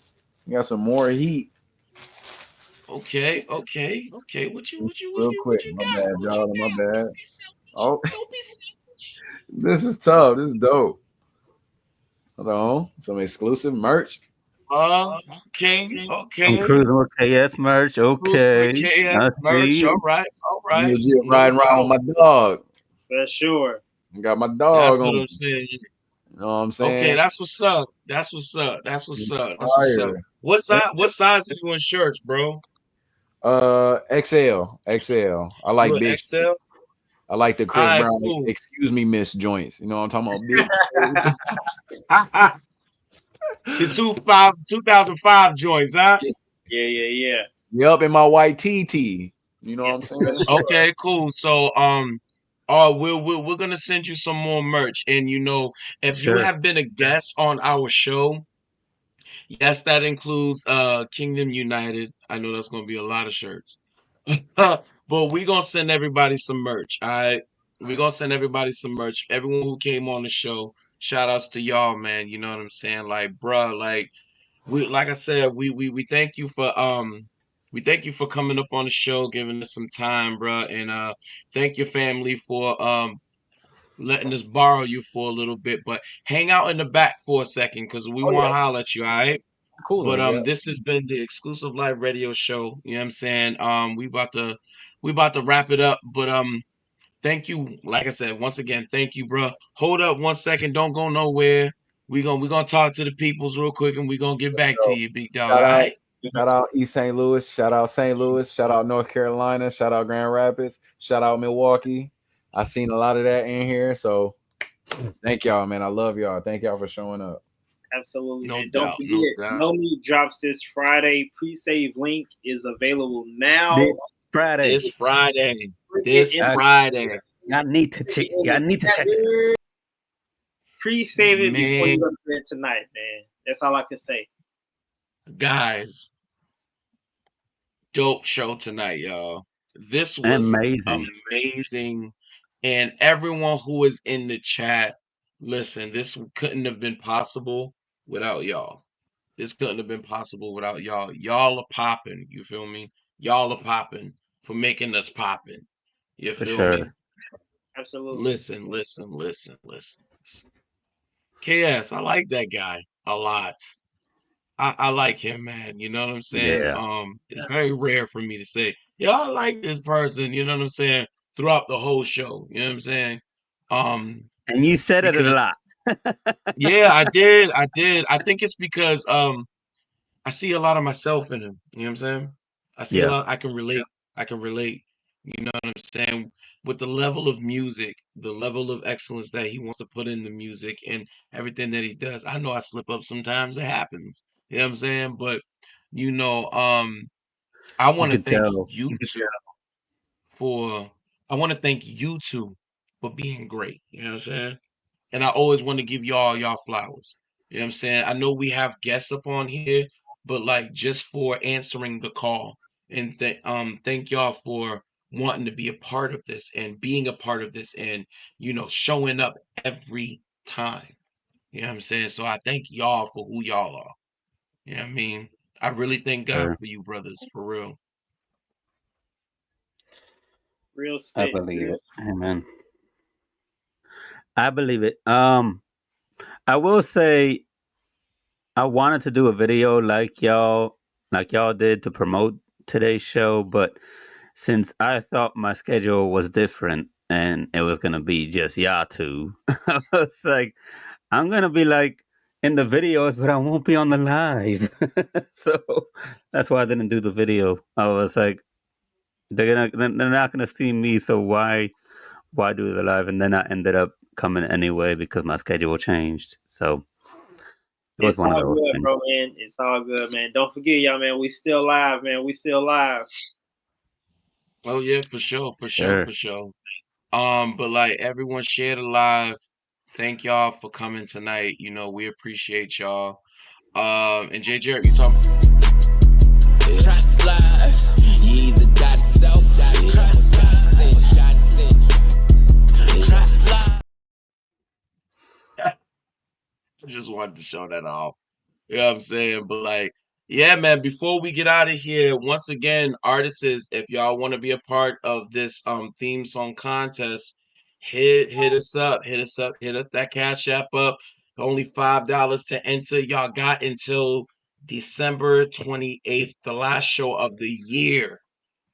K: more heat.
L: Okay. Real
K: Real quick. My bad, y'all. My bad. Oh,
L: Don't be savage.
K: this is tough. This is dope. Hold on. Some exclusive merch.
L: Okay,
H: I'm
L: okay.
H: cruising with KS merch.
L: Cruising with
H: Okay. I
L: KS merch.
H: see.
L: All right, all right.
K: Legit
L: No
K: riding around
L: doubt.
K: with my dog.
I: For sure.
K: Got my
L: That's
K: dog
L: what
K: on.
L: I'm saying.
K: You know what I'm
L: Okay,
K: saying?
L: that's what's up. That's what's up. That's what's up. That's what's up.
K: Fire.
L: What size are you in shirts, bro?
K: XL. I like
L: You an
K: big.
L: XL?
K: I like the
L: All
K: Chris
L: right,
K: Brown.
L: cool.
K: Excuse me, Miss joints. You know what I'm talking about? Big.
L: The 2005 joints, huh?
I: Yeah.
K: Yup, in my white TT. You know what I'm saying?
L: Okay, cool. So we're gonna send you some more merch, and if you
H: Sure.
L: have been a guest on our show, yes, that includes Kingdom United. I know that's gonna be a lot of shirts. But we're gonna send everybody some merch. All right. We're gonna send everybody some merch. Everyone who came on the show, shout outs to y'all, man. You know what I'm saying? Like, bruh, like I said, we thank you for coming up on the show, giving us some time, bruh. And thank your family for letting us borrow you for a little bit. But hang out in the back for a second because we
K: Oh
L: want
K: yeah,
L: to holler at you, all right?
K: cooler.
L: But
K: Yeah.
L: this has been the exclusive live radio show. You know what I'm saying? We about to wrap it up. But thank you. Like I said, once again, thank you, bro. Hold up one second. Don't go nowhere. We gonna talk to the peoples real quick, and we gonna get back to you, big dog. All
K: Shout out,
L: right?
K: shout out East St. Louis. Shout out St. Louis. Shout out North Carolina. Shout out Grand Rapids. Shout out Milwaukee. I seen a lot of that in here. So thank y'all, man. I love y'all. Thank y'all for showing up.
I: Absolutely.
L: No
I: And don't
L: doubt, no
I: forget,
L: doubt.
I: No Meat drops this Friday. Pre-save link is available now.
H: This Friday.
L: This Friday.
H: Y'all need to check. Y'all need to check it.
I: Pre-save it before
L: Man.
I: you go to bed tonight, man. That's all I can say.
L: Guys, dope show tonight, y'all. This was
H: Amazing.
L: amazing. And everyone who is in the chat, listen, this couldn't have been possible without y'all. This couldn't have been possible without y'all. Y'all are popping. You feel me? Y'all are popping for making us popping. You
H: For
L: feel me?
H: sure.
I: Absolutely.
L: Listen. KS, I like that guy a lot. I like him, man. You know what I'm saying?
H: Yeah.
L: It's very rare for me to say, yeah, I like this person, you know what I'm saying, throughout the whole show. You know what I'm saying?
H: And you said it a
L: Because
H: lot.
L: yeah, I did. I think it's because I see a lot of myself in him. You know what I'm saying? I see a
H: Yeah.
L: lot. I can relate. I can relate. You know what I'm saying? With the level of music, the level of excellence that he wants to put in the music and everything that he does. I know I slip up sometimes. It happens. You know what I'm saying? But you know, I
H: You
L: want to
H: could
L: thank
H: tell.
L: you two for. I want to thank you two for being great. You know what I'm saying? And I always want to give y'all flowers. You know what I'm saying? I know we have guests up on here, but like just for answering the call and thank y'all for wanting to be a part of this and being a part of this and showing up every time. You know what I'm saying? So I thank y'all for who y'all are. You know what I mean? I really thank God
H: Sure.
L: for you brothers, for real.
I: Real
H: I
I: spit.
H: believe it. Amen. I believe it. I will say I wanted to do a video like y'all did to promote today's show, but since I thought my schedule was different and it was gonna be just y'all two, I was like, I'm gonna be like in the videos, but I won't be on the live. So that's why I didn't do the video. I was like, they're not gonna see me, so why do the live? And then I ended up coming anyway because my schedule changed. So it was
I: It's
H: one of
I: all
H: those
I: good,
H: things.
I: bro, man. It's all good, man. Don't forget, y'all, man. We still live, man. We still live.
L: Oh yeah, for sure.
H: Sure.
L: But like everyone shared alive. Thank y'all for coming tonight. We appreciate y'all. And J.Jareb, you talk.
N: Trust life. You either got self, trust life.
L: I just wanted to show that off. You know what I'm saying? But like, yeah, man, before we get out of here, once again, artists, if y'all want to be a part of this theme song contest, hit us up. Hit us that Cash App up. Only $5 to enter. Y'all got until December 28th, the last show of the year.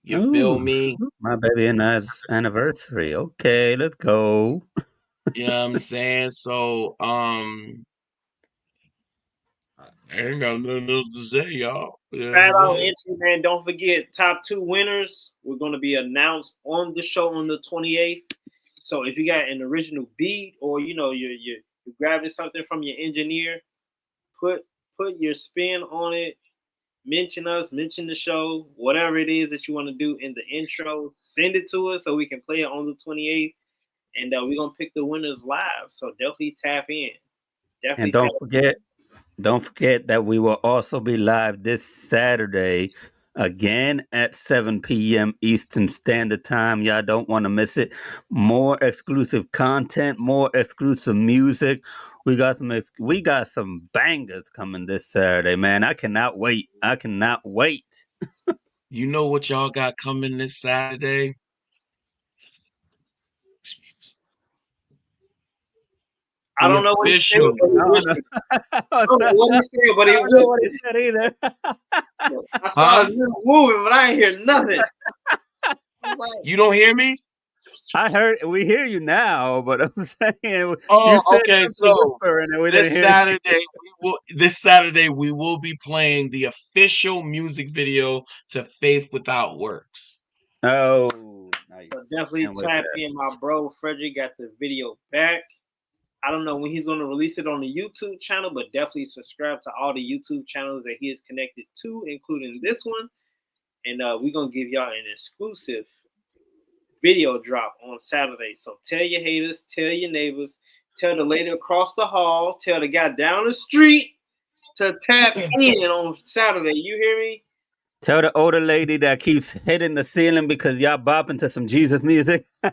L: You feel me?
H: My baby and I's anniversary. Okay, let's go.
L: You know what I'm saying? So, I ain't got nothing else to say, y'all. You know
I: Shout
L: what I'm
I: out
L: saying?
I: entry, man. Don't forget, top 2 winners. We're going to be announced on the show on the 28th. So if you got an original beat or, you know, you're grabbing something from your engineer, put your spin on it. Mention us, mention the show, whatever it is that you want to do in the intro. Send it to us so we can play it on the 28th. And we're going to pick the winners live. So definitely tap in.
H: And don't forget that we will also be live this Saturday again at 7 p.m. Eastern Standard Time. Y'all don't want to miss it. More exclusive content, more exclusive music. We got some bangers coming this Saturday, man. I cannot wait.
L: You know what y'all got coming this Saturday?
I: I don't know what he said, but he whispered. I don't know what he said, but he
H: I don't know what he said either.
I: I saw his little moving, but I ain't hear nothing.
L: You don't hear me?
H: We hear you now, but I'm saying.
L: Okay. So this Saturday we will be playing the official music video to Faith Without Works.
H: Oh, nice.
I: So definitely tap in. My bro Freddrick got the video back. I don't know when he's going to release it on the YouTube channel, but definitely subscribe to all the YouTube channels that he is connected to, including this one. And we're going to give y'all an exclusive video drop on Saturday. So tell your haters, tell your neighbors, tell the lady across the hall, tell the guy down the street to tap in on Saturday. You hear me?
H: Tell the older lady that keeps hitting the ceiling because y'all bopping to some Jesus music.
I: For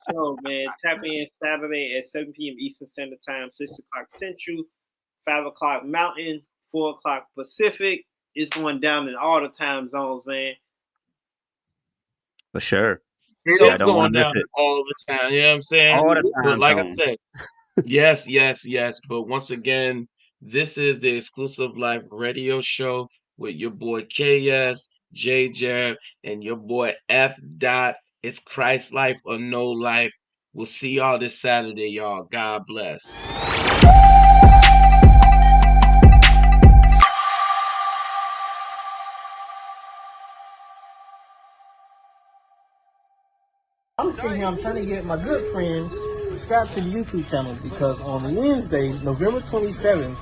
I: sure, man. Tap in Saturday at 7 p.m. Eastern Standard Time, 6 o'clock Central, 5 o'clock Mountain, 4 o'clock Pacific. It's going down in all the time zones, man.
H: For sure.
L: It's going down all the time. You know what I'm saying?
H: All the time.
L: But like I said, yes. But once again, this is the Exclusive Life Radio Show with your boy Giest, J.Jareb, and your boy F. It's Christ Life or No Life. We'll see y'all this Saturday, y'all. God bless.
A: I'm sitting here, I'm trying to get my good friend subscribed to the YouTube channel because on Wednesday, November 27th,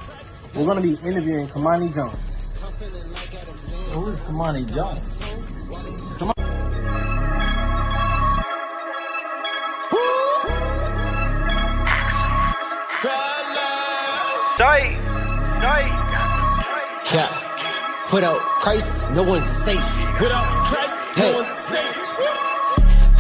A: we're going to be interviewing Kimani Jones. Who is Kimani Jones?
B: Yeah. Without Christ, no one's safe. Without Christ, no one's safe.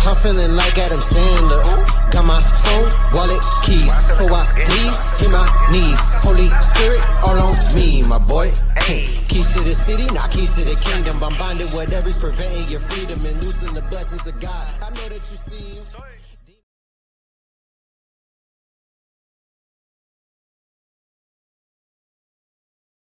B: I'm feeling like Adam Sandler. Got my phone, wallet, keys. Before I leave, hit my knees. Holy Spirit all on me, my boy. Hey, keys to the city, not keys to the kingdom. I'm bonded whatever's preventing your freedom and losing the blessings of God. I know that you see him.